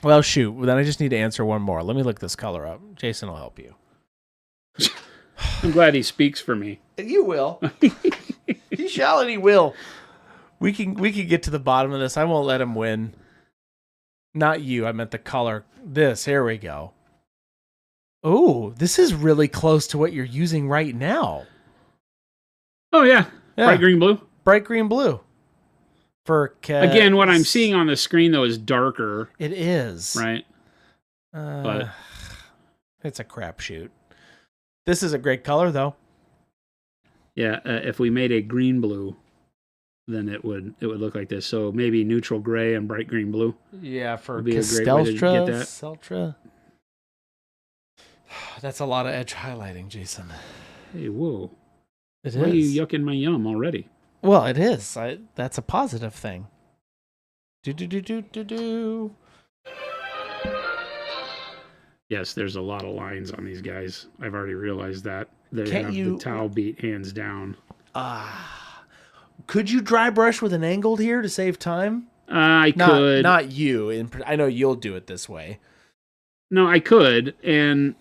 Speaker 2: Well, shoot. Then I just need to answer one more. Let me look this color up. Jason will help you.
Speaker 1: I'm glad he speaks for me.
Speaker 2: You will. He shall and he will. We can get to the bottom of this. I won't let him win. Not you. I meant the color. This. Here we go. Oh, this is really close to what you're using right now.
Speaker 1: Oh, yeah. Bright green blue?
Speaker 2: Bright green blue.
Speaker 1: Again, what I'm seeing on the screen, though, is darker.
Speaker 2: It is.
Speaker 1: Right? But
Speaker 2: it's a crapshoot. This is a great color, though.
Speaker 1: Yeah, if we made a green blue, then it would look like this. So maybe neutral gray and bright green blue.
Speaker 2: Yeah, for
Speaker 1: would be a great way to get that.
Speaker 2: Celtra. That's a lot of edge highlighting, Jason.
Speaker 1: Hey, whoa.
Speaker 2: It
Speaker 1: Why
Speaker 2: is.
Speaker 1: are you yucking my yum already?
Speaker 2: Well, it is. That's a positive thing. Do.
Speaker 1: Yes, there's a lot of lines on these guys. I've already realized that. They
Speaker 2: Can't
Speaker 1: have
Speaker 2: you-
Speaker 1: the towel beat hands down.
Speaker 2: Could you dry brush with an angled here to save time?
Speaker 1: I could.
Speaker 2: Not you. I know you'll do it this way.
Speaker 1: No, I could. And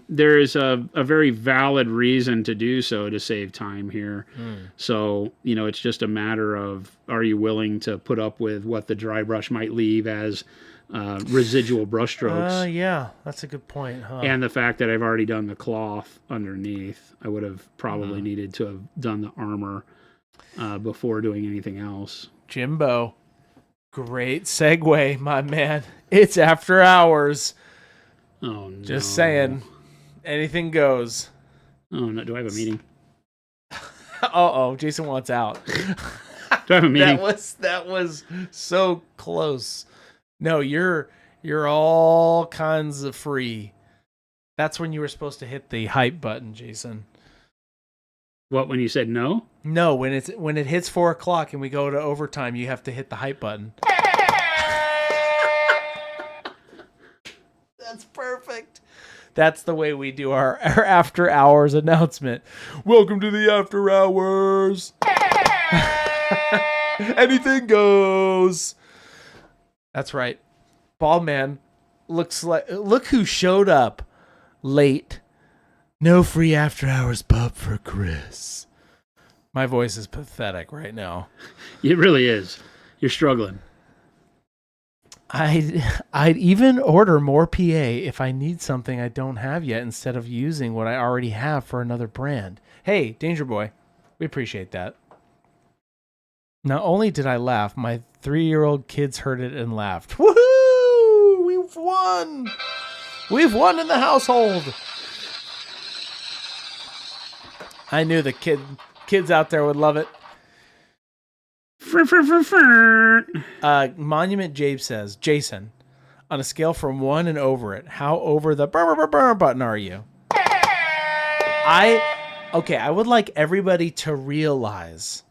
Speaker 1: there is a very valid reason to do so to save time here. So, it's just a matter of, are you willing to put up with what the dry brush might leave as residual brush strokes?
Speaker 2: Yeah, that's a good point, huh?
Speaker 1: And the fact that I've already done the cloth underneath. I would have probably needed to have done the armor before doing anything else.
Speaker 2: Jimbo, great segue, my man. It's after hours.
Speaker 1: Oh, no.
Speaker 2: Just saying. Anything goes.
Speaker 1: Oh, no. Do I have a meeting?
Speaker 2: Jason wants out.
Speaker 1: Do I have a meeting?
Speaker 2: That was so close. No, you're all kinds of free. That's when you were supposed to hit the hype button, Jason.
Speaker 1: What, when you said no?
Speaker 2: No, when it hits 4:00 and we go to overtime, you have to hit the hype button. That's perfect. That's the way we do our after hours announcement. Welcome to the after hours. Anything goes. That's right. Ball man look who showed up late. No free after hours pub for Chris. My voice is pathetic right now.
Speaker 1: It really is. You're struggling.
Speaker 2: I'd even order more PA if I need something I don't have yet instead of using what I already have for another brand. Hey, Danger Boy, we appreciate that. Not only did I laugh, my 3-year-old kids heard it and laughed. Woohoo! We've won! We've won in the household! I knew the kids out there would love it. Monument Jabe says, Jason, on a scale from 1 and over it, how over the button are you? I would like everybody to realize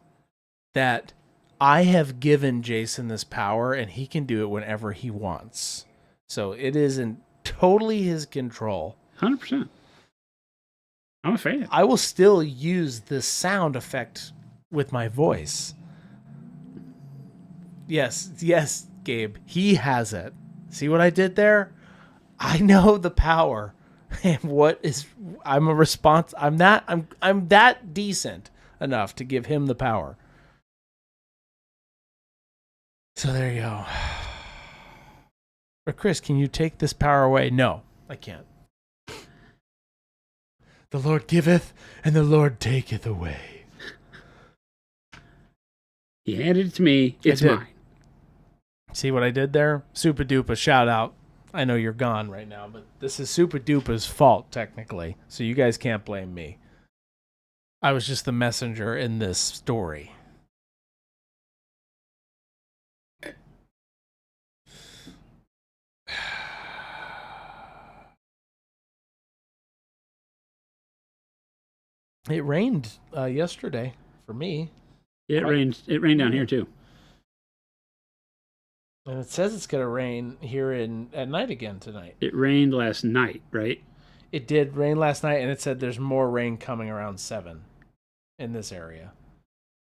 Speaker 2: that I have given Jason this power and he can do it whenever he wants. So it is in totally his control.
Speaker 1: 100%. I'm a fan.
Speaker 2: I will still use this sound effect with my voice. Yes, Gabe. He has it. See what I did there? I know the power. And I'm that decent enough to give him the power. So there you go. But Chris, can you take this power away? No, I can't. The Lord giveth and the Lord taketh away.
Speaker 1: He handed it to me. It's mine.
Speaker 2: See what I did there? Super Duper shout out. I know you're gone right now, but this is Super Duper's fault, technically. So you guys can't blame me. I was just the messenger in this story. It rained yesterday for me.
Speaker 1: It rained down here too.
Speaker 2: And it says it's going to rain here at night again tonight.
Speaker 1: It rained last night, right?
Speaker 2: It did rain last night, and it said there's more rain coming around 7 in this area.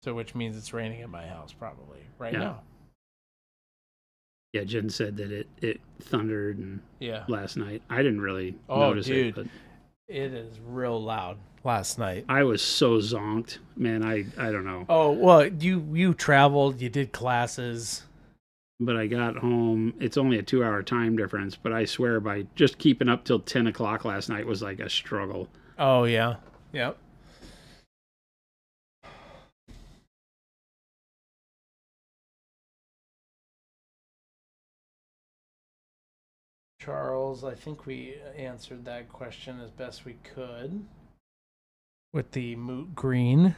Speaker 2: So which means it's raining at my house probably right now.
Speaker 1: Yeah, Jen said that it thundered and
Speaker 2: Yeah.
Speaker 1: last night. I didn't really
Speaker 2: Oh,
Speaker 1: notice
Speaker 2: dude.
Speaker 1: it, but
Speaker 2: It is real loud last night.
Speaker 1: I was so zonked, man. I don't know.
Speaker 2: Oh, well, you traveled, you did classes.
Speaker 1: But I got home. It's only a 2-hour time difference, but I swear by just keeping up till 10 o'clock last night was like a struggle.
Speaker 2: Oh, yeah. Yep. Charles, I think we answered that question as best we could with the moot green.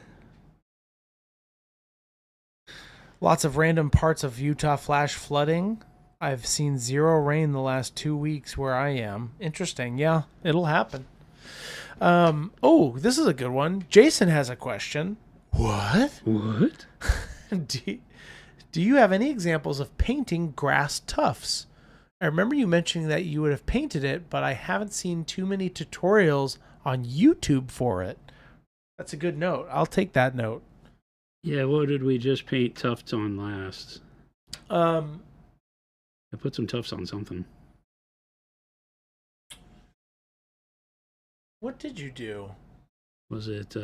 Speaker 2: Lots of random parts of Utah flash flooding. I've seen zero rain the last 2 weeks where I am. Interesting. Yeah, it'll happen. This is a good one. Jason has a question. What?
Speaker 1: What?
Speaker 2: do you have any examples of painting grass tufts? I remember you mentioning that you would have painted it, but I haven't seen too many tutorials on YouTube for it. That's a good note. I'll take that note.
Speaker 1: Yeah, what did we just paint tufts on last? I put some tufts on something.
Speaker 2: What did you do?
Speaker 1: Was it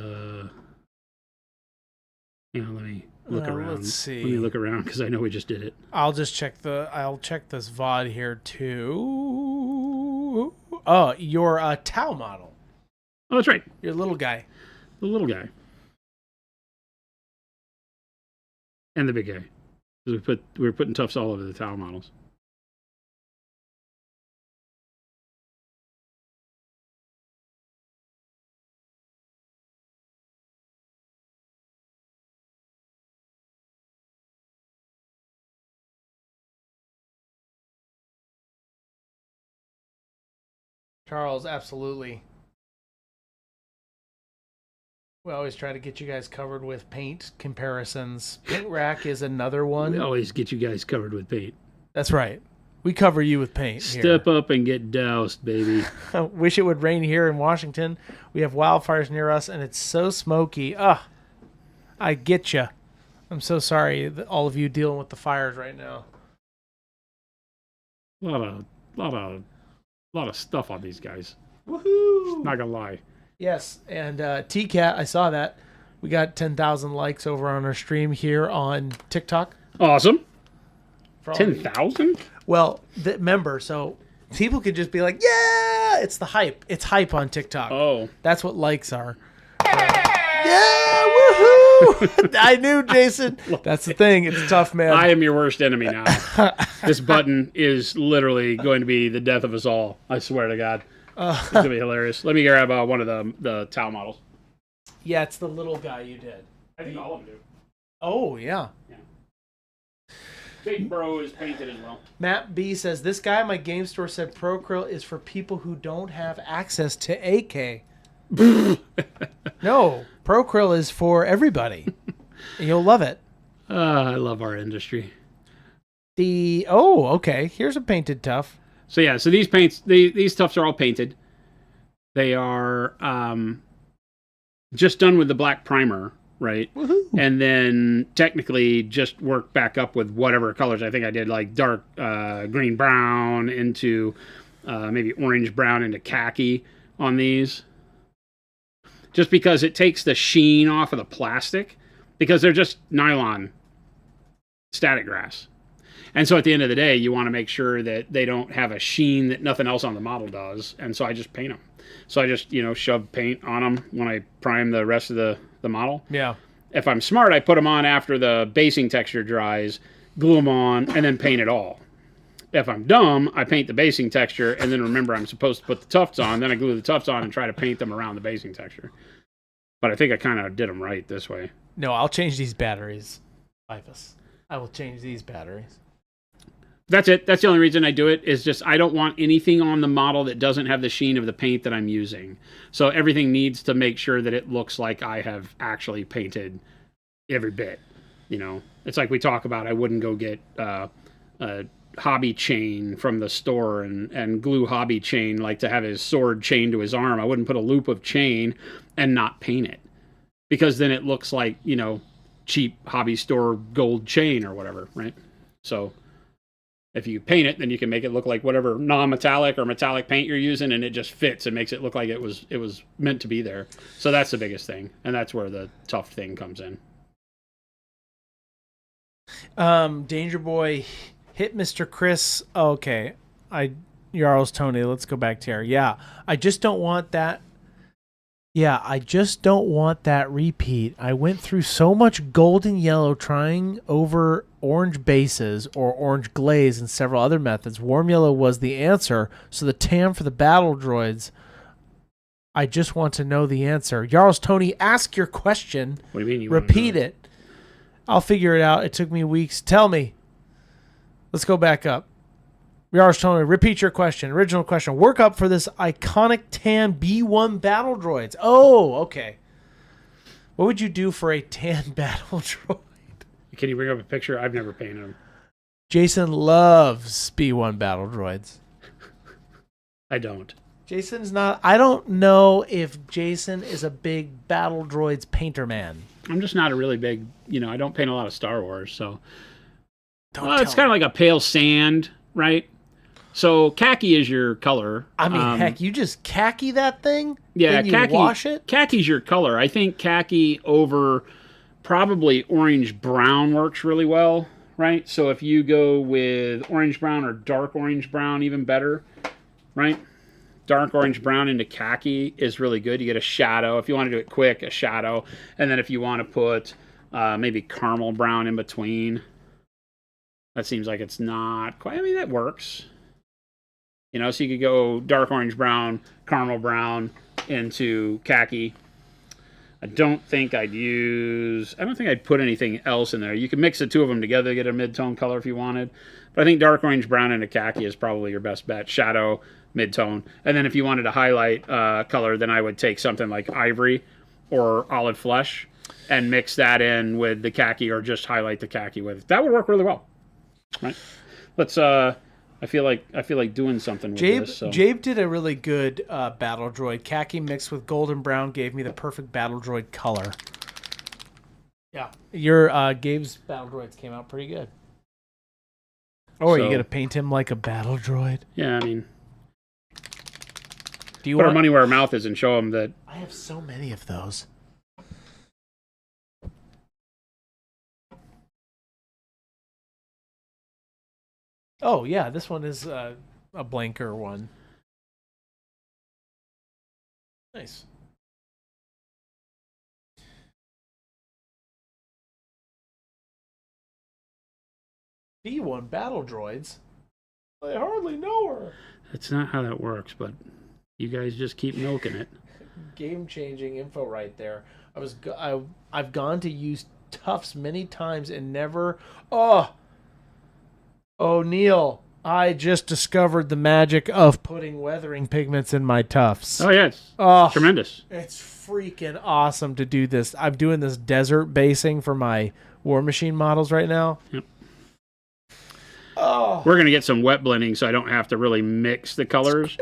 Speaker 1: let me look around.
Speaker 2: Let's see.
Speaker 1: Let me look around because I know we just did it.
Speaker 2: I'll check this VOD here too. Oh, your Tau model.
Speaker 1: Oh, that's right.
Speaker 2: Your little guy.
Speaker 1: The little guy. And the big guy. We were putting tufts all over the towel models.
Speaker 2: Charles, absolutely. We always try to get you guys covered with paint comparisons. Paint Rack is another one.
Speaker 1: We always get you guys covered with paint.
Speaker 2: That's right. We cover you with paint.
Speaker 1: Step up and get doused, baby.
Speaker 2: Wish it would rain here in Washington. We have wildfires near us, and it's so smoky. I get you. I'm so sorry that all of you dealing with the fires right now.
Speaker 1: A lot of stuff on these guys.
Speaker 2: Woohoo!
Speaker 1: Not gonna lie.
Speaker 2: Yes, and T-Cat, I saw that. We got 10,000 likes over on our stream here on TikTok.
Speaker 1: Awesome. 10,000?
Speaker 2: Well, remember, so people could just be like, yeah, it's the hype. It's hype on TikTok.
Speaker 1: Oh.
Speaker 2: That's what likes are. Yeah, woohoo! I knew, Jason. That's the thing. It's tough, man.
Speaker 1: I am your worst enemy now. This button is literally going to be the death of us all. I swear to God. It's going to be hilarious. Let me grab one of the towel models.
Speaker 2: Yeah, it's the little guy you did.
Speaker 1: I think all of them do.
Speaker 2: Oh, yeah.
Speaker 1: Big Bro is painted as well.
Speaker 2: Matt B says, this guy at my game store said Procryl is for people who don't have access to AK. No, Procryl is for everybody. And you'll love it.
Speaker 1: I love our industry.
Speaker 2: Okay. Here's a painted tuff.
Speaker 1: So yeah, so these paints, these tufts are all painted. They are just done with the black primer, right?
Speaker 2: Woohoo.
Speaker 1: And then technically just work back up with whatever colors. I think I did like dark green brown into maybe orange brown into khaki on these. Just because it takes the sheen off of the plastic, because they're just nylon static grass. And so at the end of the day, you want to make sure that they don't have a sheen that nothing else on the model does. And so I just paint them. So I just, shove paint on them when I prime the rest of the model.
Speaker 2: Yeah.
Speaker 1: If I'm smart, I put them on after the basing texture dries, glue them on, and then paint it all. If I'm dumb, I paint the basing texture, and then remember I'm supposed to put the tufts on, then I glue the tufts on and try to paint them around the basing texture. But I think I kind of did them right this way.
Speaker 2: No, I'll change these batteries, Ifus. I will change these batteries.
Speaker 1: That's it. That's the only reason I do it, is just I don't want anything on the model that doesn't have the sheen of the paint that I'm using. So everything needs to make sure that it looks like I have actually painted every bit. It's like we talk about, I wouldn't go get a hobby chain from the store and glue hobby chain like to have his sword chained to his arm. I wouldn't put a loop of chain and not paint it, because then it looks like, cheap hobby store gold chain or whatever, right? So If you paint it, then you can make it look like whatever non-metallic or metallic paint you're using, and it just fits and makes it look like it was meant to be there. So that's the biggest thing, and that's where the tough thing comes in.
Speaker 2: Danger Boy hit Mr. Chris. Okay, Jarl's Tony. Let's go back to here. Yeah, I just don't want that. Yeah, I just don't want that repeat. I went through so much gold and yellow trying over orange bases or orange glaze and several other methods. Warm yellow was the answer, so the tan for the battle droids. I just want to know the answer. Jarl's Tony, ask your question.
Speaker 1: What do you mean you
Speaker 2: repeat it? I'll figure it out. It took me weeks. Tell me. Let's go back up. Jarl's Tony, repeat your question. Original question. Work up for this iconic tan B1 battle droids. Oh, okay. What would you do for a tan battle droid?
Speaker 1: Can you bring up a picture? I've never painted them.
Speaker 2: Jason loves B1 battle droids.
Speaker 1: I don't.
Speaker 2: Jason's not. I don't know if Jason is a big battle droids painter man.
Speaker 1: I'm just not a really big, I don't paint a lot of Star Wars, so. It's kind of like a pale sand, right? So khaki is your color.
Speaker 2: I mean, heck, you just khaki that thing?
Speaker 1: Yeah,
Speaker 2: then you
Speaker 1: khaki.
Speaker 2: Wash it?
Speaker 1: Khaki's your color. I think khaki over probably orange brown works really well, right? So if you go with orange brown or dark orange brown, even better, right? Dark orange brown into khaki is really good. You get a shadow. If you want to do it quick, a shadow. And then if you want to put maybe caramel brown in between, that seems like it's not quite. I mean, that works. So you could go dark orange brown, caramel brown into khaki. I don't think I'd put anything else in there. You could mix the two of them together to get a mid-tone color if you wanted. But I think dark orange brown into khaki is probably your best bet. Shadow, mid-tone. And then if you wanted to highlight color, then I would take something like ivory or olive flesh and mix that in with the khaki, or just highlight the khaki with it. That would work really well. Right? Let's I feel like doing something with this. So.
Speaker 2: Jabe did a really good battle droid. Khaki mixed with golden brown gave me the perfect battle droid color. Yeah. Your Gabe's battle droids came out pretty good. Oh, are you going to paint him like a battle droid?
Speaker 1: Yeah, I mean...
Speaker 2: Do you
Speaker 1: put our money where our mouth is and show him that...
Speaker 2: I have so many of those. Oh, yeah, this one is a blanker one. Nice. B1 battle droids? I hardly know her.
Speaker 1: That's not how that works, but you guys just keep milking it.
Speaker 2: Game-changing info right there. I've gone to use tufts many times and never... Oh, Neil, I just discovered the magic of putting weathering pigments in my tufts.
Speaker 1: Oh, yeah, it's tremendous.
Speaker 2: It's freaking awesome to do this. I'm doing this desert basing for my Warmachine models right now.
Speaker 1: Yep.
Speaker 2: Oh.
Speaker 1: We're going to get some wet blending so I don't have to really mix the colors.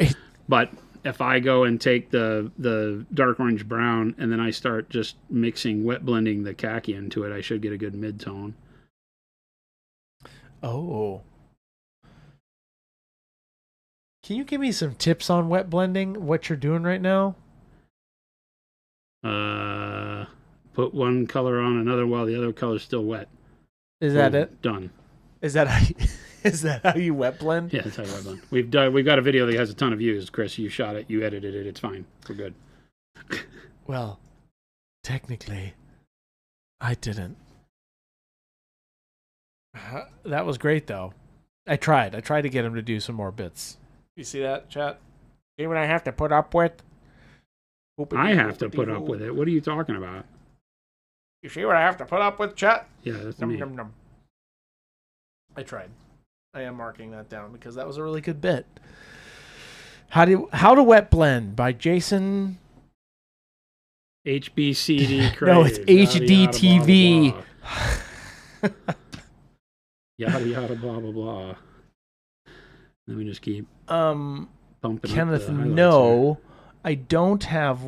Speaker 1: But if I go and take the dark orange brown and then I start just mixing, wet blending the khaki into it, I should get a good mid-tone.
Speaker 2: Oh. Can you give me some tips on wet blending, what you're doing right now?
Speaker 1: Put one color on another while the other color's still wet.
Speaker 2: Is that it?
Speaker 1: Done.
Speaker 2: Is that how you wet blend?
Speaker 1: Yeah, that's how I wet blend. We've got a video that has a ton of views. Chris, you shot it, you edited it, it's fine. We're good.
Speaker 2: Well, technically, I didn't. That was great, though. I tried to get him to do some more bits. You see that, chat? See what I have to put up with?
Speaker 1: I have to put up with it. What are you talking about?
Speaker 2: You see what I have to put up with, chat?
Speaker 1: Yeah, that's me.
Speaker 2: Num. I tried. I am marking that down because that was a really good bit. How to wet blend by Jason.
Speaker 1: HBCD creative.
Speaker 2: No, it's HDTV.
Speaker 1: Yada yada blah blah blah. Let me just keep pumping.
Speaker 2: Kenneth, no, I don't have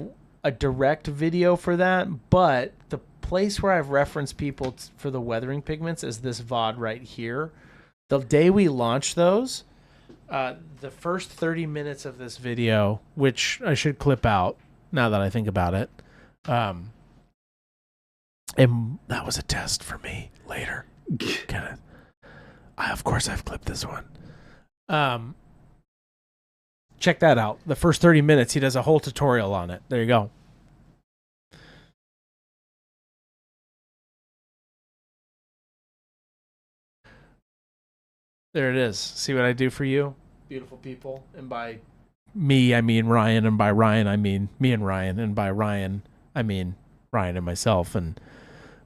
Speaker 2: a direct video for that, but the place where I've referenced people for the weathering pigments is this VOD right here. The day we launched those, the first 30 minutes of this video, which I should clip out now that I think about it, and that was a test for me later. Kenneth. Of course I've clipped this one. Check that out. The first 30 minutes, he does a whole tutorial on it. There you go. There it is. See what I do for you, beautiful people? And by me, I mean Ryan. And by Ryan, I mean me and Ryan. And by Ryan, I mean Ryan and myself. And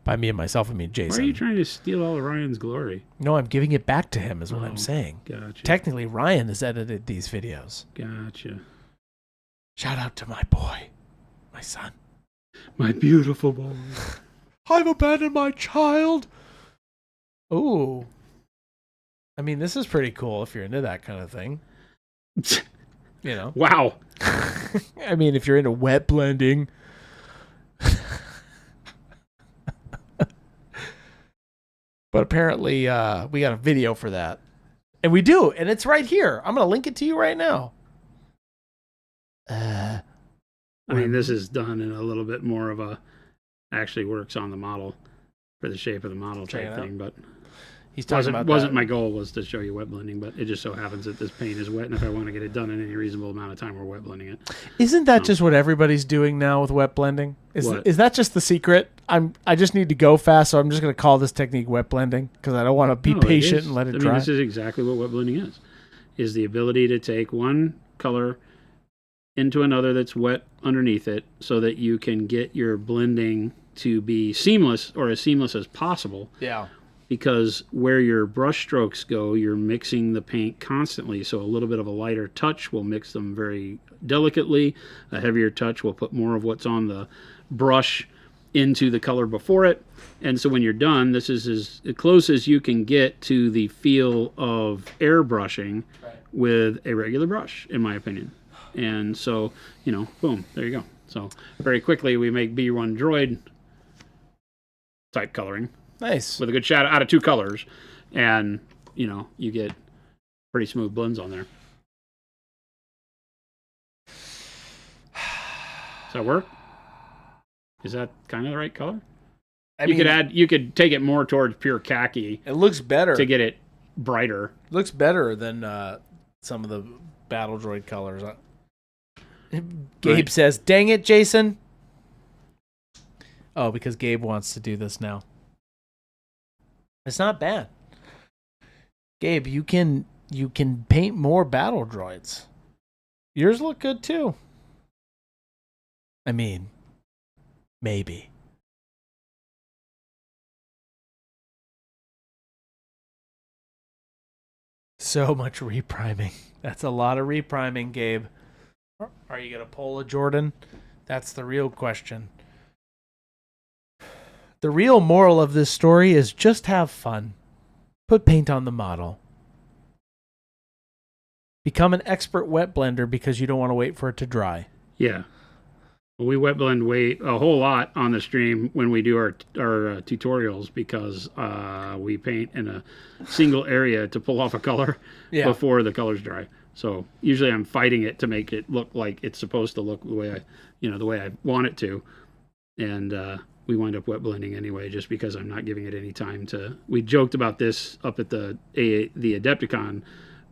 Speaker 2: by me and myself, I mean Jason.
Speaker 1: Why are you trying to steal all of Ryan's glory?
Speaker 2: No, I'm giving it back to him is what I'm saying.
Speaker 1: Gotcha.
Speaker 2: Technically, Ryan has edited these videos.
Speaker 1: Gotcha.
Speaker 2: Shout out to my boy, my son.
Speaker 1: My beautiful boy.
Speaker 2: I've abandoned my child. Ooh. I mean, this is pretty cool if you're into that kind of thing. You know?
Speaker 1: Wow.
Speaker 2: I mean, if you're into wet blending. But apparently, we got a video for that. And we do. And it's right here. I'm going to link it to you right now.
Speaker 1: I mean, this is done in a little bit more of a actually works on the model for the shape of the model type thing, but
Speaker 2: he's talking about
Speaker 1: wasn't my goal was to show you wet blending, but it just so happens that this paint is wet, and if I want to get it done in any reasonable amount of time, we're wet blending it.
Speaker 2: Isn't that just what everybody's doing now with wet blending? Is that just the secret? I just need to go fast, so I'm just going to call this technique wet blending because I don't want to be patient and let it dry.
Speaker 1: I mean, this is exactly what wet blending is the ability to take one color into another that's wet underneath it so that you can get your blending to be seamless or as seamless as possible.
Speaker 2: Yeah.
Speaker 1: Because where your brush strokes go, you're mixing the paint constantly. So a little bit of a lighter touch will mix them very delicately. A heavier touch will put more of what's on the brush into the color before it. And so when you're done, this is as close as you can get to the feel of airbrushing with a regular brush, in my opinion. And so, you know, boom, there you go. So very quickly we make B1 Droid type coloring.
Speaker 2: Nice.
Speaker 1: With a good shadow out of two colors. And, you know, you get pretty smooth blends on there. Does that work? Is that kind of the right color? You could take it more towards pure khaki.
Speaker 2: It looks better.
Speaker 1: To get it brighter.
Speaker 2: It looks better than some of the Battle Droid colors. Gabe says, dang it, Jason. Oh, because Gabe wants to do this now. It's not bad. Gabe, you can paint more Battle Droids. Yours look good too. I mean, maybe. So much repriming. That's a lot of repriming, Gabe. Are you going to pull a Jordan? That's the real question. The real moral of this story is just have fun. Put paint on the model. Become an expert wet blender because you don't want to wait for it to dry.
Speaker 1: Yeah. Well, we wet blend a whole lot on the stream when we do our tutorials because we paint in a single area to pull off a color before the color's dry. So usually I'm fighting it to make it look like it's supposed to look the way I want it to. And we wind up wet blending anyway, just because I'm not giving it any time to. We joked about this up at the Adepticon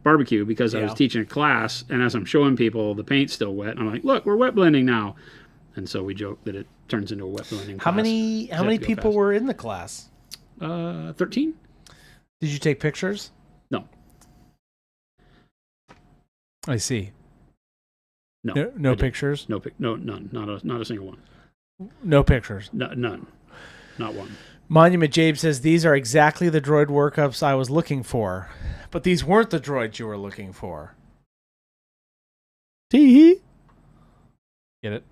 Speaker 1: barbecue because I was teaching a class, and as I'm showing people, the paint's still wet. And I'm like, look, we're wet blending now. And so we joke that it turns into a wet blending
Speaker 2: How
Speaker 1: class.
Speaker 2: How many people were in the class?
Speaker 1: 13.
Speaker 2: Did you take pictures?
Speaker 1: No.
Speaker 2: I see.
Speaker 1: No.
Speaker 2: No pictures?
Speaker 1: No, none. Not a single one.
Speaker 2: No pictures?
Speaker 1: None. Not one.
Speaker 2: Monument Jabe says, these are exactly the droid workups I was looking for. But these weren't the droids you were looking for. Tee-hee. Get it?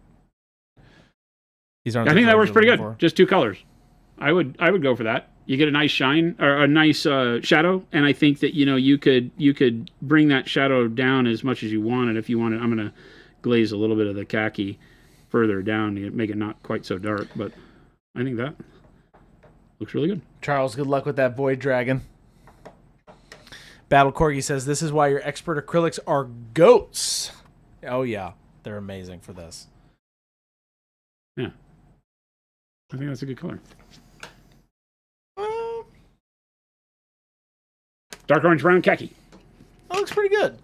Speaker 2: These aren't.
Speaker 1: I think that works pretty good. Just two colors. I would go for that. You get a nice shine or a nice shadow, and I think that you could bring that shadow down as much as you want. And if you want it, I'm gonna glaze a little bit of the khaki further down to make it not quite so dark. But I think that looks really good.
Speaker 2: Charles, good luck with that Void Dragon. Battle Corgi says, this is why your expert acrylics are goats. Oh, yeah. They're amazing for this.
Speaker 1: Yeah. I think that's a good color. Dark orange, brown, khaki.
Speaker 2: That looks pretty good.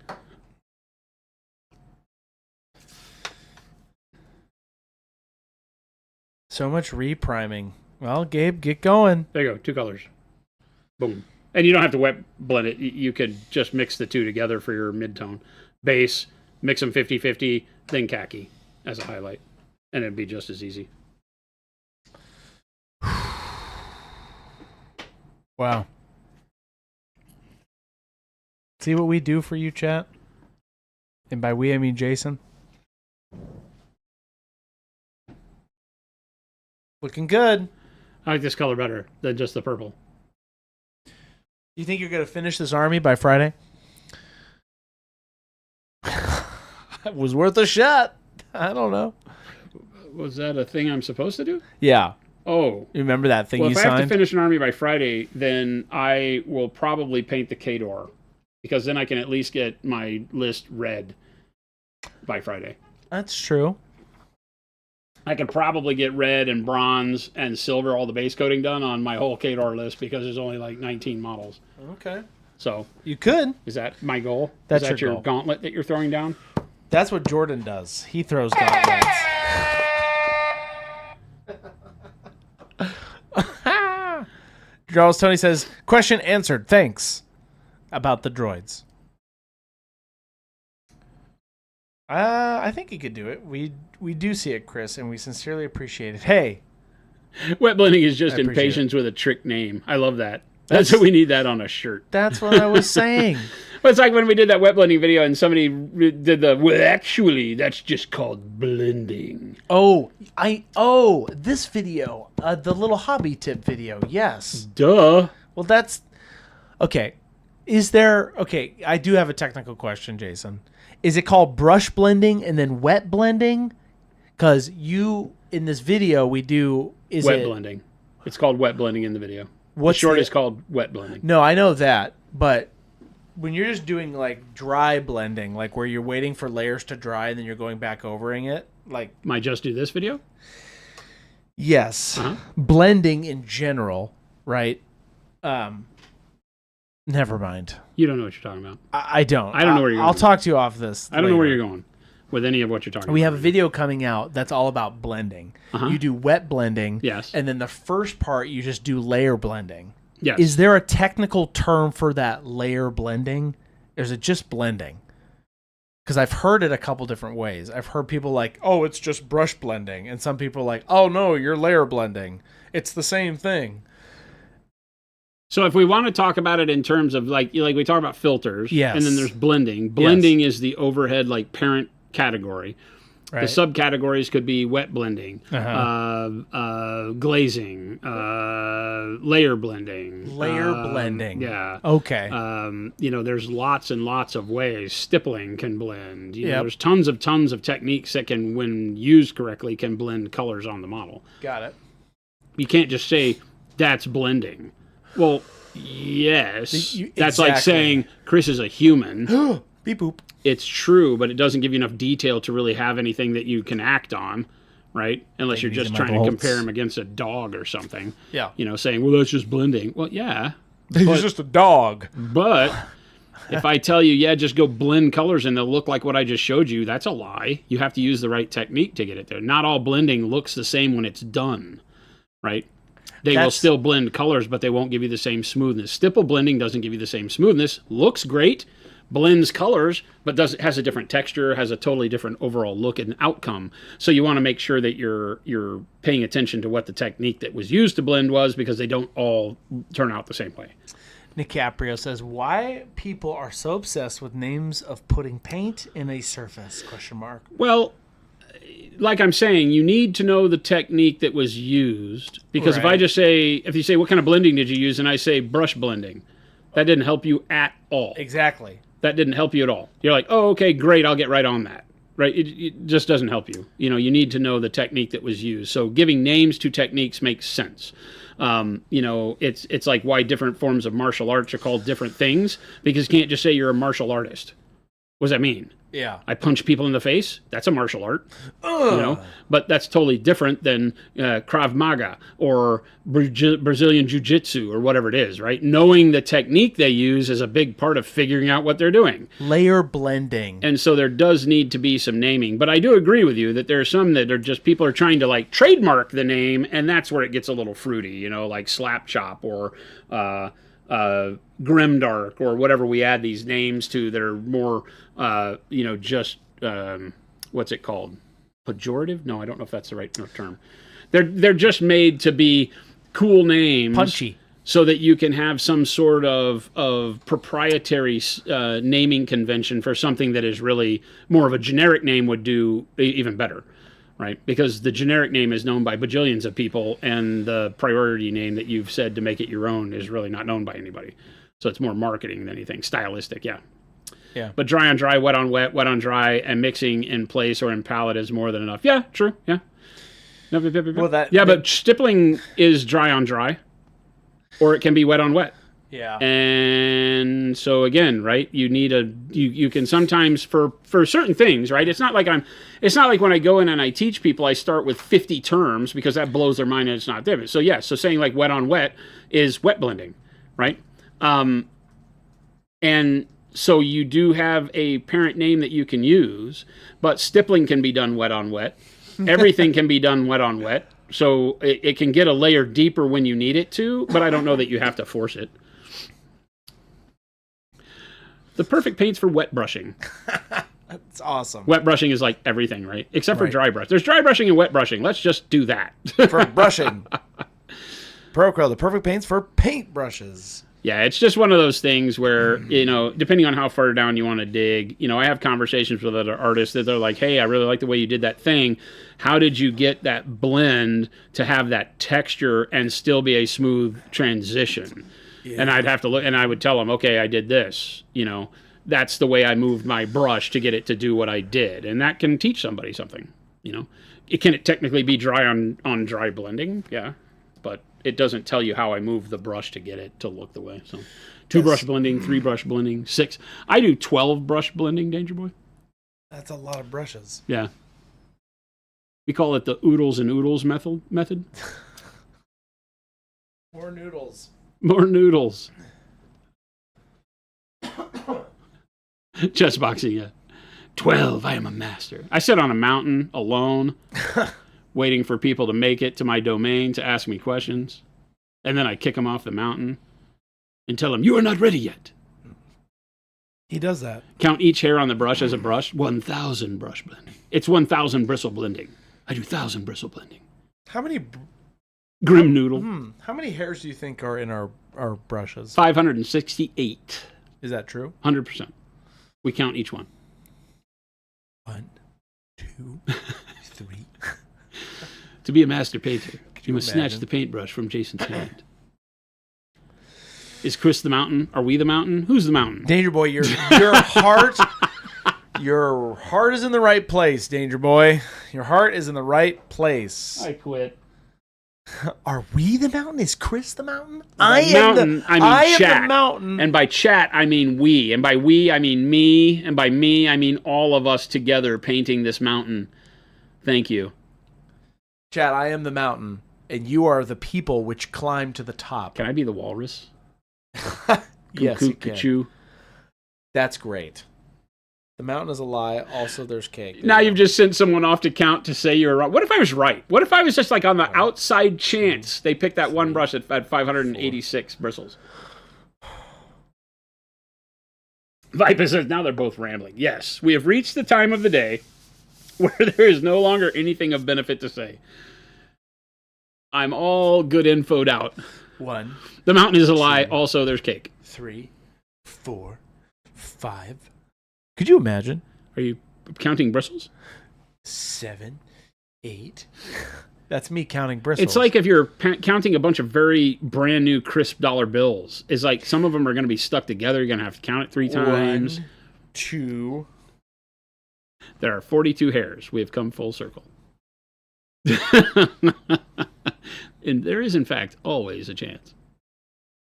Speaker 2: So much repriming. Well, Gabe, get going.
Speaker 1: There you go. 2 colors. Boom. And you don't have to wet blend it. You could just mix the 2 together for your mid-tone. Base, mix them 50-50, then khaki as a highlight. And it'd be just as easy.
Speaker 2: Wow. See what we do for you, chat? And by we, I mean Jason. Looking good.
Speaker 1: I like this color better than just the purple.
Speaker 2: You think you're going to finish this army by Friday? It was worth a shot. I don't know.
Speaker 1: Was that a thing I'm supposed to do?
Speaker 2: Yeah.
Speaker 1: Oh.
Speaker 2: You remember that thing you
Speaker 1: signed? Well, if I have to finish an army by Friday, then I will probably paint the Khador. Because then I can at least get my list red by Friday.
Speaker 2: That's true.
Speaker 1: I could probably get red and bronze and silver, all the base coating done on my whole Khador list because there's only like 19 models.
Speaker 2: Okay.
Speaker 1: So
Speaker 2: you could.
Speaker 1: Is that my goal?
Speaker 2: That's
Speaker 1: is that your
Speaker 2: goal.
Speaker 1: Gauntlet that you're throwing down?
Speaker 2: That's what Jordan does. He throws gauntlets. Charles Tony says, question answered. Thanks. About the droids. I think you could do it. We do see it, Chris, and we sincerely appreciate it. Hey.
Speaker 1: Wet blending is just impatience with a trick name. I love that. That's what we need that on a shirt.
Speaker 2: That's what I was saying.
Speaker 1: Well, it's like when we did that wet blending video and somebody did well, actually, that's just called blending.
Speaker 2: This video, the little hobby tip video. Yes.
Speaker 1: Duh.
Speaker 2: Well, that's okay. I do have a technical question, Jason. Is it called brush blending and then wet blending? Because in this video, wet
Speaker 1: blending. It's called wet blending in the video. The short is called wet blending.
Speaker 2: No, I know that, but when you're just doing like dry blending, like where you're waiting for layers to dry and then you're going back overing it, like
Speaker 1: my Just Do This video?
Speaker 2: Yes. Blending in general, right? Never mind.
Speaker 1: You don't know what you're talking about.
Speaker 2: I don't.
Speaker 1: I don't know where you're going.
Speaker 2: I'll talk to you off this.
Speaker 1: I don't know where you're going with any of what you're talking about.
Speaker 2: We have a video coming out that's all about blending. You do wet blending.
Speaker 1: Yes.
Speaker 2: And then the first part, you just do layer blending.
Speaker 1: Yes.
Speaker 2: Is there a technical term for that layer blending? Or is it just blending? Because I've heard it a couple different ways. I've heard people like, oh, it's just brush blending. And some people are like, oh, no, you're layer blending. It's the same thing.
Speaker 1: So if we want to talk about it in terms of like we talk about filters,
Speaker 2: yes.
Speaker 1: And then there's blending. Blending is the overhead like parent category. Right. The subcategories could be wet blending, glazing, layer blending.
Speaker 2: Blending.
Speaker 1: Yeah.
Speaker 2: Okay.
Speaker 1: There's lots and lots of ways. Stippling can blend. There's tons of techniques that can, when used correctly, can blend colors on the model.
Speaker 2: Got it.
Speaker 1: You can't just say, that's blending. Well, yes.
Speaker 2: Exactly.
Speaker 1: That's like saying Chris is a human.
Speaker 2: Beep boop.
Speaker 1: It's true, but it doesn't give you enough detail to really have anything that you can act on, right? Unless you're just trying to compare him against a dog or something.
Speaker 2: Yeah.
Speaker 1: Saying, well, that's just blending. Well, yeah.
Speaker 2: He's just a dog.
Speaker 1: But if I tell you, just go blend colors and they'll look like what I just showed you, that's a lie. You have to use the right technique to get it there. Not all blending looks the same when it's done, right? They will still blend colors, but they won't give you the same smoothness. Stipple blending doesn't give you the same smoothness. Looks great, blends colors, but has a different texture, has a totally different overall look and outcome. So you want to make sure that you're paying attention to what the technique that was used to blend was, because they don't all turn out the same way.
Speaker 2: Nick Caprio says, why people are so obsessed with names of putting paint in a surface? ?
Speaker 1: Well, like I'm saying, you need to know the technique that was used, because if you say, what kind of blending did you use? And I say brush blending, that didn't help you at all.
Speaker 2: Exactly.
Speaker 1: That didn't help you at all. You're like, oh, okay, great, I'll get right on that. Right? It just doesn't help you. You need to know the technique that was used. So giving names to techniques makes sense. It's like why different forms of martial arts are called different things, because you can't just say you're a martial artist. What does that mean?
Speaker 2: Yeah.
Speaker 1: I punch people in the face. That's a martial art. But that's totally different than Krav Maga or Brazilian Jiu-Jitsu or whatever it is, right? Knowing the technique they use is a big part of figuring out what they're doing.
Speaker 2: Layer blending.
Speaker 1: And so there does need to be some naming. But I do agree with you that there are some that are just people are trying to like trademark the name, and that's where it gets a little fruity, like Slap Chop or Grimdark or whatever we add these names to that are more, what's it called? Pejorative? No, I don't know if that's the right term. They're just made to be cool names.
Speaker 2: Punchy.
Speaker 1: So that you can have some sort of proprietary naming convention for something that is really more of a generic name would do even better. Right, because the generic name is known by bajillions of people, and the priority name that you've said to make it your own is really not known by anybody. So it's more marketing than anything. Stylistic, yeah.
Speaker 2: Yeah.
Speaker 1: But dry on dry, wet on wet, wet on dry, and mixing in place or in palette is more than enough. Yeah, true, yeah. But stippling is dry on dry, or it can be wet on wet.
Speaker 2: Yeah.
Speaker 1: And so again, right, you need you can sometimes for certain things, right? It's not like when I go in and I teach people, I start with 50 terms because that blows their mind and it's not different. So so saying like wet on wet is wet blending, right? And so you do have a parent name that you can use, but stippling can be done wet on wet. Everything can be done wet on wet. So it can get a layer deeper when you need it to, but I don't know that you have to force it. The perfect paints for wet brushing.
Speaker 2: That's awesome.
Speaker 1: Wet brushing is like everything, right? Except for dry brush. There's dry brushing and wet brushing. Let's just do that.
Speaker 2: For brushing. Procro, the perfect paints for paint brushes.
Speaker 1: Yeah, it's just one of those things where, depending on how far down you want to dig, I have conversations with other artists that they're like, hey, I really like the way you did that thing. How did you get that blend to have that texture and still be a smooth transition? Yeah. And I'd have to look, and I would tell them, okay, I did this. That's the way I moved my brush to get it to do what I did. And that can teach somebody something, Can it technically be dry on dry blending? Yeah. But it doesn't tell you how I move the brush to get it to look the way. So 2 brush blending, 3 brush blending, 6. I do 12 brush blending, Danger Boy.
Speaker 2: That's a lot of brushes.
Speaker 1: Yeah. We call it the oodles and oodles method.
Speaker 2: More noodles.
Speaker 1: More noodles. Chess boxing, yeah. 12, I am a master. I sit on a mountain alone, waiting for people to make it to my domain to ask me questions. And then I kick them off the mountain and tell them, you are not ready yet.
Speaker 2: He does that.
Speaker 1: Count each hair on the brush as a brush. 1,000 brush blending. It's 1,000 bristle blending. I do 1,000 bristle blending.
Speaker 2: How many...
Speaker 1: Grim noodle.
Speaker 2: How many hairs do you think are in our brushes?
Speaker 1: 568.
Speaker 2: Is that true?
Speaker 1: 100%. We count each one.
Speaker 2: 1, 2, 3.
Speaker 1: To be a master painter, you must snatch the paintbrush from Jason's hand. Is Chris the mountain? Are we the mountain? Who's the mountain?
Speaker 2: Danger Boy, your heart... Your heart is in the right place, Danger Boy. Your heart is in the right place.
Speaker 1: I quit.
Speaker 2: Are we the mountain? Is Chris the mountain?
Speaker 1: I am the
Speaker 2: mountain.
Speaker 1: And by chat, I mean we. And by we, I mean me. And by me, I mean all of us together painting this mountain. Thank you.
Speaker 2: Chat, I am the mountain. And you are the people which climb to the top.
Speaker 1: Can I be the walrus?
Speaker 2: Yes, you can.
Speaker 1: Cuckoo.
Speaker 2: That's great. The mountain is a lie. Also, there's cake.
Speaker 1: Now you've just sent someone off to count to say you're right. What if I was right? What if I was just like on the outside chance they picked that one brush at 586 bristles? Vipa says, now they're both rambling. Yes, we have reached the time of the day where there is no longer anything of benefit to say. I'm all good infoed out.
Speaker 2: 1.
Speaker 1: The mountain is a lie. Also, there's cake.
Speaker 2: 3, 4, 5. Could you imagine?
Speaker 1: Are you counting bristles?
Speaker 2: 7, 8. That's me counting bristles.
Speaker 1: It's like if you're counting a bunch of very brand new crisp dollar bills. It's like some of them are going to be stuck together. You're going to have to count it 3 times.
Speaker 2: 1, 2.
Speaker 1: There are 42 hairs. We have come full circle. And there is, in fact, always a chance.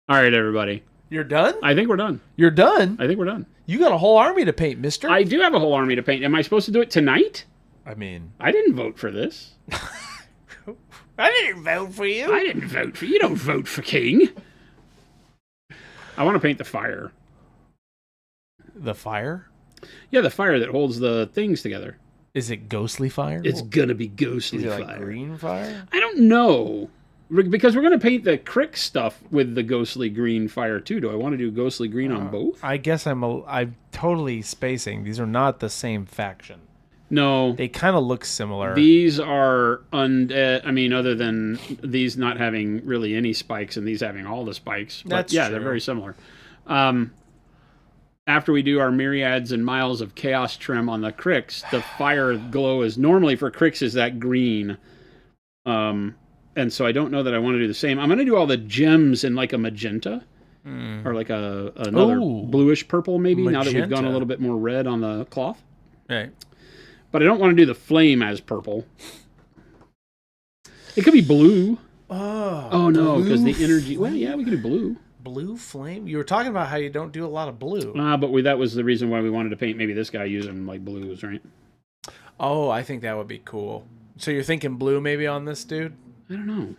Speaker 1: All right, everybody.
Speaker 2: You're done?
Speaker 1: I think we're done.
Speaker 2: You're done?
Speaker 1: I think we're done.
Speaker 2: You got a whole army to paint, mister.
Speaker 1: I do have a whole army to paint. Am I supposed to do it tonight?
Speaker 2: I mean...
Speaker 1: I didn't vote for this.
Speaker 2: I didn't vote for you.
Speaker 1: I didn't vote for you. You don't vote for King. I want to paint the fire.
Speaker 2: The fire?
Speaker 1: Yeah, the fire that holds the things together.
Speaker 2: Is it ghostly fire?
Speaker 1: It's gonna be ghostly
Speaker 2: Is it
Speaker 1: fire.
Speaker 2: like green fire?
Speaker 1: I don't know. Because we're gonna paint the crick stuff with the ghostly green fire too. Do I want to do ghostly green on both?
Speaker 2: I guess I'm totally spacing. These are not the same faction.
Speaker 1: No.
Speaker 2: They kind of look similar.
Speaker 1: These are I mean, other than these not having really any spikes and these having all the spikes. But
Speaker 2: That's
Speaker 1: yeah,
Speaker 2: true.
Speaker 1: they're very similar. After we do our myriads and miles of chaos trim on the cricks, the fire glow is normally for cricks is that green. And so I don't know that I want to do the same. I'm going to do all the gems in like a magenta or like another bluish purple maybe, now that we've gone a little bit more red on the cloth.
Speaker 2: Right.
Speaker 1: But I don't want to do the flame as purple. It could be blue. Oh no, because the energy... Well, yeah, we could do blue.
Speaker 2: Blue flame? You were talking about how you don't do a lot of blue.
Speaker 1: But that was the reason why we wanted to paint maybe this guy using like blues, right?
Speaker 2: Oh, I think that would be cool. So you're thinking blue maybe on this dude?
Speaker 1: I don't know.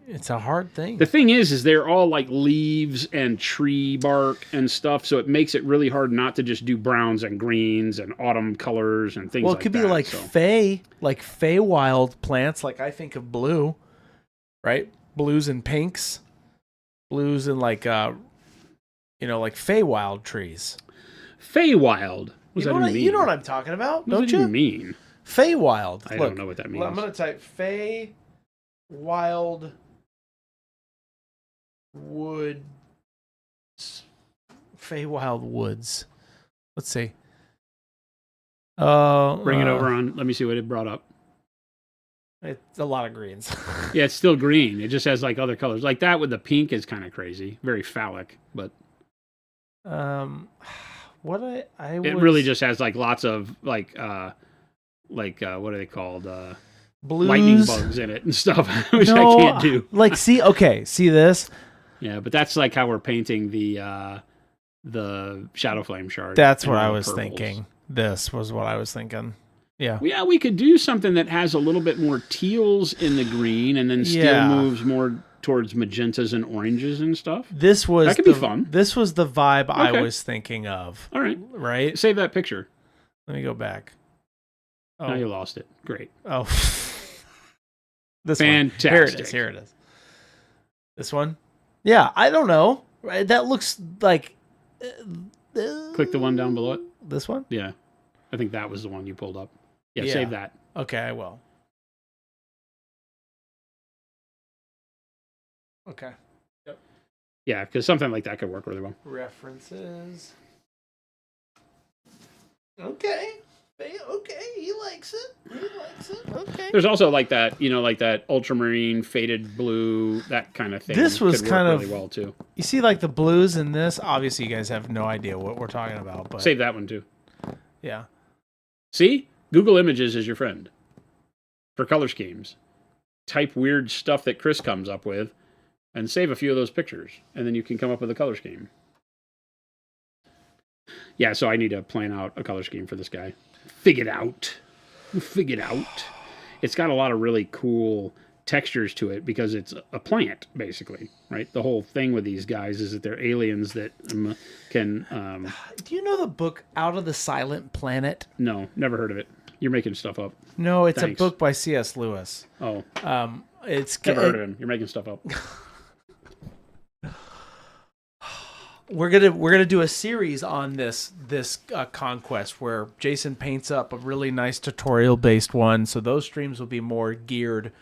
Speaker 2: It's a hard thing.
Speaker 1: The thing is they're all like leaves and tree bark and stuff, so it makes it really hard not to just do browns and greens and autumn colors and things like that.
Speaker 2: Well, it could be like Feywild plants, like I think of blue, right? Blues and pinks. Blues and like Feywild trees.
Speaker 1: Feywild? What does that even mean?
Speaker 2: You know what I'm talking about, don't you?
Speaker 1: What does that even mean?
Speaker 2: Feywild.
Speaker 1: I don't know what that means.
Speaker 2: I'm going to type Feywild woods. Feywild woods. Let's see.
Speaker 1: Bring it over on. Let me see what it brought up.
Speaker 2: It's a lot of greens.
Speaker 1: Yeah, it's still green. It just has like other colors. Like that with the pink is kind of crazy. Very phallic, but
Speaker 2: it
Speaker 1: really just has like lots of like what are they called?
Speaker 2: Blues.
Speaker 1: Lightning bugs in it and stuff, which I can't do.
Speaker 2: Like see this?
Speaker 1: Yeah, but that's like how we're painting the Shadow Flame shard.
Speaker 2: That's what I was thinking. This was what I was thinking. Yeah.
Speaker 1: Yeah, we could do something that has a little bit more teals in the green and then still moves more towards magentas and oranges and stuff. That could be fun.
Speaker 2: This was the vibe I was thinking of.
Speaker 1: All right.
Speaker 2: Right?
Speaker 1: Save that picture.
Speaker 2: Let me go back.
Speaker 1: Oh, now you lost it. Great.
Speaker 2: Oh. This
Speaker 1: Fantastic.
Speaker 2: One. Here it is. This one? Yeah, I don't know. Right? That looks like...
Speaker 1: Click the one down below it.
Speaker 2: This one?
Speaker 1: Yeah. I think that was the one you pulled up. Yeah, save that.
Speaker 2: Okay, I will. Okay.
Speaker 1: Yep. Yeah, because something like that could work really well.
Speaker 2: References. Okay. Okay, he likes it. Okay.
Speaker 1: There's also like that, like that ultramarine, faded blue, that kind of thing.
Speaker 2: This was
Speaker 1: could
Speaker 2: kind
Speaker 1: work
Speaker 2: of
Speaker 1: really well too.
Speaker 2: You see, like the blues in this. Obviously, you guys have no idea what we're talking about, but
Speaker 1: save that one too.
Speaker 2: Yeah.
Speaker 1: See, Google Images is your friend for color schemes. Type weird stuff that Chris comes up with, and save a few of those pictures, and then you can come up with a color scheme. Yeah, so I need to plan out a color scheme for this guy. Figure it out. It's got a lot of really cool textures to it because it's a plant, basically, right? The whole thing with these guys is that they're aliens that can...
Speaker 2: Do you know the book Out of the Silent Planet?
Speaker 1: No, never heard of it. You're making stuff up.
Speaker 2: No, it's a book by C.S. Lewis.
Speaker 1: Oh.
Speaker 2: It's
Speaker 1: never heard of him. You're making stuff up.
Speaker 2: We're gonna do a series on this conquest where Jason paints up a really nice tutorial based one. So those streams will be more geared.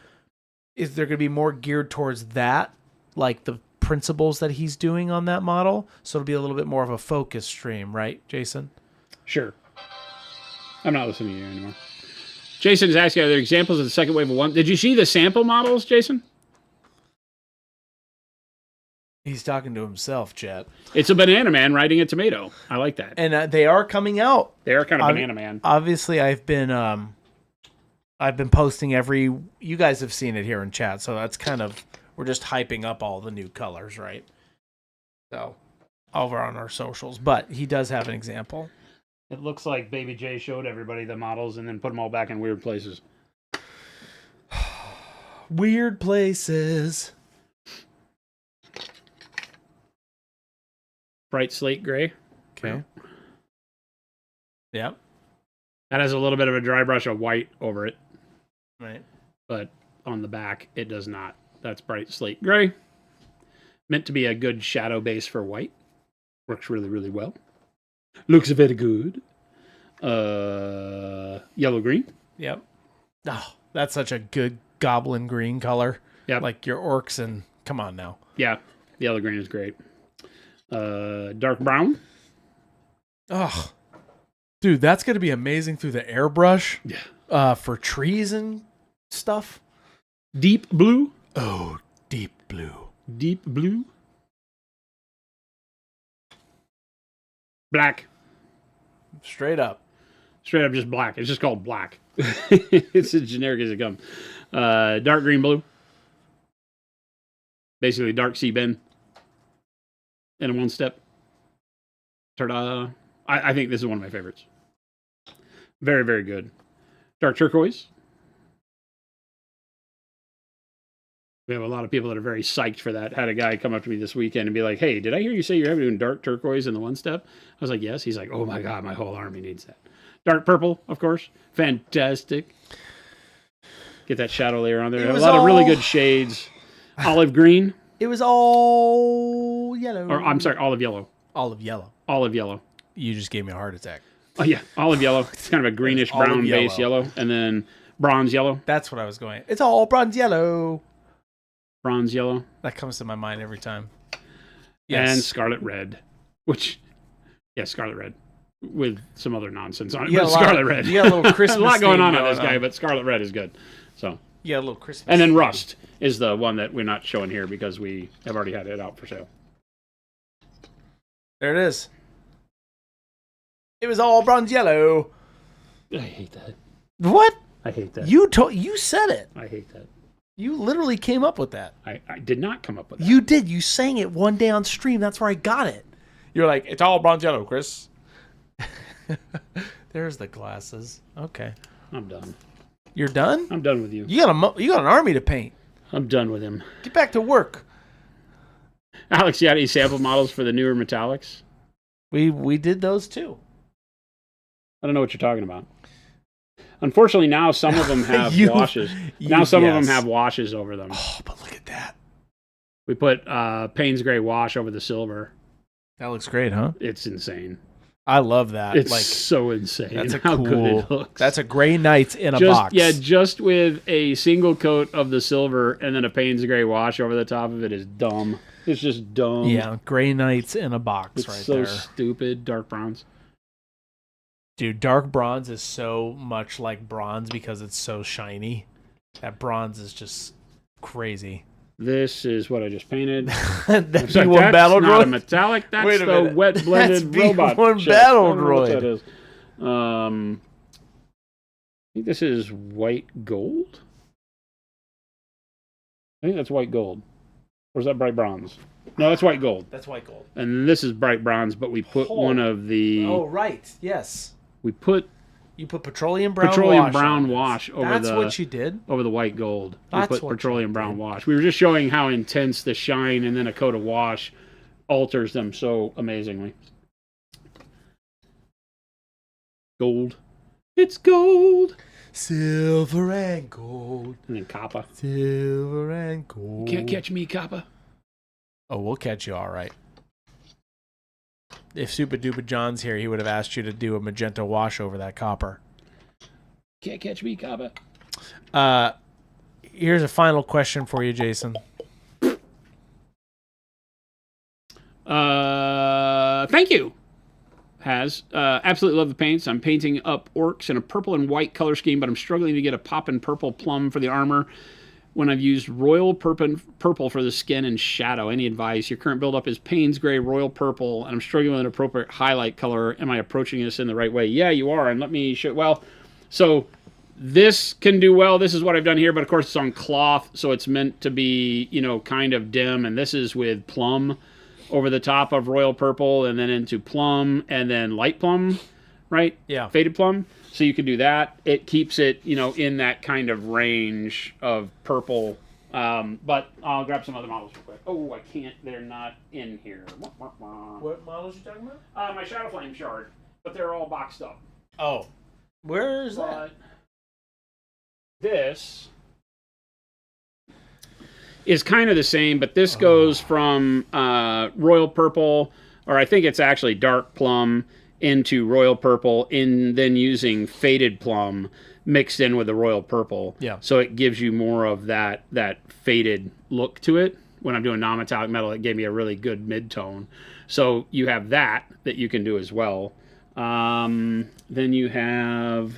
Speaker 2: Is there gonna be more geared towards that, like the principles that he's doing on that model? So it'll be a little bit more of a focus stream, right, Jason?
Speaker 1: Sure. I'm not listening to you anymore. Jason is asking, are there examples of the second wave of one? Did you see the sample models, Jason?
Speaker 2: He's talking to himself, Chet.
Speaker 1: It's a banana man riding a tomato. I like that.
Speaker 2: And they are coming out.
Speaker 1: They are kind of banana man.
Speaker 2: Obviously, I've been I've been posting you guys have seen it here in chat, so that's kind of, we're just hyping up all the new colors, right? So, over on our socials. But he does have an example.
Speaker 1: It looks like Baby J showed everybody the models and then put them all back in weird places.
Speaker 2: Weird places.
Speaker 1: Bright slate gray.
Speaker 2: Okay. Yep.
Speaker 1: That has a little bit of a dry brush of white over it.
Speaker 2: Right.
Speaker 1: But on the back, it does not. That's bright slate gray. Meant to be a good shadow base for white. Works really, really well. Looks very good. Yellow green.
Speaker 2: Yep. Oh, that's such a good goblin green color.
Speaker 1: Yep.
Speaker 2: Like your orcs and come on now.
Speaker 1: Yeah. The yellow green is great. Dark brown.
Speaker 2: Oh, dude, that's going to be amazing through the airbrush.
Speaker 1: Yeah.
Speaker 2: For trees and stuff.
Speaker 1: Deep blue.
Speaker 2: Oh, deep blue.
Speaker 1: Deep blue. Black.
Speaker 2: Straight up.
Speaker 1: Straight up just black. It's just called black. It's as generic as it comes. Dark green blue. Basically dark sea bin. In a one step. Ta-da. I think this is one of my favorites. Very, very good. Dark turquoise. We have a lot of people that are very psyched for that. Had a guy come up to me this weekend and be like, hey, did I hear you say you're doing dark turquoise in the one step? I was like, yes. He's like, oh my God, my whole army needs that. Dark purple, of course. Fantastic. Get that shadow layer on there. A lot of really good shades. Olive green.
Speaker 2: It was all yellow.
Speaker 1: Or I'm sorry, olive yellow.
Speaker 2: Olive yellow.
Speaker 1: Olive yellow.
Speaker 2: You just gave me a heart attack.
Speaker 1: Oh, yeah. Olive yellow. It's kind of a greenish brown base yellow. And then bronze yellow.
Speaker 2: That's what I was going. It's all bronze yellow.
Speaker 1: Bronze yellow.
Speaker 2: That comes to my mind every time.
Speaker 1: Yes. And scarlet red. Which, yeah, scarlet red. With some other nonsense on it. But scarlet red.
Speaker 2: You got a little Christmas
Speaker 1: a lot going on this guy, but scarlet red is good. So.
Speaker 2: Yeah, a little Christmas.
Speaker 1: And then rust is the one that we're not showing here because we have already had it out for sale.
Speaker 2: There it is. It was all bronze yellow.
Speaker 1: I hate that.
Speaker 2: What?
Speaker 1: I hate that.
Speaker 2: You said it.
Speaker 1: I hate that.
Speaker 2: You literally came up with that.
Speaker 1: I did not come up with that.
Speaker 2: You did. You sang it one day on stream. That's where I got it. You're like, it's all bronze yellow, Chris. There's the glasses. Okay.
Speaker 1: I'm done.
Speaker 2: You're done?
Speaker 1: I'm done with you.
Speaker 2: You got an army to paint.
Speaker 1: I'm done with him.
Speaker 2: Get back to work.
Speaker 1: Alex, you had any sample models for the newer metallics?
Speaker 2: We did those too.
Speaker 1: I don't know what you're talking about. Unfortunately, now some of them have washes. Now some of them have washes over them.
Speaker 2: Oh, but look at that.
Speaker 1: We put Payne's Gray wash over the silver.
Speaker 2: That looks great, huh?
Speaker 1: It's insane.
Speaker 2: I love that.
Speaker 1: It's so insane.
Speaker 2: That's
Speaker 1: how good it looks.
Speaker 2: That's a Gray Knights in a box.
Speaker 1: Yeah, just with a single coat of the silver and then a Payne's Gray wash over the top of it is dumb. It's just dumb.
Speaker 2: Yeah, Gray Knights in a box
Speaker 1: it's
Speaker 2: there.
Speaker 1: so stupid. Dark browns.
Speaker 2: Dude, dark bronze is so much like bronze because it's so shiny. That bronze is just crazy.
Speaker 1: This is what I just painted.
Speaker 2: That's B1 Battle Droid.
Speaker 1: Not a metallic. That's the wet blended robot.
Speaker 2: B1 Battle Droid.
Speaker 1: What that is. I think this is white gold. I think that's white gold. Or is that bright bronze? No, that's white gold.
Speaker 2: That's white gold.
Speaker 1: And this is bright bronze, but we put one of the...
Speaker 2: Oh, right. Yes.
Speaker 1: You put
Speaker 2: petroleum brown
Speaker 1: wash over
Speaker 2: That's what you did?
Speaker 1: Over the white gold.
Speaker 2: That's
Speaker 1: we put
Speaker 2: what
Speaker 1: petroleum brown wash. We were just showing how intense the shine and then a coat of wash alters them so amazingly. Gold. It's gold.
Speaker 2: Silver and gold.
Speaker 1: And then copper.
Speaker 2: Silver and gold.
Speaker 1: Can't catch me, copper.
Speaker 2: Oh, we'll catch you all right. If Super Duper John's here, he would have asked you to do a magenta wash over that copper.
Speaker 1: Can't catch me, copper.
Speaker 2: Here's a final question for you, Jason.
Speaker 1: Thank you. Absolutely love the paints. I'm painting up orcs in a purple and white color scheme, but I'm struggling to get a poppin' purple plum for the armor when I've used royal purple for the skin and shadow. Any advice? Your current buildup is Payne's Gray, royal purple, and I'm struggling with an appropriate highlight color. Am I approaching this in the right way? Yeah, you are. And let me show. Well, so This can do well. This is what I've done here, but of course it's on cloth, so it's meant to be, kind of dim. And this is with plum over the top of royal purple, and then into plum, and then light plum, right?
Speaker 2: Yeah.
Speaker 1: Faded plum. So you can do that. It keeps it, in that kind of range of purple. But I'll grab some other models real quick. Oh, I can't. They're not in here.
Speaker 2: What models you talking about?
Speaker 1: My Shadow Flame shard, but they're all boxed up.
Speaker 2: Oh. Where is that?
Speaker 1: This is kind of the same, but this goes from royal purple, or I think it's actually dark plum, into royal purple, then using faded plum mixed in with the royal purple.
Speaker 2: Yeah.
Speaker 1: So it gives you more of that faded look to it. When I'm doing non-metallic metal, it gave me a really good mid-tone. So you have that you can do as well. Then you have...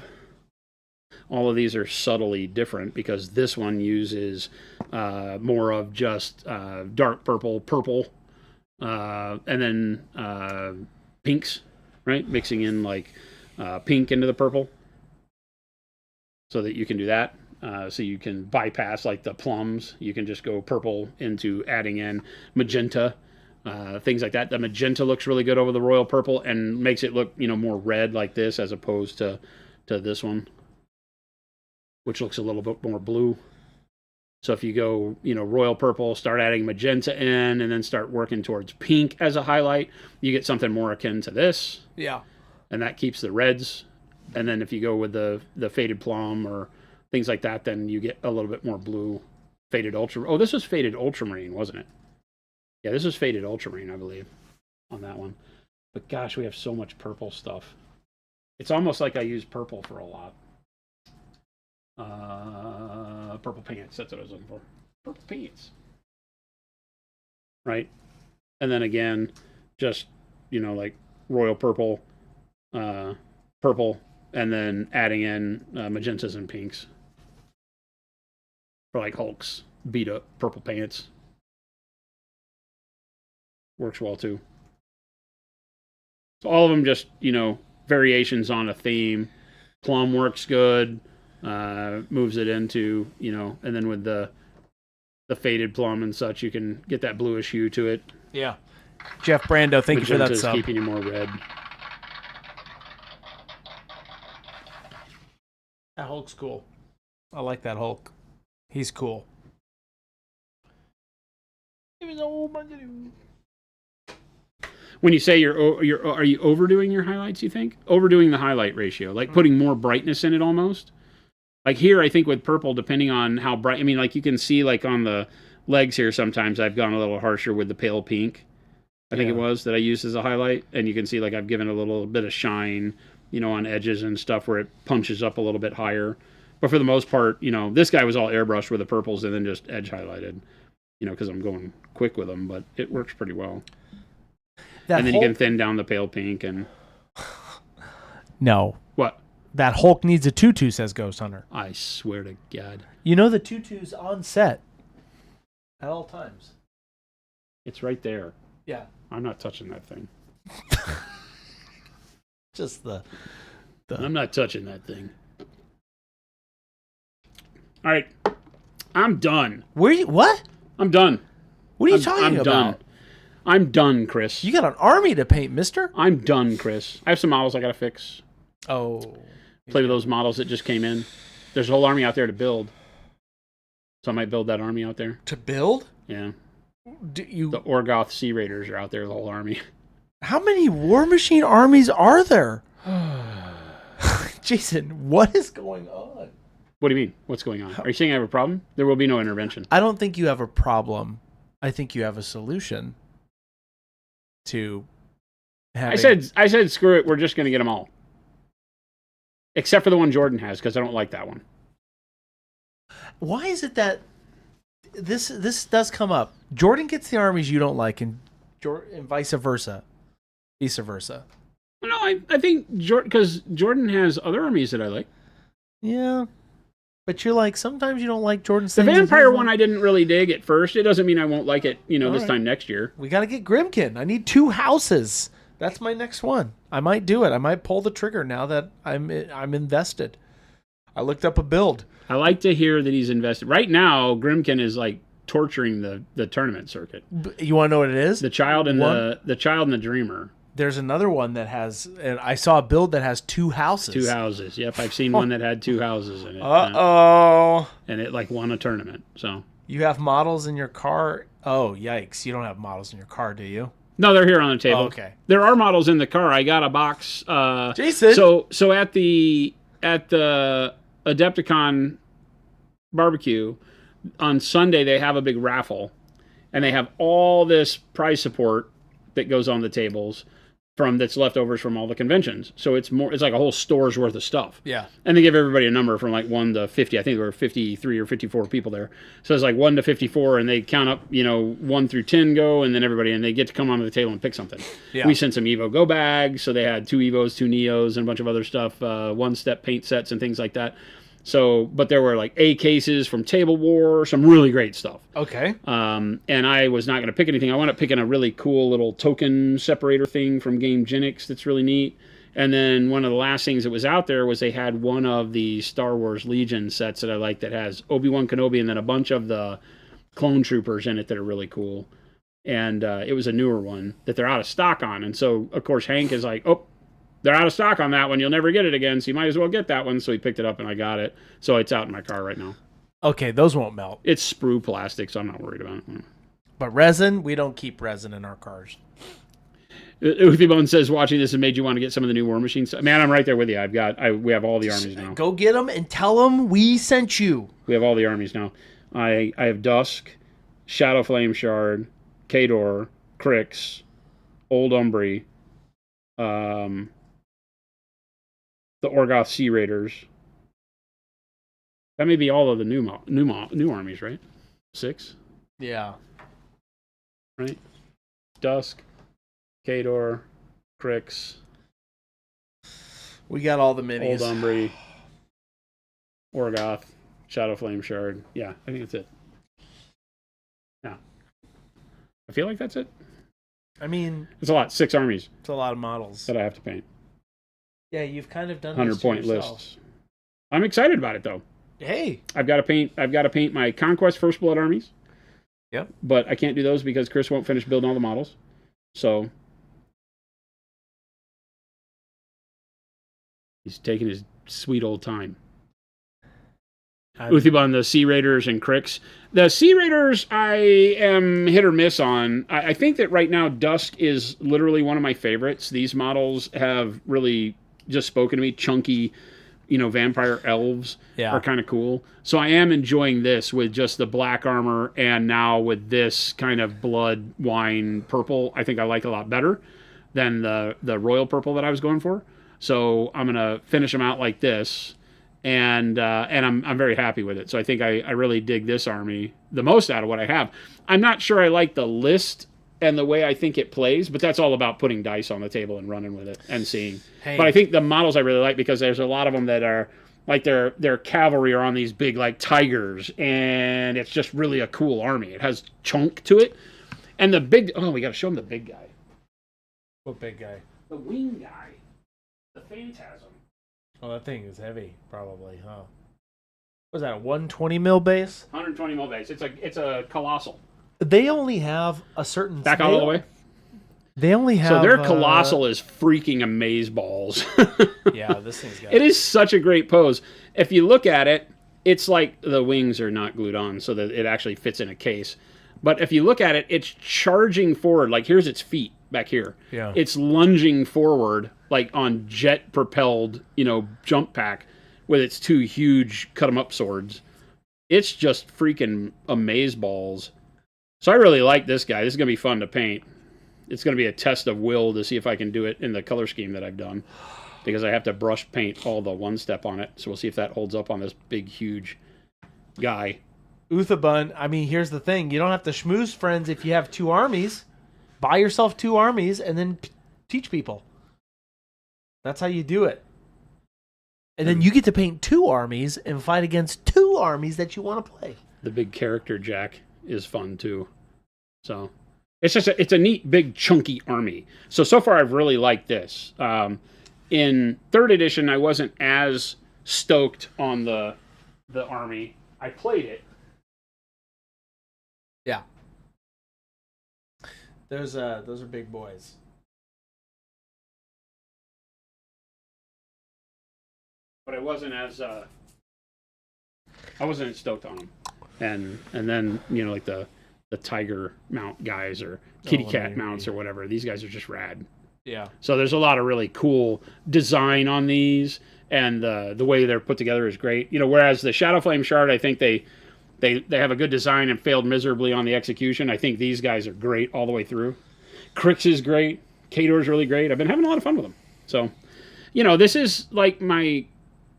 Speaker 1: All of these are subtly different because this one uses more of just dark purple, and then pinks, right? Mixing in like pink into the purple so that you can do that. So you can bypass like the plums. You can just go purple into adding in magenta, things like that. The magenta looks really good over the royal purple and makes it look, more red like this as opposed to this one, which looks a little bit more blue. So if you go, royal purple, start adding magenta in, and then start working towards pink as a highlight, you get something more akin to this.
Speaker 2: Yeah.
Speaker 1: And that keeps the reds. And then if you go with the faded plum or things like that, then you get a little bit more blue. Faded ultra. Oh, this was faded ultramarine, wasn't it? Yeah, this was faded ultramarine, I believe, on that one. But gosh, we have so much purple stuff. It's almost like I use purple for a lot. Purple pants, that's what I was looking for. Purple pants. Right? And then again, just, like royal purple, purple, and then adding in magentas and pinks. For like Hulk's beat up purple pants. Works well too. So all of them just, variations on a theme. Plum works good. Moves it into, and then with the faded plum and such, you can get that bluish hue to it.
Speaker 2: Yeah. Jeff Brando, thank you for that sub.
Speaker 1: Keeping you more red.
Speaker 2: That Hulk's cool. I like that Hulk. He's cool.
Speaker 1: When you say are you overdoing your highlights, you think? Overdoing the highlight ratio, like putting more brightness in it almost? Like here, I think with purple, depending on how bright, like you can see like on the legs here, sometimes I've gone a little harsher with the pale pink. I think it was that I used as a highlight. And you can see like I've given a little bit of shine, on edges and stuff where it punches up a little bit higher. But for the most part, this guy was all airbrushed with the purples and then just edge highlighted, because I'm going quick with them, but it works pretty well. And then you can thin down the pale pink and...
Speaker 2: No.
Speaker 1: What?
Speaker 2: That Hulk needs a tutu, says Ghost Hunter.
Speaker 1: I swear to God.
Speaker 2: The tutu's on set at all times.
Speaker 1: It's right there.
Speaker 2: Yeah.
Speaker 1: I'm not touching that thing.
Speaker 2: Just the...
Speaker 1: I'm not touching that thing. All right. I'm done.
Speaker 2: What?
Speaker 1: I'm done.
Speaker 2: What are you talking about?
Speaker 1: Done. I'm done, Chris.
Speaker 2: You got an army to paint, mister.
Speaker 1: I'm done, Chris. I have some models I got to fix.
Speaker 2: Oh.
Speaker 1: Play with those models that just came in. There's a whole army out there to build. So I might build that army out there.
Speaker 2: To build?
Speaker 1: Yeah. The Orgoth Sea Raiders are out there, the whole army.
Speaker 2: How many Warmachine armies are there? Jason, what is going on?
Speaker 1: What do you mean? What's going on? Are you saying I have a problem? There will be no intervention.
Speaker 2: I don't think you have a problem. I think you have a solution to having...
Speaker 1: I said, screw it. We're just going to get them all. Except for the one Jordan has, because I don't like that one.
Speaker 2: Why is it that this does come up? Jordan gets the armies you don't like, and vice versa. Vice versa.
Speaker 1: No, I think because Jordan has other armies that I like.
Speaker 2: Yeah. But you're like, sometimes you don't like Jordan's
Speaker 1: The vampire one I didn't really dig at first. It doesn't mean I won't like it, this time next year.
Speaker 2: We got to get Grimkin. I need 2 houses. That's my next one. I might do it. I might pull the trigger now that I'm invested. I looked up a build.
Speaker 1: I like to hear that he's invested. Right now, Grimkin is like torturing the tournament circuit.
Speaker 2: You want to know what it is?
Speaker 1: The child and the dreamer.
Speaker 2: There's another one that has, and I saw a build that has 2 houses.
Speaker 1: 2 houses. Yep, I've seen one that had 2 houses in it.
Speaker 2: Uh-oh.
Speaker 1: And it like won a tournament. So
Speaker 2: you have models in your car? Oh, yikes. You don't have models in your car, do you?
Speaker 1: no, they're here on the table.
Speaker 2: Oh, okay.
Speaker 1: There are models in the car. I got a box.
Speaker 2: Jason.
Speaker 1: So at the Adepticon barbecue on Sunday, they have a big raffle, and they have all this prize support that goes on the tables that's leftovers from all the conventions. So it's like a whole store's worth of stuff.
Speaker 2: Yeah.
Speaker 1: And they give everybody a number from like 1 to 50. I think there were 53 or 54 people there. So it's like 1 to 54, and they count up, 1 through 10 go, and then everybody, and they get to come onto the table and pick something.
Speaker 2: Yeah.
Speaker 1: We sent some Evo Go bags, so they had 2 Evos, 2 Neos, and a bunch of other stuff, one-step paint sets and things like that. So, but there were like A cases from Table War, some really great stuff.
Speaker 2: Okay.
Speaker 1: And I was not going to pick anything. I wound up picking a really cool little token separator thing from Game Genix that's really neat. And then one of the last things that was out there was they had one of the Star Wars Legion sets that I like that has Obi-Wan Kenobi and then a bunch of the clone troopers in it that are really cool. And it was a newer one that they're out of stock on. And so, of course, Hank is like, oh, they're out of stock on that one. You'll never get it again, so you might as well get that one. So he picked it up, and I got it. So it's out in my car right now.
Speaker 2: Okay, those won't melt.
Speaker 1: It's sprue plastic, so I'm not worried about it.
Speaker 2: But resin, we don't keep resin in our cars.
Speaker 1: Uthi Bone says, watching this has made you want to get some of the new Warmachine stuff. Man, I'm right there with you. We have all the armies now.
Speaker 2: Go get them and tell them we sent you.
Speaker 1: We have all the armies now. I have Dusk, Shadow Flame Shard, Kador, Crix, Old Umbry, the Orgoth Sea Raiders. That may be all of the new armies, right? 6?
Speaker 2: Yeah.
Speaker 1: Right? Dusk, Kador, Crix.
Speaker 2: We got all the minis.
Speaker 1: Old Umbry, Orgoth, Shadow Flame Shard. Yeah, I think that's it. Yeah. I feel like that's it.
Speaker 2: I mean...
Speaker 1: It's a lot. 6 armies.
Speaker 2: It's a lot of models.
Speaker 1: That I have to paint.
Speaker 2: Yeah, you've kind of done
Speaker 1: 100-point lists. I'm excited about it, though.
Speaker 2: Hey.
Speaker 1: I've got to paint my Conquest First Blood armies.
Speaker 2: Yep.
Speaker 1: But I can't do those because Chris won't finish building all the models. So he's taking his sweet old time. Uthibon, the Sea Raiders and Crix. The Sea Raiders, I am hit or miss on. I think that right now Dusk is literally one of my favorites. These models have really just spoken to me. Chunky, vampire elves are kind of cool. So I am enjoying this with just the black armor, and now with this kind of blood wine purple. I think I like a lot better than the royal purple that I was going for. So I'm gonna finish them out like this. And I'm very happy with it. So I think I really dig this army the most out of what I have. I'm not sure I like the list and the way I think it plays, but that's all about putting dice on the table and running with it and seeing. Hey. But I think the models I really like because there's a lot of them that are like their cavalry are on these big like tigers, and it's just really a cool army. It has chunk to it, and we got to show them the big guy.
Speaker 2: What big guy?
Speaker 1: The wing guy, the Phantasm.
Speaker 2: Oh, that thing is heavy, probably, huh? Was that a 120 mil base?
Speaker 1: 120 mil base. It's a colossal.
Speaker 2: They only have a certain
Speaker 1: back out all the way.
Speaker 2: They only have
Speaker 1: so their colossal is freaking amazeballs.
Speaker 2: Yeah, this thing's got.
Speaker 1: It is such a great pose. If you look at it, it's like the wings are not glued on, so that it actually fits in a case. But if you look at it, it's charging forward. Like here's its feet back here.
Speaker 2: Yeah.
Speaker 1: It's lunging forward like on jet propelled, jump pack with its 2 huge cut 'em up swords. It's just freaking amazeballs. So I really like this guy. This is going to be fun to paint. It's going to be a test of will to see if I can do it in the color scheme that I've done. Because I have to brush paint all the one step on it. So we'll see if that holds up on this big, huge guy.
Speaker 2: Uthabun, I mean, here's the thing. You don't have to schmooze friends if you have 2 armies. Buy yourself 2 armies and then teach people. That's how you do it. And then you get to paint 2 armies and fight against 2 armies that you want to play.
Speaker 1: The big character Jack is fun too. So it's a neat, big, chunky army. So far I've really liked this. In 3rd edition, I wasn't as stoked on the army. I played it.
Speaker 2: Yeah. Those are big boys.
Speaker 1: But I wasn't as I wasn't stoked on them. And then, you know, like the tiger mount guys or kitty cat mounts or whatever, these guys are just rad.
Speaker 2: Yeah.
Speaker 1: So there's a lot of really cool design on these, and the way they're put together is great. You know, whereas the Shadow Flame Shard, I think they have a good design and failed miserably on the execution. I think these guys are great all the way through. Crix is great. Kador is really great. I've been having a lot of fun with them. So, you know, this is like my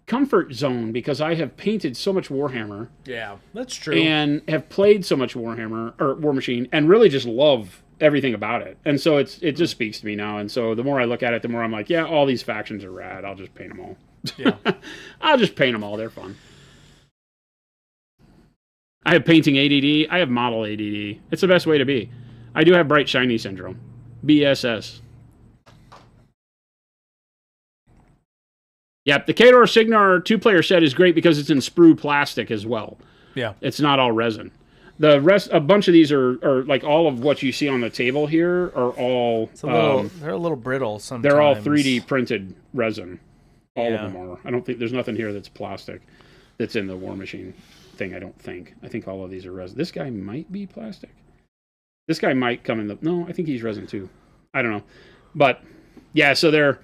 Speaker 1: comfort zone because I have painted so much Warhammer.
Speaker 2: Yeah, that's true.
Speaker 1: And have played so much Warhammer or Warmachine and really just love everything about it. And so it just speaks to me now. And so the more I look at it, the more I'm like, yeah, all these factions are rad. I'll just paint them all.
Speaker 2: Yeah.
Speaker 1: I'll just paint them all. They're fun. I have painting ADD. I have model ADD. It's the best way to be. I do have bright shiny syndrome. BSS. Yep, the Kador Signar 2-player set is great because it's in sprue plastic as well.
Speaker 2: Yeah.
Speaker 1: It's not all resin. The rest, a bunch of these are like all of what you see on the table here are all...
Speaker 2: they're a little brittle sometimes.
Speaker 1: They're all 3D printed resin. All
Speaker 2: Yeah.
Speaker 1: of them are. I don't think... There's nothing here that's plastic that's in the Warmachine thing, I don't think. I think all of these are resin. This guy might be plastic. This guy might come in the... No, I think he's resin too. I don't know. But, yeah, so they're...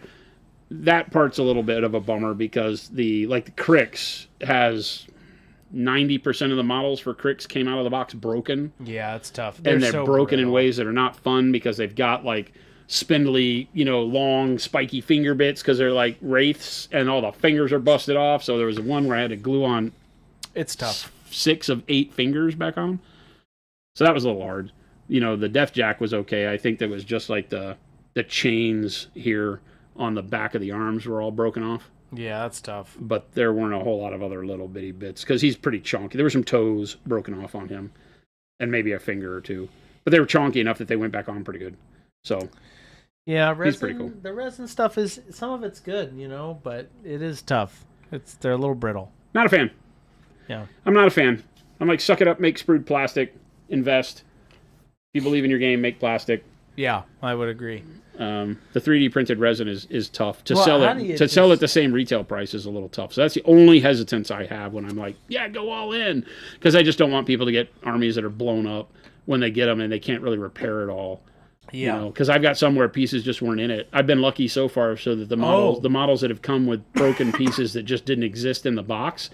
Speaker 1: That part's a little bit of a bummer because the Crix has 90% of the models for Crix came out of the box broken.
Speaker 2: Yeah, it's tough.
Speaker 1: And they're so broken brittle in ways that are not fun because they've got like spindly, you know, long spiky finger bits because they're like wraiths and all the fingers are busted off. So there was one where I had to glue on.
Speaker 2: It's tough.
Speaker 1: 6 of 8 fingers back on them. So that was a little hard. You know, the Death Jack was okay. I think that was just like the chains here on the back of the arms were all broken off.
Speaker 2: Yeah, that's tough.
Speaker 1: But there weren't a whole lot of other little bitty bits because he's pretty chonky. There were some toes broken off on him and maybe a finger or two. But they were chonky enough that they went back on pretty good. So,
Speaker 2: yeah, resin,
Speaker 1: he's pretty cool.
Speaker 2: The resin stuff is, some of it's good, you know, but it is tough. They're a little brittle.
Speaker 1: Not a fan.
Speaker 2: Yeah.
Speaker 1: I'm not a fan. I'm like, suck it up, make sprued plastic, invest. If you believe in your game, make plastic.
Speaker 2: Yeah, I would agree.
Speaker 1: The 3D printed resin is tough to sell it. To sell at the same retail price is a little tough. So that's the only hesitance I have when I'm like, yeah, go all in, because I just don't want people to get armies that are blown up when they get them and they can't really repair it all. Yeah, you know, because I've got some where pieces just weren't in it. I've been lucky so far, so that the models that have come with broken pieces that just didn't exist in the box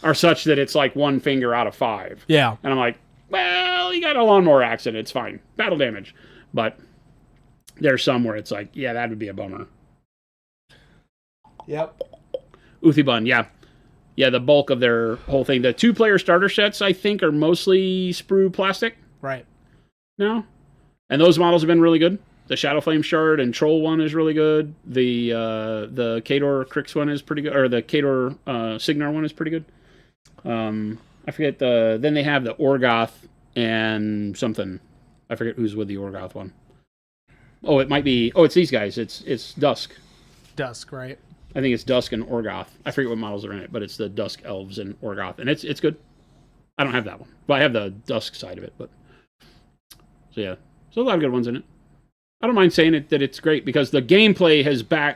Speaker 1: are such that it's like 1 finger out of 5.
Speaker 2: Yeah,
Speaker 1: and I'm like, well, you got a lawnmower accident, it's fine, battle damage, but. There's some where it's like, yeah, that would be a bummer.
Speaker 2: Yep.
Speaker 1: Uthibun, yeah. Yeah, the bulk of their whole thing. The 2-player starter sets, I think, are mostly sprue plastic.
Speaker 2: Right.
Speaker 1: No? And those models have been really good. The Shadow Flame Shard and Troll one is really good. The Kador Crix one is pretty good. Or the Kador Signar one is pretty good. I forget then they have the Orgoth and something. I forget who's with the Orgoth one. Oh, it might be... Oh, it's these guys. It's Dusk.
Speaker 2: Dusk, right?
Speaker 1: I think it's Dusk and Orgoth. I forget what models are in it, but it's the Dusk Elves and Orgoth. And it's good. I don't have that one. Well, I have the Dusk side of it, but... So, yeah. So, a lot of good ones in it. I don't mind saying that it's great, because the gameplay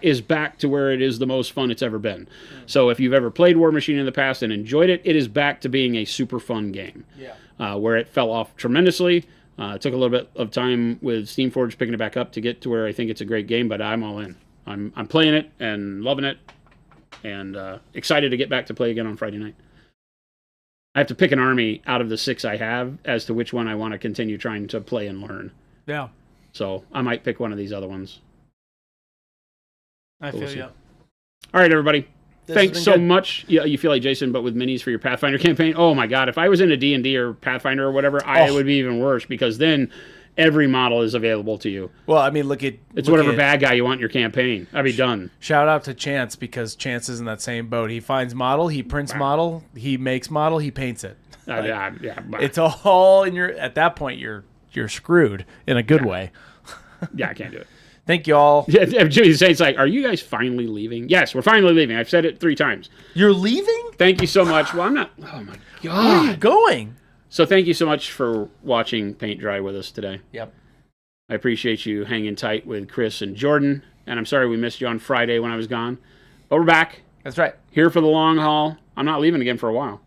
Speaker 1: is back to where it is the most fun it's ever been. So, if you've ever played Warmachine in the past and enjoyed it, it is back to being a super fun game. Yeah. Where it fell off tremendously... it took a little bit of time with Steamforge picking it back up to get to where I think it's a great game, but I'm all in. I'm playing it and loving it, and excited to get back to play again on Friday night. I have to pick an army out of the 6 I have as to which one I want to continue trying to play and learn.
Speaker 2: Yeah.
Speaker 1: So I might pick one of these other ones.
Speaker 2: I feel you.
Speaker 1: All right, everybody. Thanks so much. Yeah, you feel like Jason, but with minis for your Pathfinder campaign. Oh my God! If I was into D&D or Pathfinder or whatever, it would be even worse, because then every model is available to you.
Speaker 2: Well, I mean, it's
Speaker 1: whatever bad guy you want in your campaign. I'd be done.
Speaker 2: Shout out to Chance, because Chance is in that same boat. He finds model, he prints model, he makes model, he paints it.
Speaker 1: Yeah.
Speaker 2: It's all in your. At that point, you're screwed in a good way.
Speaker 1: Yeah, I can't do it.
Speaker 2: Thank you all.
Speaker 1: Yeah, Jimmy's saying, it's like, are you guys finally leaving? Yes, we're finally leaving. I've said it 3 times.
Speaker 2: You're leaving?
Speaker 1: Thank you so much. Well, I'm not. Oh, my
Speaker 2: Where are you
Speaker 1: God.
Speaker 2: going?
Speaker 1: So thank you so much for watching Paint Dry with us today.
Speaker 2: Yep.
Speaker 1: I appreciate you hanging tight with Chris and Jordan. And I'm sorry we missed you on Friday when I was gone. But we're back.
Speaker 2: That's right.
Speaker 1: Here for the long haul. I'm not leaving again for a while.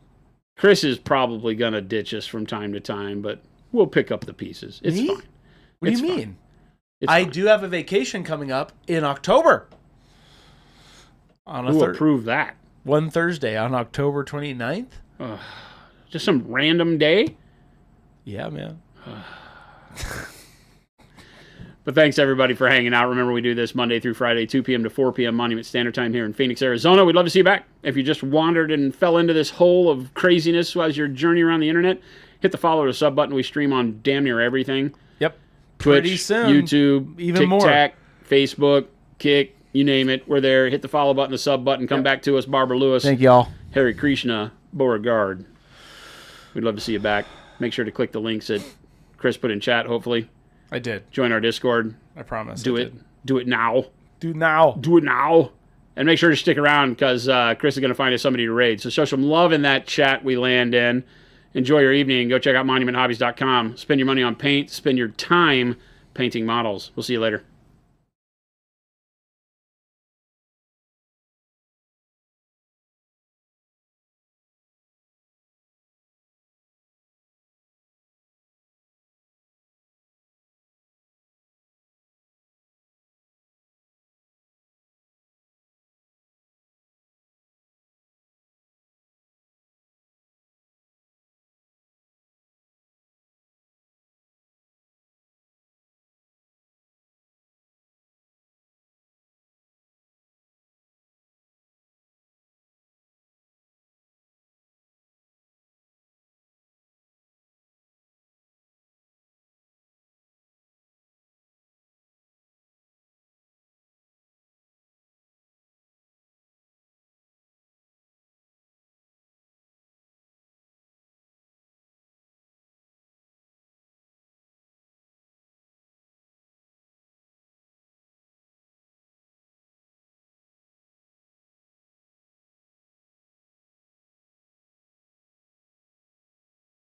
Speaker 1: Chris is probably going to ditch us from time to time, but we'll pick up the pieces. It's
Speaker 2: Me?
Speaker 1: fine.
Speaker 2: What
Speaker 1: It's
Speaker 2: do you
Speaker 1: fine.
Speaker 2: mean?
Speaker 1: It's
Speaker 2: I
Speaker 1: fine.
Speaker 2: do have a vacation coming up in October. On
Speaker 1: Who approved that?
Speaker 2: one Thursday on October 29th.
Speaker 1: Just some random day?
Speaker 2: Yeah, man.
Speaker 1: But thanks, everybody, for hanging out. Remember, we do this Monday through Friday, 2 p.m. to 4 p.m. Monument Standard Time here in Phoenix, Arizona. We'd love to see you back. If you just wandered and fell into this hole of craziness as your journey around the internet, hit the follow or the sub button. We stream on damn near everything.
Speaker 2: Yep.
Speaker 1: Twitch,
Speaker 2: Pretty soon,
Speaker 1: YouTube,
Speaker 2: even more.
Speaker 1: TikTok, Facebook, Kick, you name it. We're there. Hit the follow button, the sub button. Come back to us, Barbara Lewis.
Speaker 2: Thank y'all.
Speaker 1: Hare Krishna, Beauregard. We'd love to see you back. Make sure to click the links that Chris put in chat, hopefully.
Speaker 2: I did.
Speaker 1: Join our Discord.
Speaker 2: I promise.
Speaker 1: Do
Speaker 2: I
Speaker 1: it.
Speaker 2: did.
Speaker 1: Do it now.
Speaker 2: Do now.
Speaker 1: Do it now. And make sure to stick around because Chris is going to find us somebody to raid. So show some love in that chat we land in. Enjoy your evening. Go check out monumenthobbies.com. Spend your money on paint. Spend your time painting models. We'll see you later.